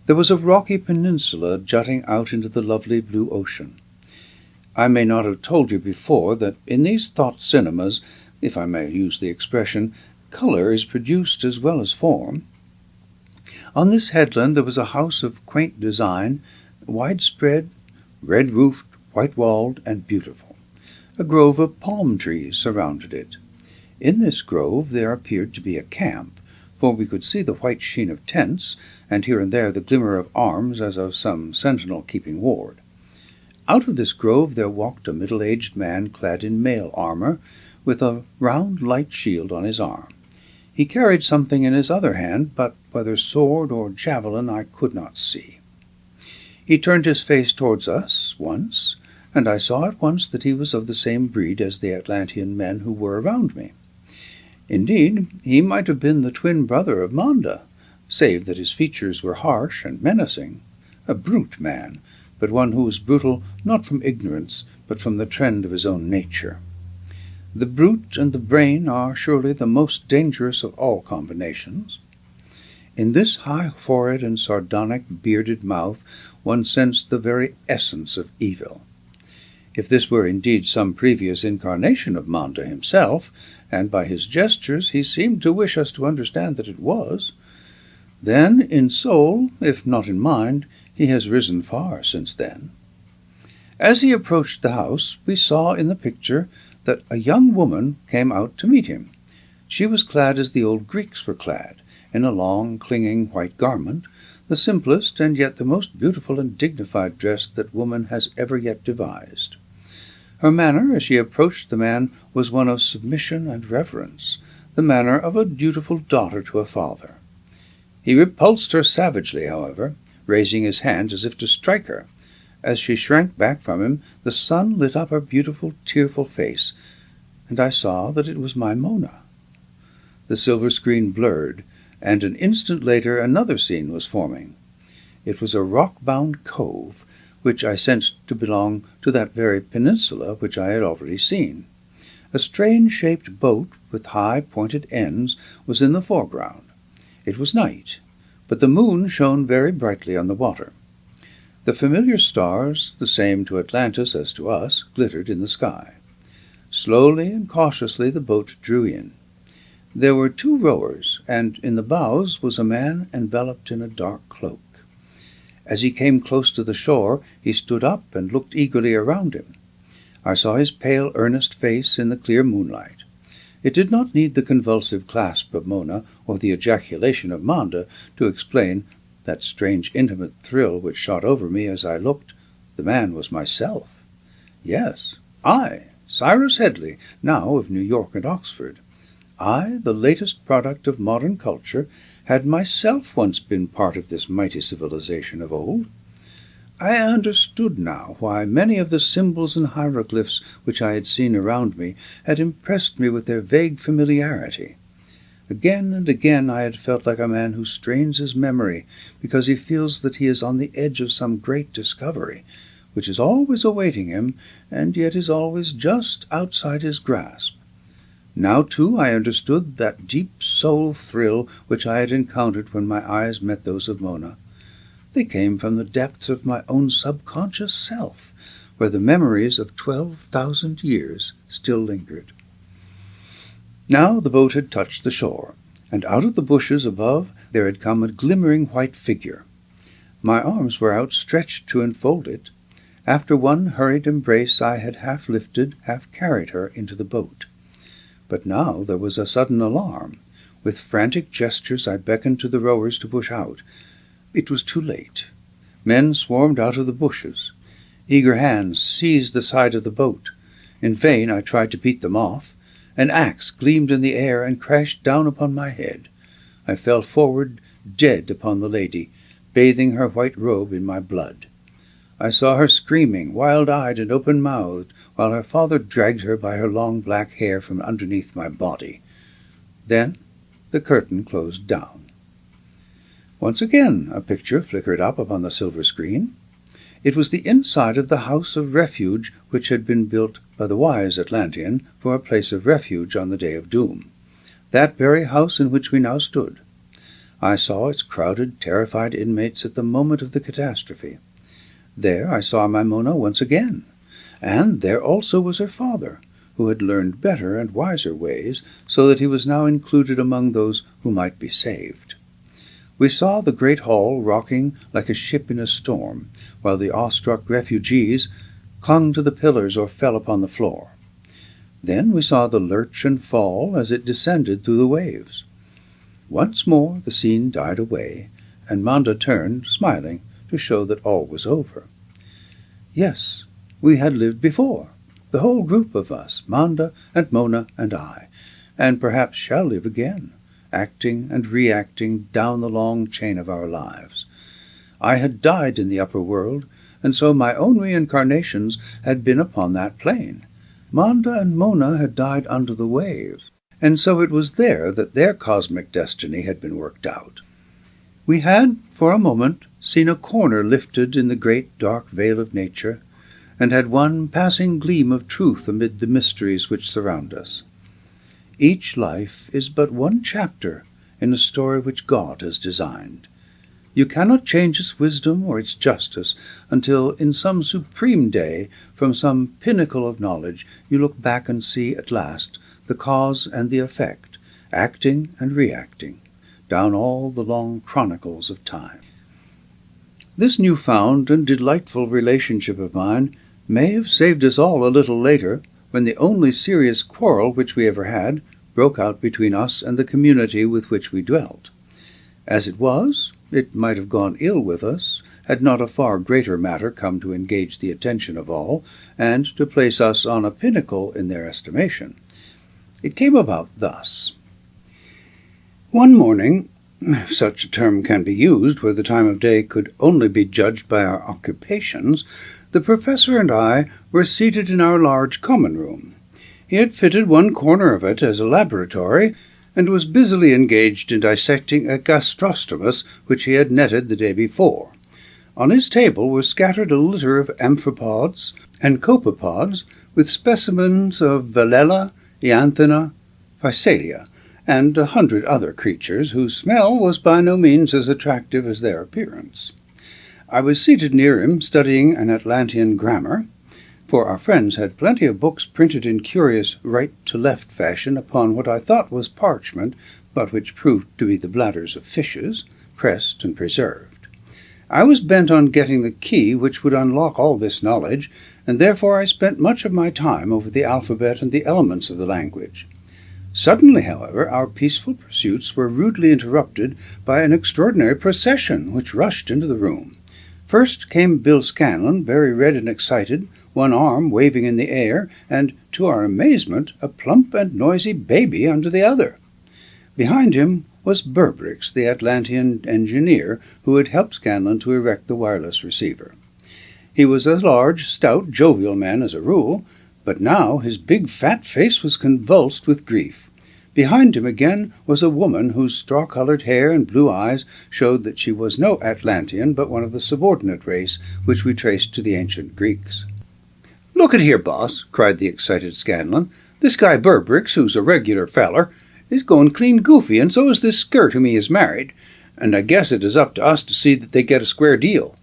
S1: There was a rocky peninsula jutting out into the lovely blue ocean. I may not have told you before that in these thought cinemas, if I may use the expression, colour is produced as well as form. On this headland there was a house of quaint design, widespread, red-roofed, white-walled, and beautiful. A grove of palm trees surrounded it. In this grove there appeared to be a camp, for we could see the white sheen of tents, and here and there the glimmer of arms as of some sentinel keeping ward. Out of this grove there walked a middle-aged man clad in mail armour, with a round light shield on his arm. He carried something in his other hand, but whether sword or javelin I could not see. He turned his face towards us once, and I saw at once that he was of the same breed as the Atlantean men who were around me. Indeed, he might have been the twin brother of Manda, save that his features were harsh and menacing. A brute man, but one who was brutal not from ignorance, but from the trend of his own nature. The brute and the brain are surely the most dangerous of all combinations. In this high forehead and sardonic bearded mouth one sensed the very essence of evil. If this were indeed some previous incarnation of Manda himself, and by his gestures he seemed to wish us to understand that it was, then in soul, if not in mind, he has risen far since then. As he approached the house, we saw in the picture that a young woman came out to meet him. She was clad as the old Greeks were clad, in a long, clinging white garment, the simplest and yet the most beautiful and dignified dress that woman has ever yet devised. Her manner, as she approached the man, was one of submission and reverence, the manner of a dutiful daughter to a father. He repulsed her savagely, however, raising his hand as if to strike her. As she shrank back from him, the sun lit up her beautiful, tearful face, and I saw that it was my Mona. The silver screen blurred, and an instant later another scene was forming. It was a rock-bound cove, which I sensed to belong to that very peninsula which I had already seen. A strange-shaped boat with high pointed ends was in the foreground. It was night, but the moon shone very brightly on the water. The familiar stars, the same to Atlantis as to us, glittered in the sky. Slowly and cautiously the boat drew in. There were 2 rowers, and in the bows was a man enveloped in a dark cloak. As he came close to the shore, he stood up and looked eagerly around him. I saw his pale, earnest face in the clear moonlight. It did not need the convulsive clasp of Mona or the ejaculation of Manda to explain that strange intimate thrill which shot over me as I looked. The man was myself. Yes, I, Cyrus Headley, now of New York and Oxford. I, the latest product of modern culture, had myself once been part of this mighty civilization of old. I understood now why many of the symbols and hieroglyphs which I had seen around me had impressed me with their vague familiarity. Again and again I had felt like a man who strains his memory because he feels that he is on the edge of some great discovery, which is always awaiting him, and yet is always just outside his grasp. Now, too, I understood that deep soul thrill which I had encountered when my eyes met those of Mona. They came from the depths of my own subconscious self, where the memories of 12,000 years still lingered. Now the boat had touched the shore, and out of the bushes above there had come a glimmering white figure. My arms were outstretched to enfold it. After one hurried embrace I had half lifted, half carried her into the boat. But now there was a sudden alarm. With frantic gestures I beckoned to the rowers to push out. It was too late. Men swarmed out of the bushes. Eager hands seized the side of the boat. In vain I tried to beat them off. An axe gleamed in the air and crashed down upon my head. I fell forward dead upon the lady, bathing her white robe in my blood. I saw her screaming, wild-eyed and open-mouthed, while her father dragged her by her long black hair from underneath my body. Then the curtain closed down. Once again a picture flickered up upon the silver screen. It was the inside of the house of refuge which had been built by the wise Atlantean for a place of refuge on the day of doom. That very house in which we now stood. I saw its crowded, terrified inmates at the moment of the catastrophe. There I saw my Mona once again, and there also was her father, who had learned better and wiser ways, so that he was now included among those who might be saved. We saw the great hall rocking like a ship in a storm, while the awestruck refugees clung to the pillars or fell upon the floor. Then we saw the lurch and fall as it descended through the waves. Once more the scene died away, and Manda turned, smiling, to show that all was over. Yes, we had lived before, the whole group of us, Manda and Mona and I, and perhaps shall live again, acting and reacting down the long chain of our lives. I had died in the upper world, and so my own reincarnations had been upon that plane. Manda and Mona had died under the waves, and so it was there that their cosmic destiny had been worked out. We had, for a moment, seen a corner lifted in the great dark veil of nature, and had one passing gleam of truth amid the mysteries which surround us. Each life is but one chapter in a story which God has designed. You cannot change its wisdom or its justice until, in some supreme day, from some pinnacle of knowledge, you look back and see at last the cause and the effect, acting and reacting, down all the long chronicles of time. This newfound and delightful relationship of mine may have saved us all a little later, when the only serious quarrel which we ever had broke out between us and the community with which we dwelt. As it was, it might have gone ill with us, had not a far greater matter come to engage the attention of all, and to place us on a pinnacle in their estimation. It came about thus. One morning, if such a term can be used where the time of day could only be judged by our occupations, the professor and I were seated in our large common room. He had fitted one corner of it as a laboratory, and was busily engaged in dissecting a gastrostomus which he had netted the day before. On his table was scattered a litter of amphipods and copepods, with specimens of Velella, Ianthina, Physalia, and 100 other creatures whose smell was by no means as attractive as their appearance. I was seated near him, studying an Atlantean grammar, for our friends had plenty of books printed in curious right-to-left fashion upon what I thought was parchment, but which proved to be the bladders of fishes, pressed and preserved. I was bent on getting the key which would unlock all this knowledge, and therefore I spent much of my time over the alphabet and the elements of the language. Suddenly, however, our peaceful pursuits were rudely interrupted by an extraordinary procession which rushed into the room. First came Bill Scanlon, very red and excited, one arm waving in the air, and, to our amazement, a plump and noisy baby under the other. Behind him was Berbrix, the Atlantean engineer, who had helped Scanlon to erect the wireless receiver. He was a large, stout, jovial man as a rule, but now his big fat face was convulsed with grief. Behind him again was a woman whose straw-colored hair and blue eyes showed that she was no Atlantean, but one of the subordinate race which we traced to the ancient Greeks. "Look at here, boss," cried the excited Scanlon. "This guy Berbrix, who's a regular feller, is going clean goofy, and so is this skirt whom he is married, and I guess it is up to us to see that they get a square deal.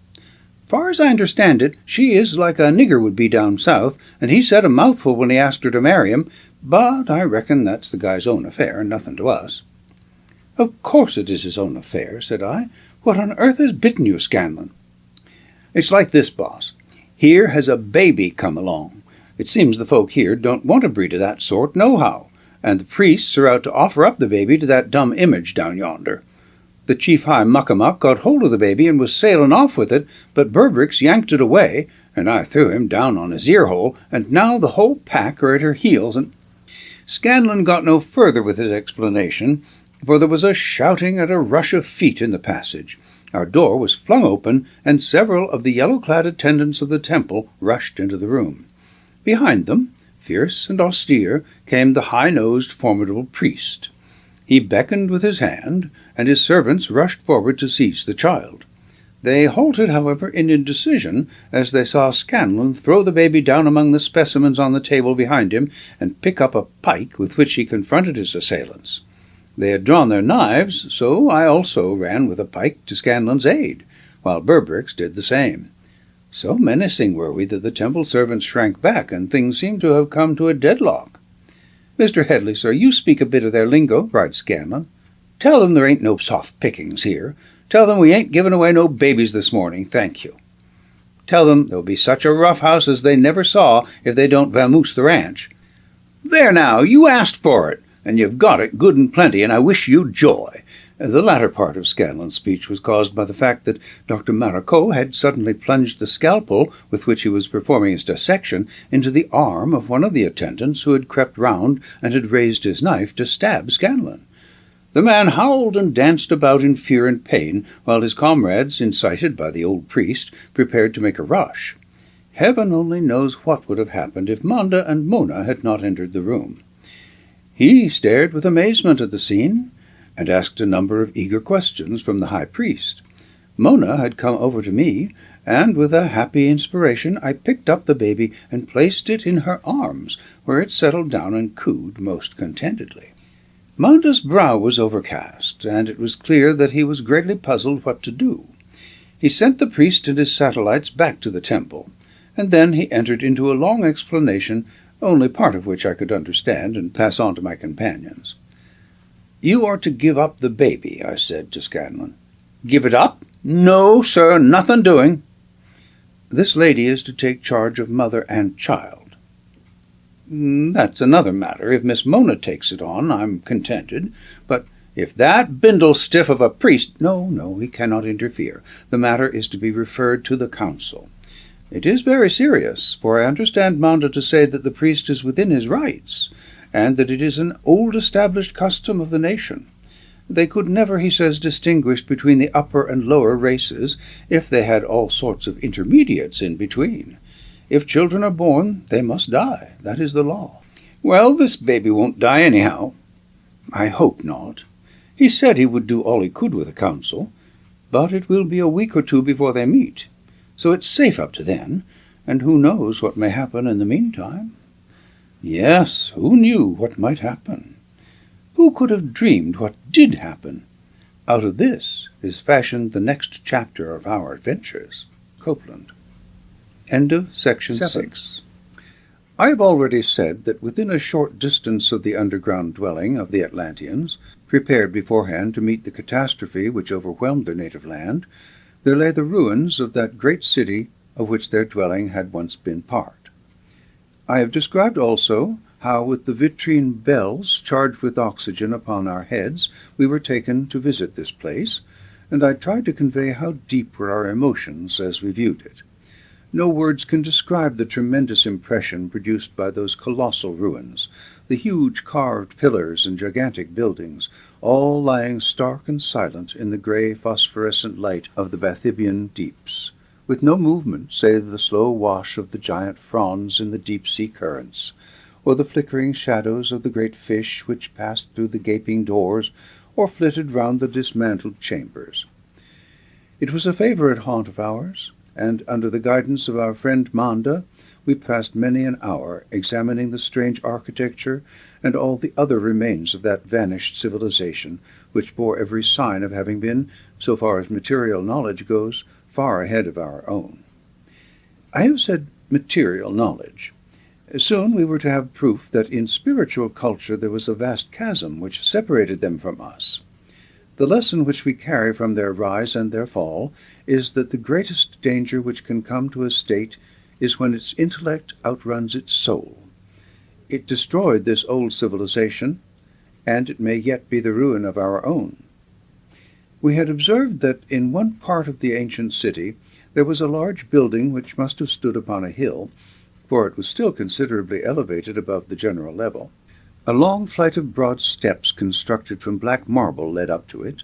S1: Far as I understand it, she is like a nigger would be down south, and he said a mouthful when he asked her to marry him, but I reckon that's the guy's own affair, and nothing to us." "Of course it is his own affair," said I. "What on earth has bitten you, Scanlon?" "It's like this, boss. Here has a baby come along. It seems the folk here don't want a breed of that sort nohow, and the priests are out to offer up the baby to that dumb image down yonder. The chief high muckamuck got hold of the baby and was sailing off with it, but Berbrix yanked it away, and I threw him down on his ear-hole, and now the whole pack are at her heels, and—" Scanlon got no further with his explanation, for there was a shouting and a rush of feet in the passage. Our door was flung open, and several of the yellow-clad attendants of the temple rushed into the room. Behind them, fierce and austere, came the high-nosed, formidable priest. He beckoned with his hand, and his servants rushed forward to seize the child. They halted, however, in indecision, as they saw Scanlon throw the baby down among the specimens on the table behind him, and pick up a pike with which he confronted his assailants. They had drawn their knives, so I also ran with a pike to Scanlon's aid, while Berbrix did the same. So menacing were we that the temple servants shrank back, and things seemed to have come to a deadlock. "Mr. Headley, sir, you speak a bit of their lingo," cried Scanlon. "Tell them there ain't no soft pickings here. Tell them we ain't giving away no babies this morning, thank you. Tell them there'll be such a rough house as they never saw if they don't vamoose the ranch. There now, you asked for it, and you've got it good and plenty, and I wish you joy." The latter part of Scanlon's speech was caused by the fact that Dr. Maracot had suddenly plunged the scalpel with which he was performing his dissection into the arm of one of the attendants who had crept round and had raised his knife to stab Scanlon. The man howled and danced about in fear and pain, while his comrades, incited by the old priest, prepared to make a rush. Heaven only knows what would have happened if Manda and Mona had not entered the room. He stared with amazement at the scene, and asked a number of eager questions from the high priest. Mona had come over to me, and with a happy inspiration I picked up the baby and placed it in her arms, where it settled down and cooed most contentedly. Manda's brow was overcast, and it was clear that he was greatly puzzled what to do. He sent the priest and his satellites back to the temple, and then he entered into a long explanation, only part of which I could understand and pass on to my companions. "You are to give up the baby," I said to Scanlon. "Give it up? No, sir, nothing doing." "This lady is to take charge of mother and child." "That's another matter. If Miss Mona takes it on, I'm contented. But if that bindle stiff of a priest—" No, he cannot interfere. The matter is to be referred to the council. It is very serious, for I understand Manda to say that the priest is within his rights, and that it is an old-established custom of the nation. They could never, he says, distinguish between the upper and lower races if they had all sorts of intermediates in between. If children are born, they must die. That is the law. Well, this baby won't die anyhow. "I hope not. He said he would do all he could with the council, but it will be a week or two before they meet, so it's safe up to then, and who knows what may happen in the meantime?" Yes, who knew what might happen? Who could have dreamed what did happen? Out of this is fashioned the next chapter of our adventures. Copeland. End of section 6. I have already said that within a short distance of the underground dwelling of the Atlanteans, prepared beforehand to meet the catastrophe which overwhelmed their native land, there lay the ruins of that great city of which their dwelling had once been part. I have described also how, with the vitrine bells charged with oxygen upon our heads, we were taken to visit this place, and I tried to convey how deep were our emotions as we viewed it. No words can describe the tremendous impression produced by those colossal ruins, the huge carved pillars and gigantic buildings, all lying stark and silent in the grey phosphorescent light of the bathybian deeps, with no movement save the slow wash of the giant fronds in the deep-sea currents, or the flickering shadows of the great fish which passed through the gaping doors or flitted round the dismantled chambers. It was a favourite haunt of ours, and under the guidance of our friend Manda, we passed many an hour examining the strange architecture and all the other remains of that vanished civilization, which bore every sign of having been, so far as material knowledge goes, far ahead of our own. I have said material knowledge. Soon we were to have proof that in spiritual culture there was a vast chasm which separated them from us. The lesson which we carry from their rise and their fall is that the greatest danger which can come to a state is when its intellect outruns its soul. It destroyed this old civilization, and it may yet be the ruin of our own. We had observed that in one part of the ancient city there was a large building which must have stood upon a hill, for it was still considerably elevated above the general level. A long flight of broad steps constructed from black marble led up to it,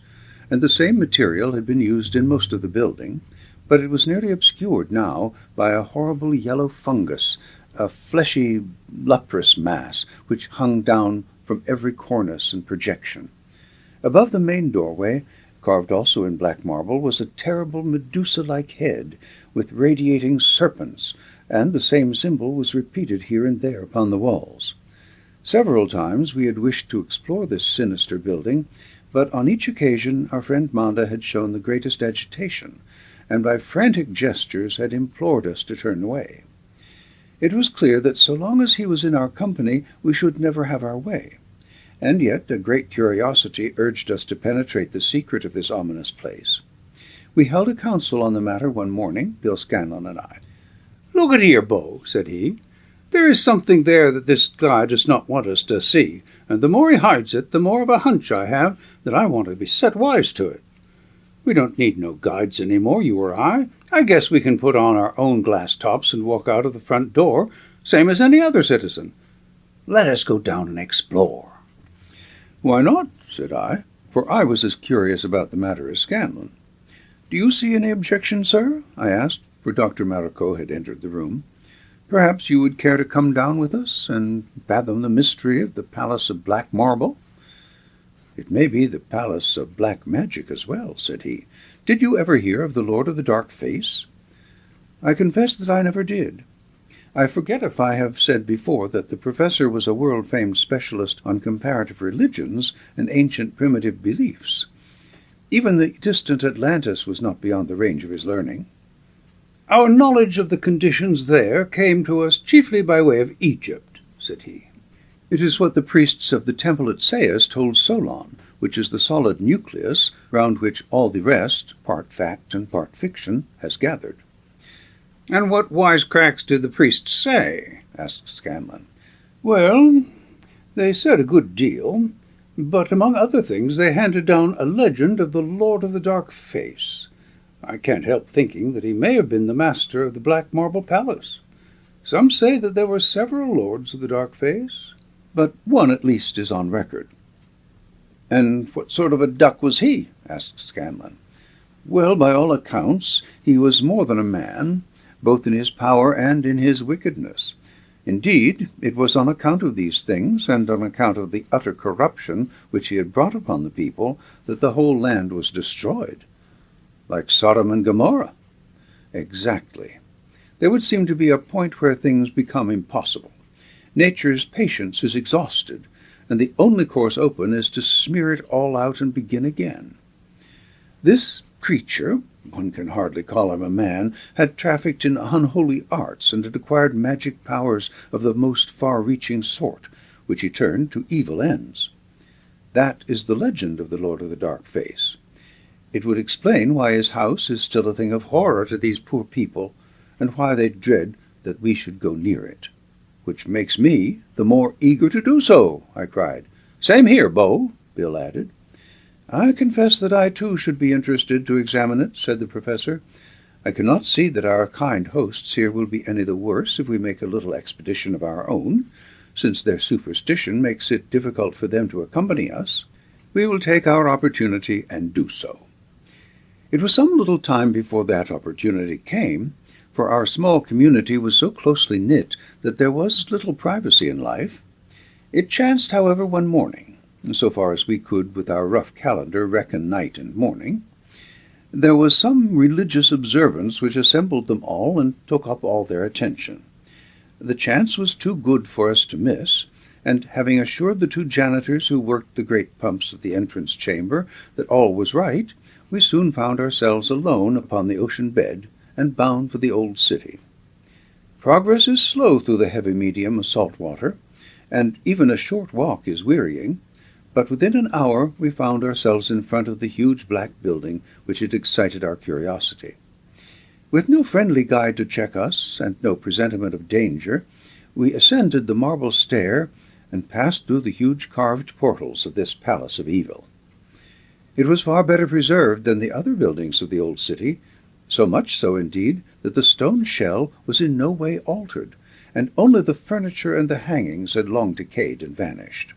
S1: and the same material had been used in most of the building, but it was nearly obscured now by a horrible yellow fungus, a fleshy, lustrous mass which hung down from every cornice and projection. Above the main doorway, carved also in black marble, was a terrible Medusa-like head with radiating serpents, and the same symbol was repeated here and there upon the walls. Several times we had wished to explore this sinister building, but on each occasion our friend Manda had shown the greatest agitation, and by frantic gestures had implored us to turn away. It was clear that so long as he was in our company we should never have our way, and yet a great curiosity urged us to penetrate the secret of this ominous place. We held a council on the matter one morning, Bill Scanlon and I. "Look at here, Bo," said he. "There is something there that this guy does not want us to see, and the more he hides it, the more of a hunch I have that I want to be set wise to it. We don't need no guides any more, you or I. I guess we can put on our own glass tops and walk out of the front door, same as any other citizen. Let us go down and explore." "Why not?" said I, for I was as curious about the matter as Scanlon. "Do you see any objection, sir?" I asked, for Dr. Maracot had entered the room. "Perhaps you would care to come down with us and fathom the mystery of the Palace of Black Marble?" "It may be the Palace of Black Magic as well," said he. "Did you ever hear of the Lord of the Dark Face?" I confess that I never did. I forget if I have said before that the professor was a world-famed specialist on comparative religions and ancient primitive beliefs. Even the distant Atlantis was not beyond the range of his learning. "Our knowledge of the conditions there came to us chiefly by way of Egypt," said he. "It is what the priests of the temple at Sais told Solon, which is the solid nucleus round which all the rest, part fact and part fiction, has gathered." "And what wisecracks did the priests say?" asked Scanlon. "Well, they said a good deal, but among other things they handed down a legend of the Lord of the Dark Face. I can't help thinking that he may have been the master of the Black Marble Palace. Some say that there were several lords of the Dark Face, but one at least is on record." "And what sort of a duck was he?" asked Scanlon. "Well, by all accounts, he was more than a man, both in his power and in his wickedness. Indeed, it was on account of these things, and on account of the utter corruption which he had brought upon the people, that the whole land was destroyed. Like Sodom and Gomorrah. Exactly. There would seem to be a point where things become impossible. Nature's patience is exhausted, and the only course open is to smear it all out and begin again. This creature, one can hardly call him a man, had trafficked in unholy arts, and had acquired magic powers of the most far-reaching sort, which he turned to evil ends. That is the legend of the Lord of the Dark Face. It would explain why his house is still a thing of horror to these poor people, and why they dread that we should go near it. Which makes me the more eager to do so, I cried. Same here, Bo, Bill added. I confess that I too should be interested to examine it, said the professor. I cannot see that our kind hosts here will be any the worse if we make a little expedition of our own, since their superstition makes it difficult for them to accompany us. We will take our opportunity and do so. It was some little time before that opportunity came, for our small community was so closely knit that there was little privacy in life. It chanced, however, one morning, so far as we could with our rough calendar reckon night and morning, there was some religious observance which assembled them all and took up all their attention. The chance was too good for us to miss, and having assured the two janitors who worked the great pumps of the entrance chamber that all was right, we soon found ourselves alone upon the ocean bed and bound for the old city. Progress is slow through the heavy medium of salt water, and even a short walk is wearying, but within an hour we found ourselves in front of the huge black building which had excited our curiosity. With no friendly guide to check us, and no presentiment of danger, we ascended the marble stair and passed through the huge carved portals of this palace of evil. It was far better preserved than the other buildings of the old city, so much so, indeed, that the stone shell was in no way altered, and only the furniture and the hangings had long decayed and vanished.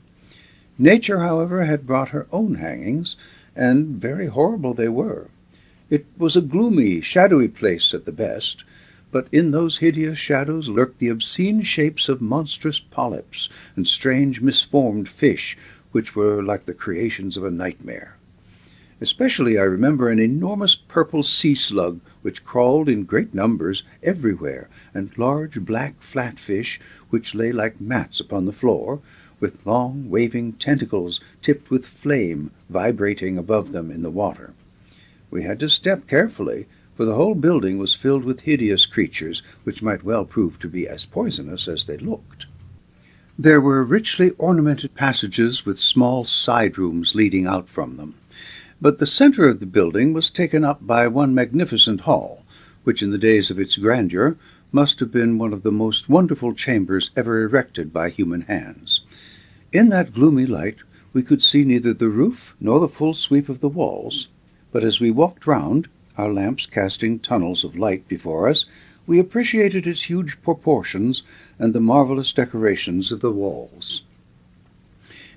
S1: Nature, however, had brought her own hangings, and very horrible they were. It was a gloomy, shadowy place at the best, but in those hideous shadows lurked the obscene shapes of monstrous polyps and strange misformed fish, which were like the creations of a nightmare. Especially I remember an enormous purple sea-slug which crawled in great numbers everywhere, and large black flatfish which lay like mats upon the floor, with long waving tentacles tipped with flame vibrating above them in the water. We had to step carefully, for the whole building was filled with hideous creatures which might well prove to be as poisonous as they looked. There were richly ornamented passages with small side rooms leading out from them, but the center of the building was taken up by one magnificent hall, which in the days of its grandeur must have been one of the most wonderful chambers ever erected by human hands. In that gloomy light we could see neither the roof nor the full sweep of the walls, but as we walked round, our lamps casting tunnels of light before us, we appreciated its huge proportions and the marvelous decorations of the walls.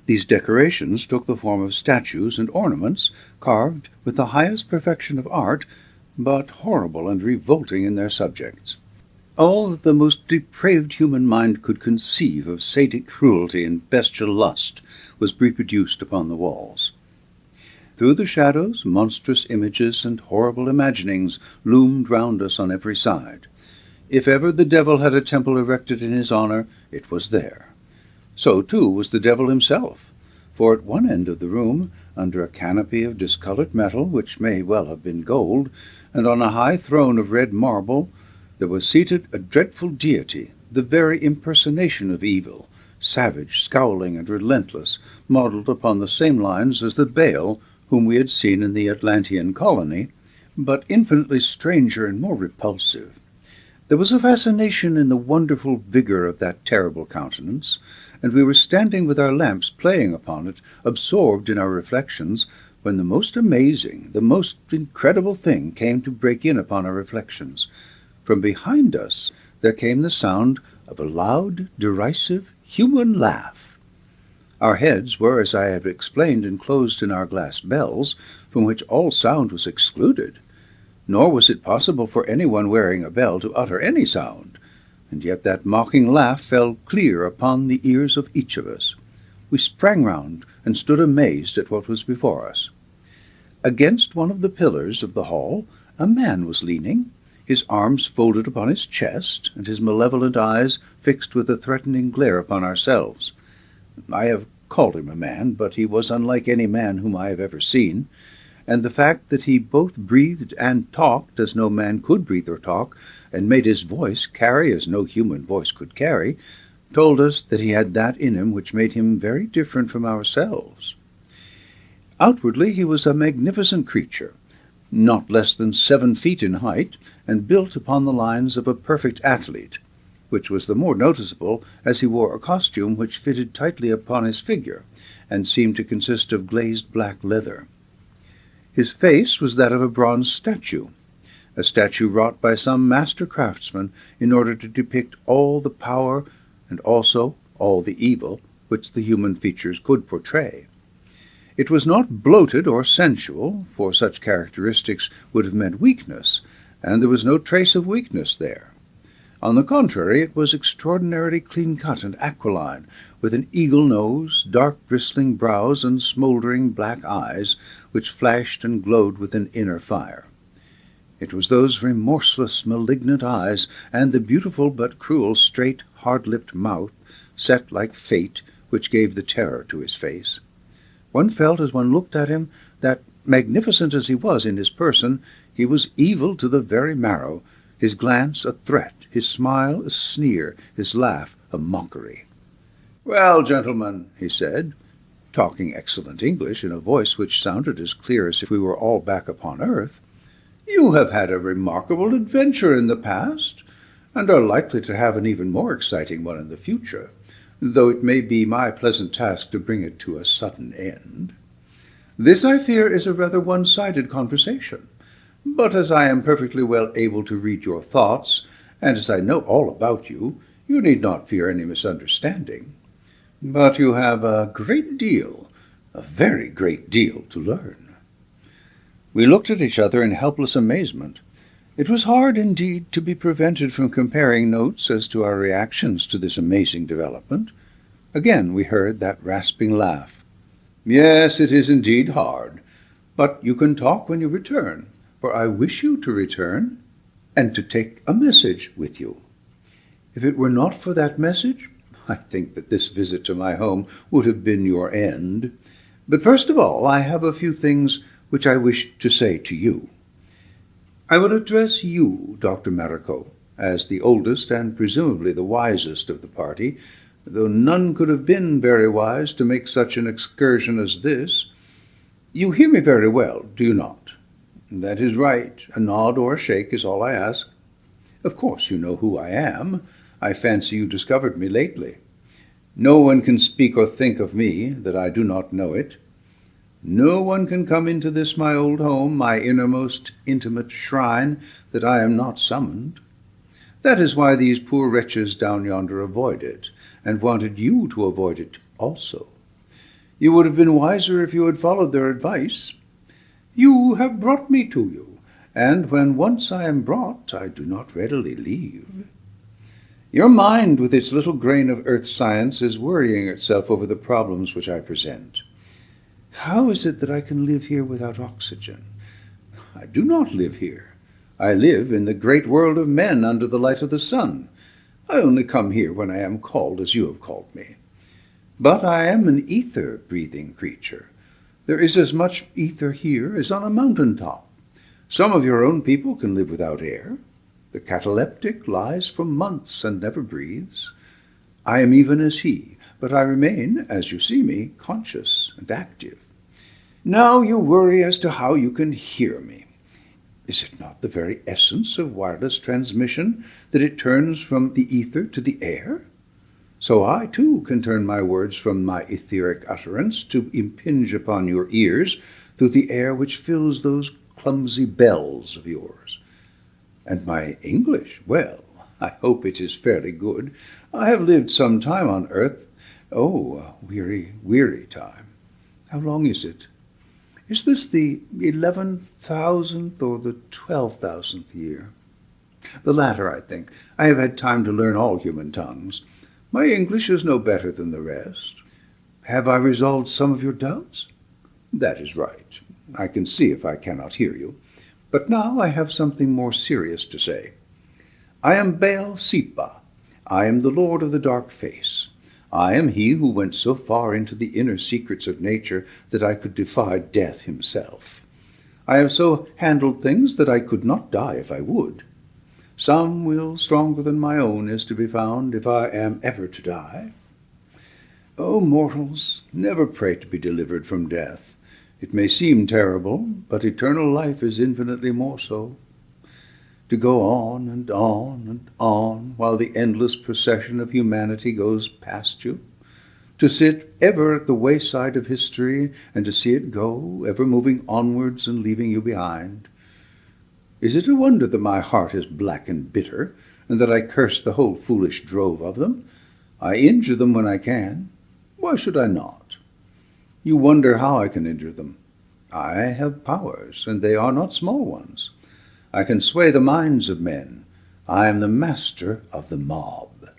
S1: These decorations took the form of statues and ornaments, carved with the highest perfection of art, but horrible and revolting in their subjects. All that the most depraved human mind could conceive of Sadic cruelty and bestial lust was reproduced upon the walls. Through the shadows, monstrous images and horrible imaginings loomed round us on every side. If ever the devil had a temple erected in his honor, it was there. So, too, was the devil himself, for at one end of the room, under a canopy of discolored metal, which may well have been gold, and on a high throne of red marble, there was seated a dreadful deity, the very impersonation of evil, savage, scowling, and relentless, modelled upon the same lines as the Baal whom we had seen in the Atlantean colony, but infinitely stranger and more repulsive. There was a fascination in the wonderful vigor of that terrible countenance, and we were standing with our lamps playing upon it, absorbed in our reflections, when the most amazing, the most incredible thing came to break in upon our reflections. From behind us there came the sound of a loud, derisive, human laugh. Our heads were, as I have explained, enclosed in our glass bells, from which all sound was excluded, nor was it possible for anyone wearing a bell to utter any sound. and yet that mocking laugh fell clear upon the ears of each of us. We sprang round and stood amazed at what was before us. Against one of the pillars of the hall a man was leaning, his arms folded upon his chest, and his malevolent eyes fixed with a threatening glare upon ourselves. I have called him a man, but he was unlike any man whom I have ever seen, and the fact that he both breathed and talked as no man could breathe or talk, and made his voice carry as no human voice could carry, told us that he had that in him which made him very different from ourselves. Outwardly he was a magnificent creature, not less than 7 feet in height, and built upon the lines of a perfect athlete, which was the more noticeable as he wore a costume which fitted tightly upon his figure, and seemed to consist of glazed black leather. His face was that of a bronze statue, a statue wrought by some master craftsman in order to depict all the power and also all the evil which the human features could portray. It was not bloated or sensual, for such characteristics would have meant weakness, and there was no trace of weakness there. On the contrary, it was extraordinarily clean-cut and aquiline, with an eagle nose, dark bristling brows, and smouldering black eyes, which flashed and glowed with an inner fire. It was those remorseless, malignant eyes, and the beautiful but cruel, straight, hard-lipped mouth, set like fate, which gave the terror to his face. One felt, as one looked at him, that, magnificent as he was in his person, he was evil to the very marrow, his glance a threat, his smile a sneer, his laugh a mockery. "Well, gentlemen," he said, talking excellent English in a voice which sounded as clear as if we were all back upon earth, "you have had a remarkable adventure in the past, and are likely to have an even more exciting one in the future, though it may be my pleasant task to bring it to a sudden end. This, I fear, is a rather one-sided conversation, but as I am perfectly well able to read your thoughts, and as I know all about you, you need not fear any misunderstanding. But you have a great deal, a very great deal, to learn." We looked at each other in helpless amazement. It was hard, indeed, to be prevented from comparing notes as to our reactions to this amazing development. Again we heard that rasping laugh. "Yes, it is indeed hard. But you can talk when you return, for I wish you to return, and to take a message with you. If it were not for that message, I think that this visit to my home would have been your end. But first of all, I have a few things which I wish to say to you. I will address you, Dr. Maracot, as the oldest and presumably the wisest of the party, though none could have been very wise to make such an excursion as this. You hear me very well, do you not? That is right. A nod or a shake is all I ask. Of course you know who I am. I fancy you discovered me lately. No one can speak or think of me that I do not know it. No one can come into this my old home, my innermost intimate shrine, that I am not summoned. That is why these poor wretches down yonder avoid it, and wanted you to avoid it also. You would have been wiser if you had followed their advice. You have brought me to you, and when once I am brought, I do not readily leave. Your mind, with its little grain of earth science, is worrying itself over the problems which I present. How is it that I can live here without oxygen? I do not live here. I live in the great world of men under the light of the sun. I only come here when I am called as you have called me. But I am an ether-breathing creature. There is as much ether here as on a mountain-top. Some of your own people can live without air. The cataleptic lies for months and never breathes. I am even as he, but I remain, as you see me, conscious and active. Now you worry as to how you can hear me. Is it not the very essence of wireless transmission that it turns from the ether to the air? So I, too, can turn my words from my etheric utterance to impinge upon your ears through the air which fills those clumsy bells of yours. And my English, well, I hope it is fairly good. I have lived some time on earth. Oh, a weary, weary time. How long is it? Is this the 11,000th or the 12,000th year? The latter, I think. I have had time to learn all human tongues. My English is no better than the rest. Have I resolved some of your doubts? That is right. I can see if I cannot hear you. But now I have something more serious to say. I am Baal Sipa. I am the Lord of the Dark Face. I am he who went so far into the inner secrets of nature that I could defy death himself. I have so handled things that I could not die if I would. Some will stronger than my own is to be found if I am ever to die. O mortals, never pray to be delivered from death. It may seem terrible, but eternal life is infinitely more so. To go on and on and on while the endless procession of humanity goes past you, to sit ever at the wayside of history and to see it go, ever moving onwards and leaving you behind. Is it a wonder that my heart is black and bitter, and that I curse the whole foolish drove of them? I injure them when I can. Why should I not? You wonder how I can injure them. I have powers, and they are not small ones. I can sway the minds of men. I am the master of the mob.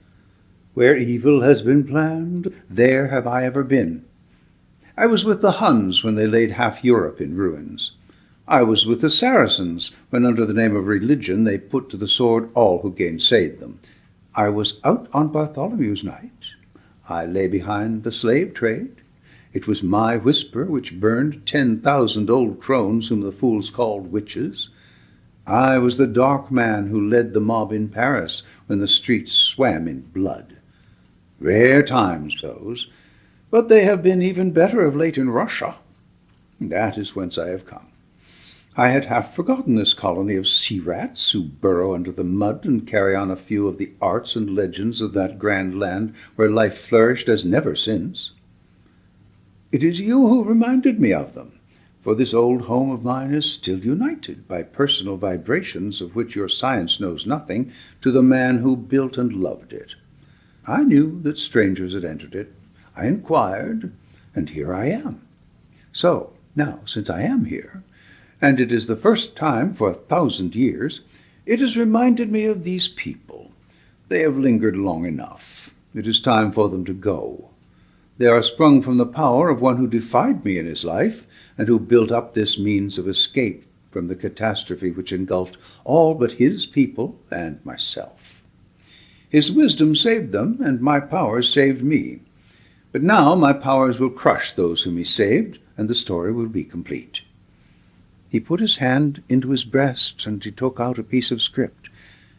S1: Where evil has been planned, there have I ever been. I was with the Huns when they laid half Europe in ruins. I was with the Saracens when under the name of religion they put to the sword all who gainsayed them. I was out on Bartholomew's night. I lay behind the slave trade. It was my whisper which burned 10,000 old crones whom the fools called witches. I was the dark man who led the mob in Paris when the streets swam in blood. Rare times those, but they have been even better of late in Russia. That is whence I have come. I had half forgotten this colony of sea rats who burrow under the mud and carry on a few of the arts and legends of that grand land where life flourished as never since. It is you who reminded me of them, for this old home of mine is still united by personal vibrations of which your science knows nothing to the man who built and loved it. I knew that strangers had entered it. I inquired, and here I am. So, now, since I am here, and it is the first time for 1,000 years, it has reminded me of these people. They have lingered long enough. It is time for them to go. They are sprung from the power of one who defied me in his life, and who built up this means of escape from the catastrophe which engulfed all but his people and myself. His wisdom saved them, and my powers saved me. But now my powers will crush those whom he saved, and the story will be complete. He put his hand into his breast, and he took out a piece of script.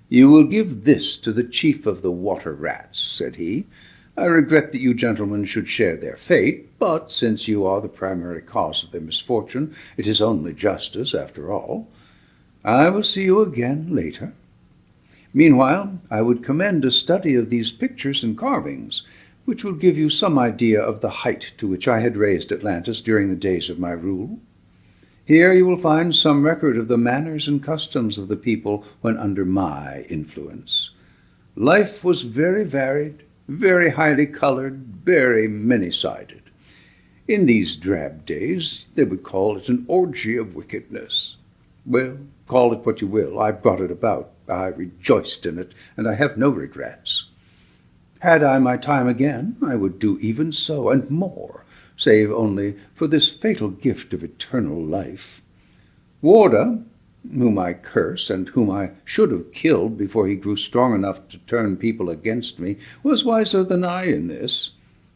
S1: "You will give this to the chief of the water rats," said he. "I regret that you gentlemen should share their fate, but since you are the primary cause of their misfortune, it is only justice, after all. I will see you again later. Meanwhile, I would commend a study of these pictures and carvings, which will give you some idea of the height to which I had raised Atlantis during the days of my rule. Here you will find some record of the manners and customs of the people when under my influence. Life was very varied, very highly colored, very many-sided. In these drab days, they would call it an orgy of wickedness. Well, call it what you will. I brought it about. I rejoiced in it, and I have no regrets. Had I my time again, I would do even so, and more, save only for this fatal gift of eternal life. Warda, whom I curse, and whom I should have killed before he grew strong enough to turn people against me, was wiser than I in this.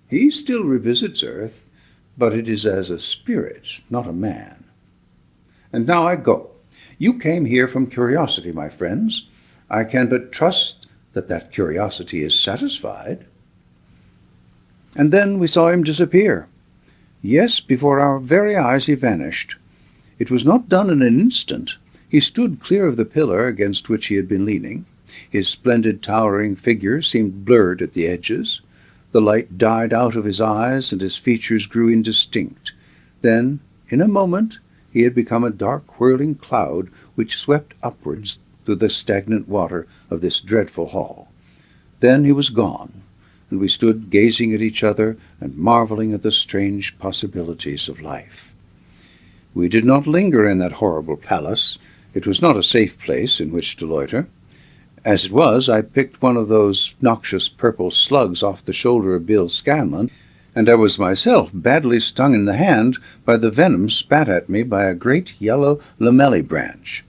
S1: He still revisits Earth, but it is as a spirit, not a man. And now I go. You came here from curiosity, my friends. I can but trust that that curiosity is satisfied." And then we saw him disappear. Yes, before our very eyes he vanished. It was not done in an instant. He stood clear of the pillar against which he had been leaning. His splendid towering figure seemed blurred at the edges. The light died out of his eyes, and his features grew indistinct. Then, in a moment, he had become a dark whirling cloud which swept upwards through the stagnant water of this dreadful hall. Then he was gone, and we stood gazing at each other and marveling at the strange possibilities of life. We did not linger in that horrible palace. It was not a safe place in which to loiter. As it was, I picked one of those noxious purple slugs off the shoulder of Bill Scanlon, and I was myself badly stung in the hand by the venom spat at me by a great yellow lamelli branch.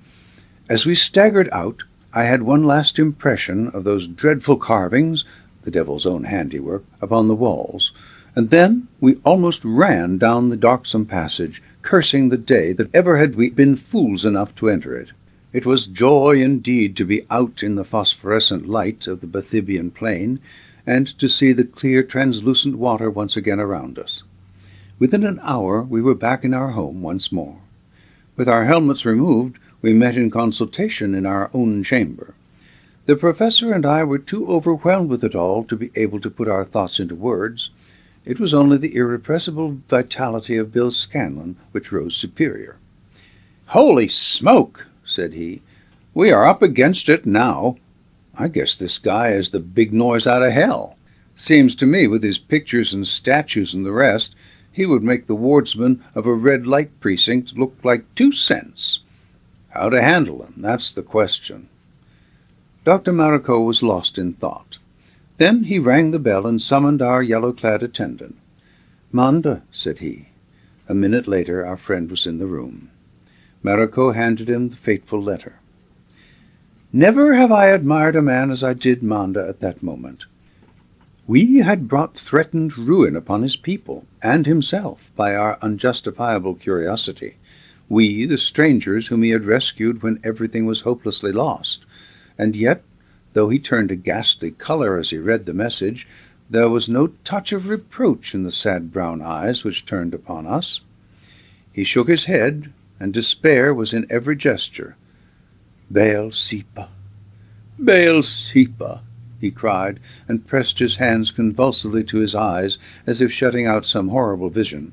S1: As we staggered out, I had one last impression of those dreadful carvings, the devil's own handiwork, upon the walls, and then we almost ran down the darksome passage, cursing the day that ever had we been fools enough to enter it. It was joy indeed to be out in the phosphorescent light of the Bathybian plain, and to see the clear, translucent water once again around us. Within an hour we were back in our home once more. With our helmets removed, we met in consultation in our own chamber. The professor and I were too overwhelmed with it all to be able to put our thoughts into words. It was only the irrepressible vitality of Bill Scanlon which rose superior. "Holy smoke!" said he. "We are up against it now. I guess this guy is the big noise out of hell. Seems to me, with his pictures and statues and the rest, he would make the wardsman of a red light precinct look like 2 cents. How to handle him, that's the question." Dr. Maracot was lost in thought. Then he rang the bell and summoned our yellow-clad attendant. "Manda," said he. A minute later our friend was in the room. Maracot handed him the fateful letter. Never have I admired a man as I did Manda at that moment. We had brought threatened ruin upon his people and himself by our unjustifiable curiosity. We, the strangers whom he had rescued when everything was hopelessly lost. And yet, though he turned a ghastly colour as he read the message, there was no touch of reproach in the sad brown eyes which turned upon us. He shook his head, and despair was in every gesture. "Baal Sipa, Baal Sipa," he cried, and pressed his hands convulsively to his eyes, as if shutting out some horrible vision.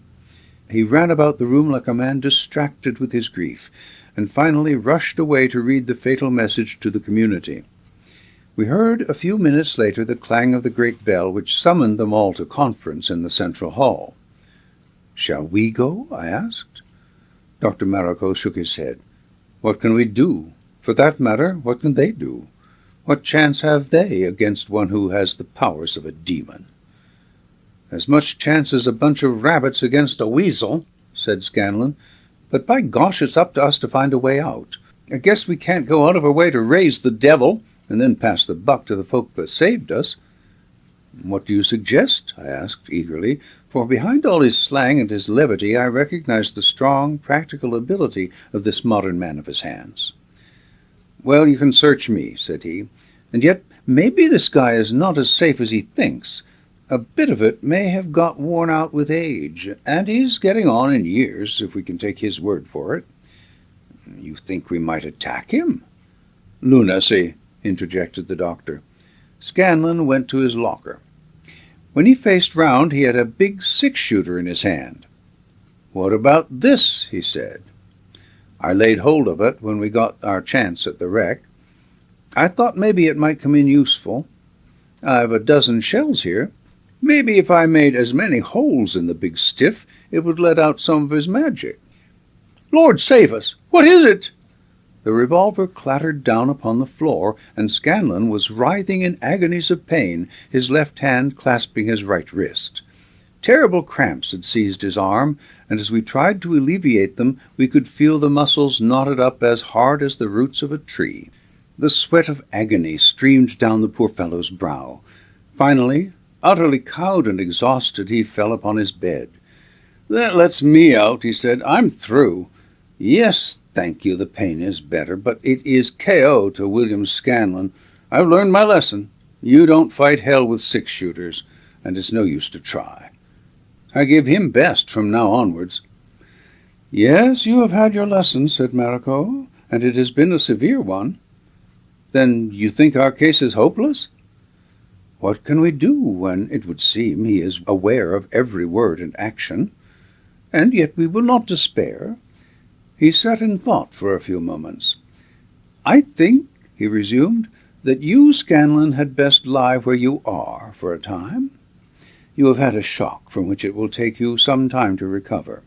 S1: He ran about the room like a man distracted with his grief, and finally rushed away to read the fatal message to the community. We heard a few minutes later the clang of the great bell which summoned them all to conference in the central hall. "Shall we go?" I asked. Dr. Maracot shook his head. "What can we do? For that matter, what can they do? What chance have they against one who has the powers of a demon?" "As much chance as a bunch of rabbits against a weasel," said Scanlon. "But by gosh, it's up to us to find a way out. I guess we can't go out of our way to raise the devil, and then pass the buck to the folk that saved us." "What do you suggest?" I asked eagerly, for behind all his slang and his levity I recognized the strong, practical ability of this modern man of his hands. "Well, you can search me," said he, "and yet maybe this guy is not as safe as he thinks. A bit of it may have got worn out with age, and he's getting on in years, if we can take his word for it." "You think we might attack him?" "Lunacy," interjected the doctor. Scanlon went to his locker. When he faced round, he had a big 6-shooter in his hand. "What about this?" he said. I laid hold of it when we got our chance at the wreck. "I thought maybe it might come in useful. I've a dozen shells here. Maybe if I made as many holes in the big stiff, it would let out some of his magic." "Lord save us! What is it?" The revolver clattered down upon the floor, and Scanlon was writhing in agonies of pain, his left hand clasping his right wrist. Terrible cramps had seized his arm, and as we tried to alleviate them, we could feel the muscles knotted up as hard as the roots of a tree. The sweat of agony streamed down the poor fellow's brow. Finally, utterly cowed and exhausted, he fell upon his bed. "That lets me out," he said. "I'm through. Yes, thank you, the pain is better, but it is K.O. to William Scanlon. I've learned my lesson. You don't fight hell with 6-shooters, and it's no use to try. I give him best from now onwards." "Yes, you have had your lesson," said Maracot, "and it has been a severe one." "Then you think our case is hopeless?" "What can we do when, it would seem, he is aware of every word and action? And yet we will not despair." He sat in thought for a few moments. "I think," he resumed, "that you, Scanlon, had best lie where you are for a time. You have had a shock from which it will take you some time to recover.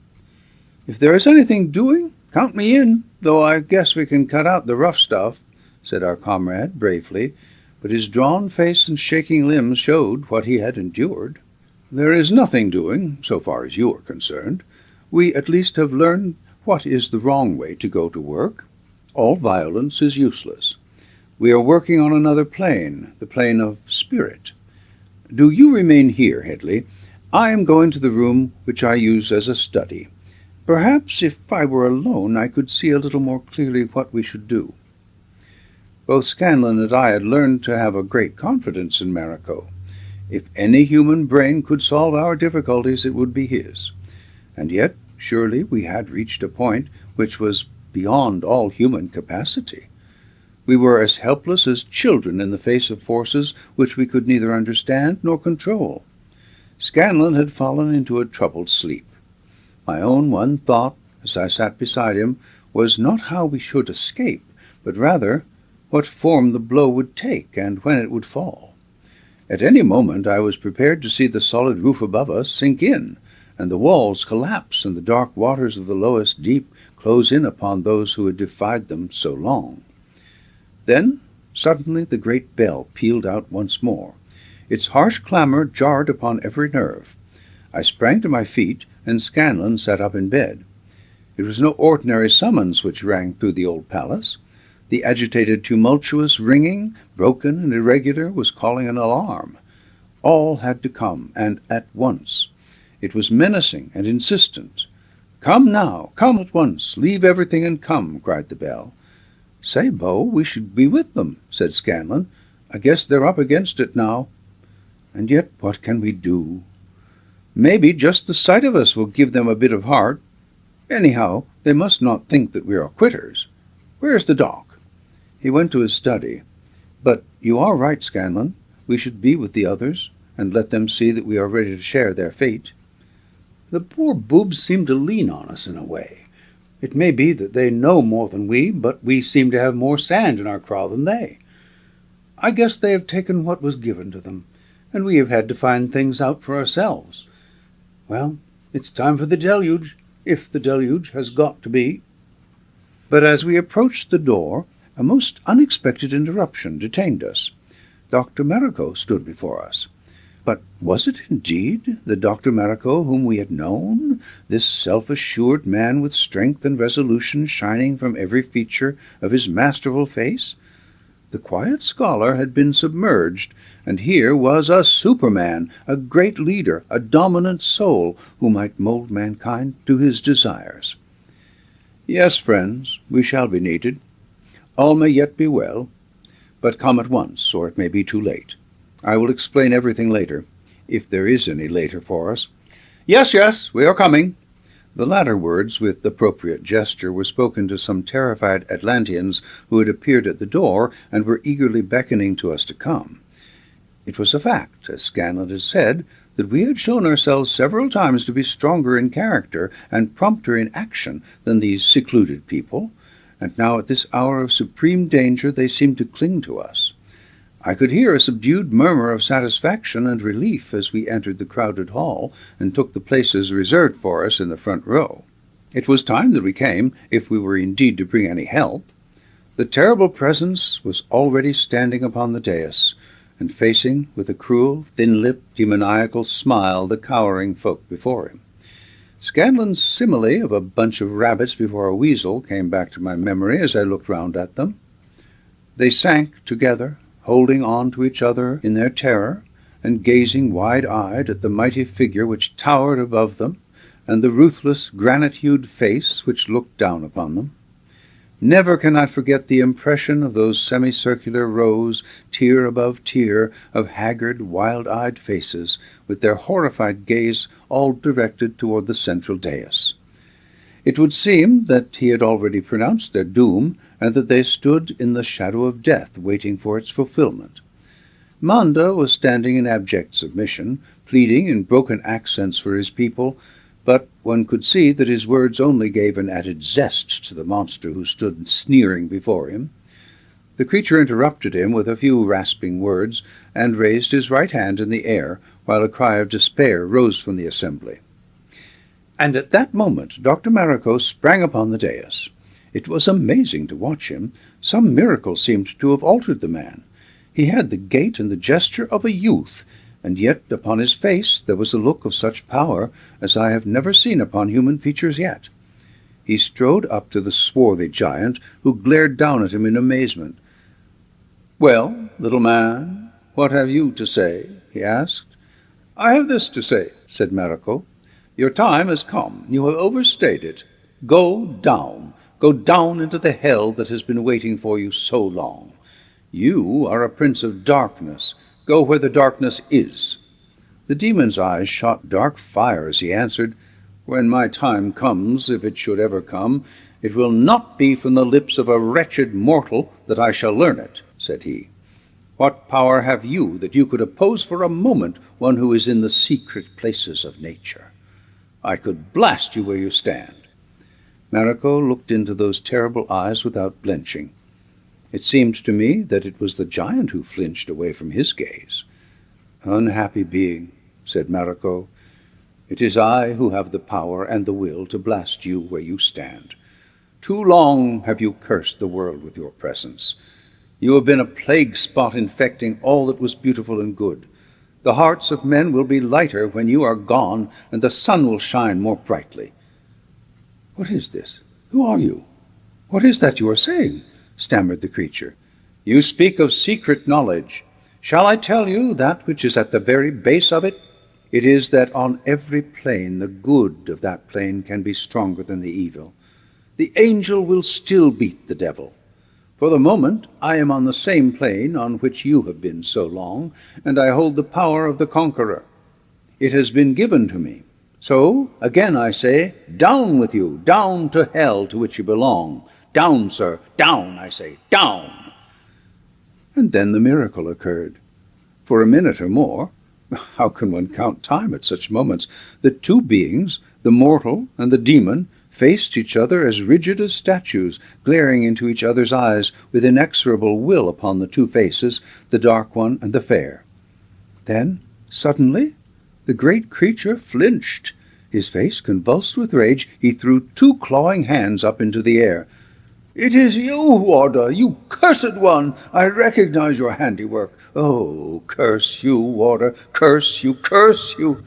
S1: If there is anything doing, count me in, though I guess we can cut out the rough stuff. said our comrade bravely, but his drawn face and shaking limbs showed what he had endured. "There is nothing doing, so far as you are concerned. We at least have learned what is the wrong way to go to work. All violence is useless. We are working on another plane, the plane of spirit. Do you remain here, Headley. I am going to the room which I use as a study. Perhaps if I were alone I could see a little more clearly what we should do." Both Scanlon and I had learned to have a great confidence in Maracot. If any human brain could solve our difficulties, it would be his. And yet, surely we had reached a point which was beyond all human capacity. We were as helpless as children in the face of forces which we could neither understand nor control. Scanlon had fallen into a troubled sleep. My own one thought, as I sat beside him, was not how we should escape, but rather what form the blow would take and when it would fall. At any moment I was prepared to see the solid roof above us sink in, and the walls collapse, and the dark waters of the lowest deep close in upon those who had defied them so long. Then suddenly the great bell pealed out once more. Its harsh clamour jarred upon every nerve. I sprang to my feet, and Scanlon sat up in bed. It was no ordinary summons which rang through the old palace. The agitated, tumultuous ringing, broken and irregular, was calling an alarm. All had to come, and at once. It was menacing and insistent. "Come now, come at once, leave everything and come," cried the bell. "Say, Bo, we should be with them," said Scanlon. "I guess they're up against it now. And yet what can we do? Maybe just the sight of us will give them a bit of heart. Anyhow, they must not think that we are quitters. Where's the doc?" He went to his study. "But you are right, Scanlon. We should be with the others, and let them see that we are ready to share their fate. The poor boobs seem to lean on us in a way. It may be that they know more than we, but we seem to have more sand in our craw than they. I guess they have taken what was given to them, and we have had to find things out for ourselves. Well, it's time for the deluge, if the deluge has got to be." But as we approached the door, a most unexpected interruption detained us. Dr. Maracot stood before us. But was it indeed the Dr. Maracot whom we had known, this self-assured man with strength and resolution shining from every feature of his masterful face? The quiet scholar had been submerged, and here was a superman, a great leader, a dominant soul, who might mold mankind to his desires. "Yes, friends, we shall be needed. All may yet be well. But come at once, or it may be too late. I will explain everything later, if there is any later for us." "Yes, yes, we are coming." The latter words, with appropriate gesture, were spoken to some terrified Atlanteans who had appeared at the door and were eagerly beckoning to us to come. It was a fact, as Scanlon had said, that we had shown ourselves several times to be stronger in character and prompter in action than these secluded people, and now at this hour of supreme danger they seemed to cling to us. I could hear a subdued murmur of satisfaction and relief as we entered the crowded hall and took the places reserved for us in the front row. It was time that we came, if we were indeed to bring any help. The terrible presence was already standing upon the dais, and facing, with a cruel, thin-lipped, demoniacal smile, the cowering folk before him. Scanlon's simile of a bunch of rabbits before a weasel came back to my memory as I looked round at them. They sank together, holding on to each other in their terror, and gazing wide-eyed at the mighty figure which towered above them, and the ruthless, granite-hued face which looked down upon them. Never can I forget the impression of those semicircular rows, tier above tier, of haggard, wild-eyed faces, with their horrified gaze all directed toward the central dais. It would seem that he had already pronounced their doom, and that they stood in the shadow of death, waiting for its fulfillment. Manda was standing in abject submission, pleading in broken accents for his people, but one could see that his words only gave an added zest to the monster who stood sneering before him. The creature interrupted him with a few rasping words, and raised his right hand in the air, while a cry of despair rose from the assembly. And at that moment Dr. Maracot sprang upon the dais. It was amazing to watch him. Some miracle seemed to have altered the man. He had the gait and the gesture of a youth, and yet upon his face there was a look of such power as I have never seen upon human features yet. He strode up to the swarthy giant, who glared down at him in amazement. "Well, little man, what have you to say?" he asked. "I have this to say," said Maracot. "Your time has come. You have overstayed it. Go down. Go down into the hell that has been waiting for you so long. You are a prince of darkness. Go where the darkness is." The demon's eyes shot dark fire as he answered, "When my time comes, if it should ever come, it will not be from the lips of a wretched mortal that I shall learn it," said he. "What power have you that you could oppose for a moment one who is in the secret places of nature? I could blast you where you stand." Maracot looked into those terrible eyes without blenching. It seemed to me that it was the giant who flinched away from his gaze. "Unhappy being," said Maracot, "it is I who have the power and the will to blast you where you stand. Too long have you cursed the world with your presence. You have been a plague spot infecting all that was beautiful and good. The hearts of men will be lighter when you are gone, and the sun will shine more brightly." "What is this? Who are you? What is that you are saying?" stammered the creature. "You speak of secret knowledge. Shall I tell you that which is at the very base of it? It is that on every plane the good of that plane can be stronger than the evil. The angel will still beat the devil. For the moment I am on the same plane on which you have been so long, and I hold the power of the conqueror. It has been given to me. So, again I say, down with you, down to hell to which you belong. Down, sir, down, I say, down." And then the miracle occurred. For a minute or more, how can one count time at such moments, the two beings, the mortal and the demon, faced each other as rigid as statues, glaring into each other's eyes with inexorable will upon the two faces, the dark one and the fair. Then, suddenly, the great creature flinched. His face convulsed with rage, he threw two clawing hands up into the air. "It is you, Warder, you cursed one! I recognize your handiwork. Oh, curse you, Warder, curse you, curse you!"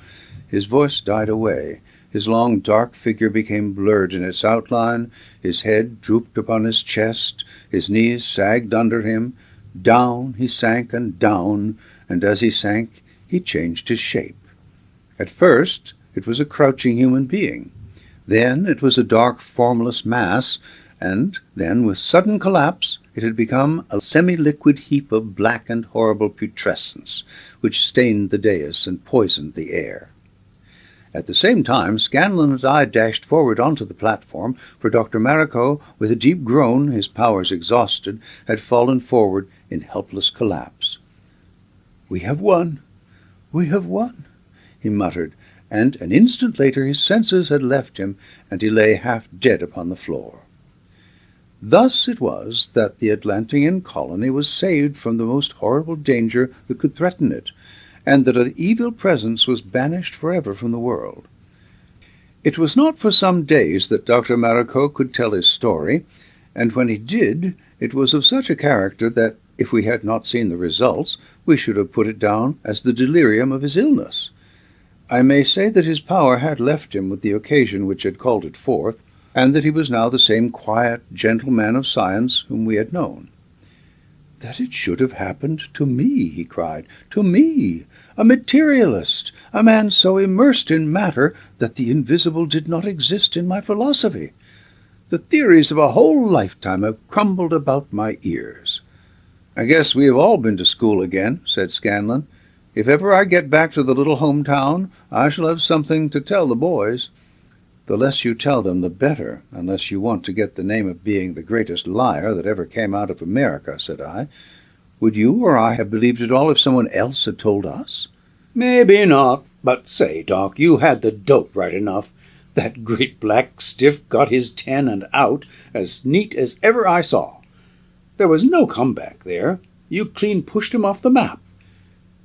S1: His voice died away. His long, dark figure became blurred in its outline. His head drooped upon his chest. His knees sagged under him. Down he sank and down, and as he sank, he changed his shape. At first it was a crouching human being. Then it was a dark, formless mass, and then, with sudden collapse, it had become a semi-liquid heap of black and horrible putrescence, which stained the dais and poisoned the air. At the same time, Scanlon and I dashed forward onto the platform, for Dr. Maracot, with a deep groan, his powers exhausted, had fallen forward in helpless collapse. "We have won! We have won!" he muttered, and an instant later his senses had left him, and he lay half dead upon the floor. Thus it was that the Atlantean colony was saved from the most horrible danger that could threaten it, and that an evil presence was banished forever from the world. It was not for some days that Dr. Maracot could tell his story, and when he did, it was of such a character that, if we had not seen the results, we should have put it down as the delirium of his illness. I may say that his power had left him with the occasion which had called it forth, and that he was now the same quiet, gentle man of science whom we had known. "That it should have happened to me," he cried, "to me, a materialist, a man so immersed in matter that the invisible did not exist in my philosophy. The theories of a whole lifetime have crumbled about my ears." "I guess we have all been to school again," said Scanlon. "If ever I get back to the little hometown, I shall have something to tell the boys." "The less you tell them, the better, unless you want to get the name of being the greatest liar that ever came out of America," said I. "Would you or I have believed it all if someone else had told us?"
S3: "Maybe not, but say, Doc, you had the dope right enough. That great black stiff got his 10 and out as neat as ever I saw. There was no comeback there. You clean pushed him off the map.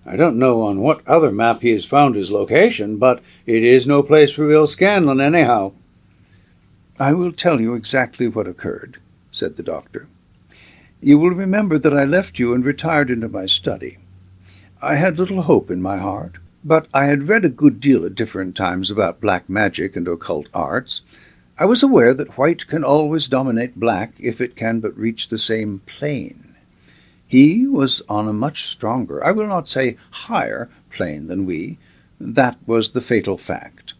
S3: I don't know on what other map he has found his location, but it is no place for Will Scanlon anyhow."
S1: "I will tell you exactly what occurred," said the doctor. "You will remember that I left you and retired into my study. I had little hope in my heart, but I had read a good deal at different times about black magic and occult arts. I was aware that white can always dominate black if it can but reach the same plane. He was on a much stronger, I will not say higher, plane than we. That was the fatal fact.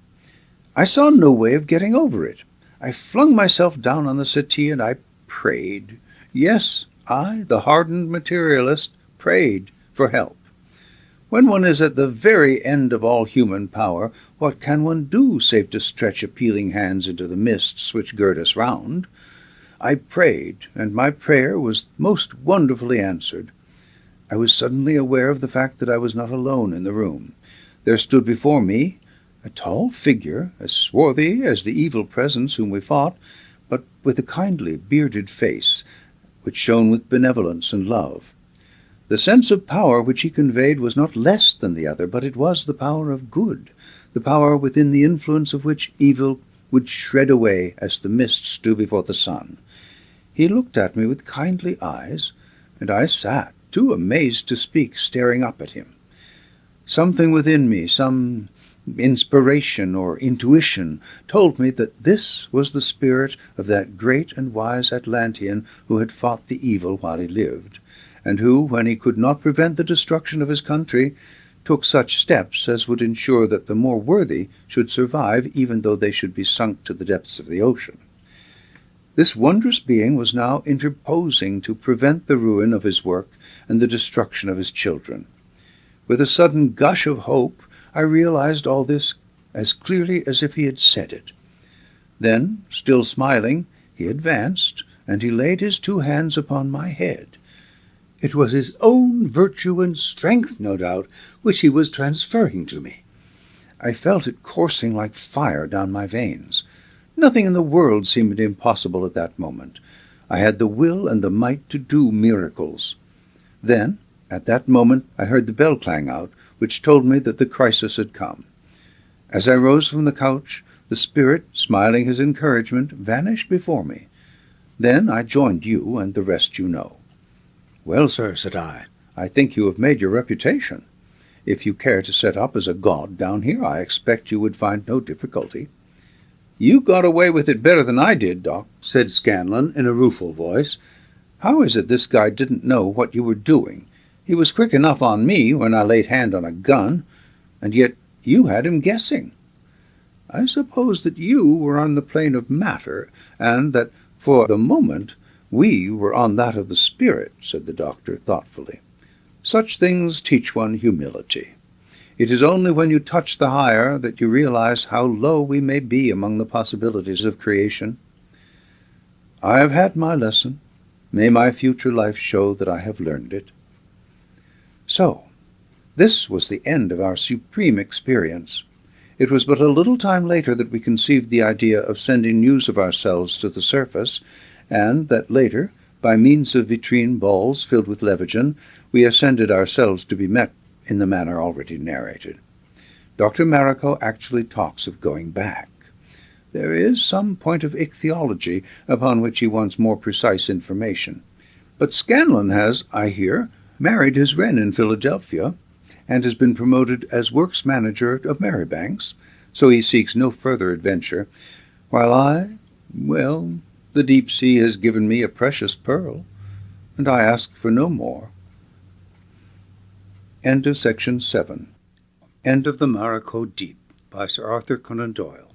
S1: I saw no way of getting over it. I flung myself down on the settee and I prayed. Yes, I, the hardened materialist, prayed for help. When one is at the very end of all human power, what can one do save to stretch appealing hands into the mists which gird us round? I prayed, and my prayer was most wonderfully answered. I was suddenly aware of the fact that I was not alone in the room. There stood before me a tall figure, as swarthy as the evil presence whom we fought, but with a kindly, bearded face, which shone with benevolence and love. The sense of power which he conveyed was not less than the other, but it was the power of good, the power within the influence of which evil would shred away as the mists do before the sun. He looked at me with kindly eyes, and I sat, too amazed to speak, staring up at him. Something within me, some inspiration or intuition, told me that this was the spirit of that great and wise Atlantean who had fought the evil while he lived, and who, when he could not prevent the destruction of his country, took such steps as would ensure that the more worthy should survive, even though they should be sunk to the depths of the ocean. This wondrous being was now interposing to prevent the ruin of his work and the destruction of his children. With a sudden gush of hope, I realized all this as clearly as if he had said it. Then, still smiling, he advanced, and he laid his 2 hands upon my head. It was his own virtue and strength, no doubt, which he was transferring to me. I felt it coursing like fire down my veins. Nothing in the world seemed impossible at that moment. I had the will and the might to do miracles. Then, at that moment, I heard the bell clang out, which told me that the crisis had come. As I rose from the couch, the spirit, smiling his encouragement, vanished before me. Then I joined you, and the rest you know. "Well, sir," said I think you have made your reputation. If you care to set up as a god down here, I expect you would find no difficulty." "You got away with it better than I did, Doc," said Scanlon in a rueful voice. "How is it this guy didn't know what you were doing? He was quick enough on me when I laid hand on a gun, and yet you had him guessing." "I suppose that you were on the plane of matter, and that, for the moment, we were on that of the spirit," said the doctor thoughtfully. "Such things teach one humility. It is only when you touch the higher that you realize how low we may be among the possibilities of creation. I have had my lesson. May my future life show that I have learned it." So, this was the end of our supreme experience. It was but a little time later that we conceived the idea of sending news of ourselves to the surface, and that later, by means of vitrine balls filled with levagen, we ascended ourselves to be met in the manner already narrated. Dr. Maracot actually talks of going back. There is some point of ichthyology upon which he wants more precise information. But Scanlon has, I hear, married his wren in Philadelphia, and has been promoted as works manager of Marybanks, so he seeks no further adventure, while well, the deep sea has given me a precious pearl, and I ask for no more. End of section 7. End of the Maracot Deep by Sir Arthur Conan Doyle.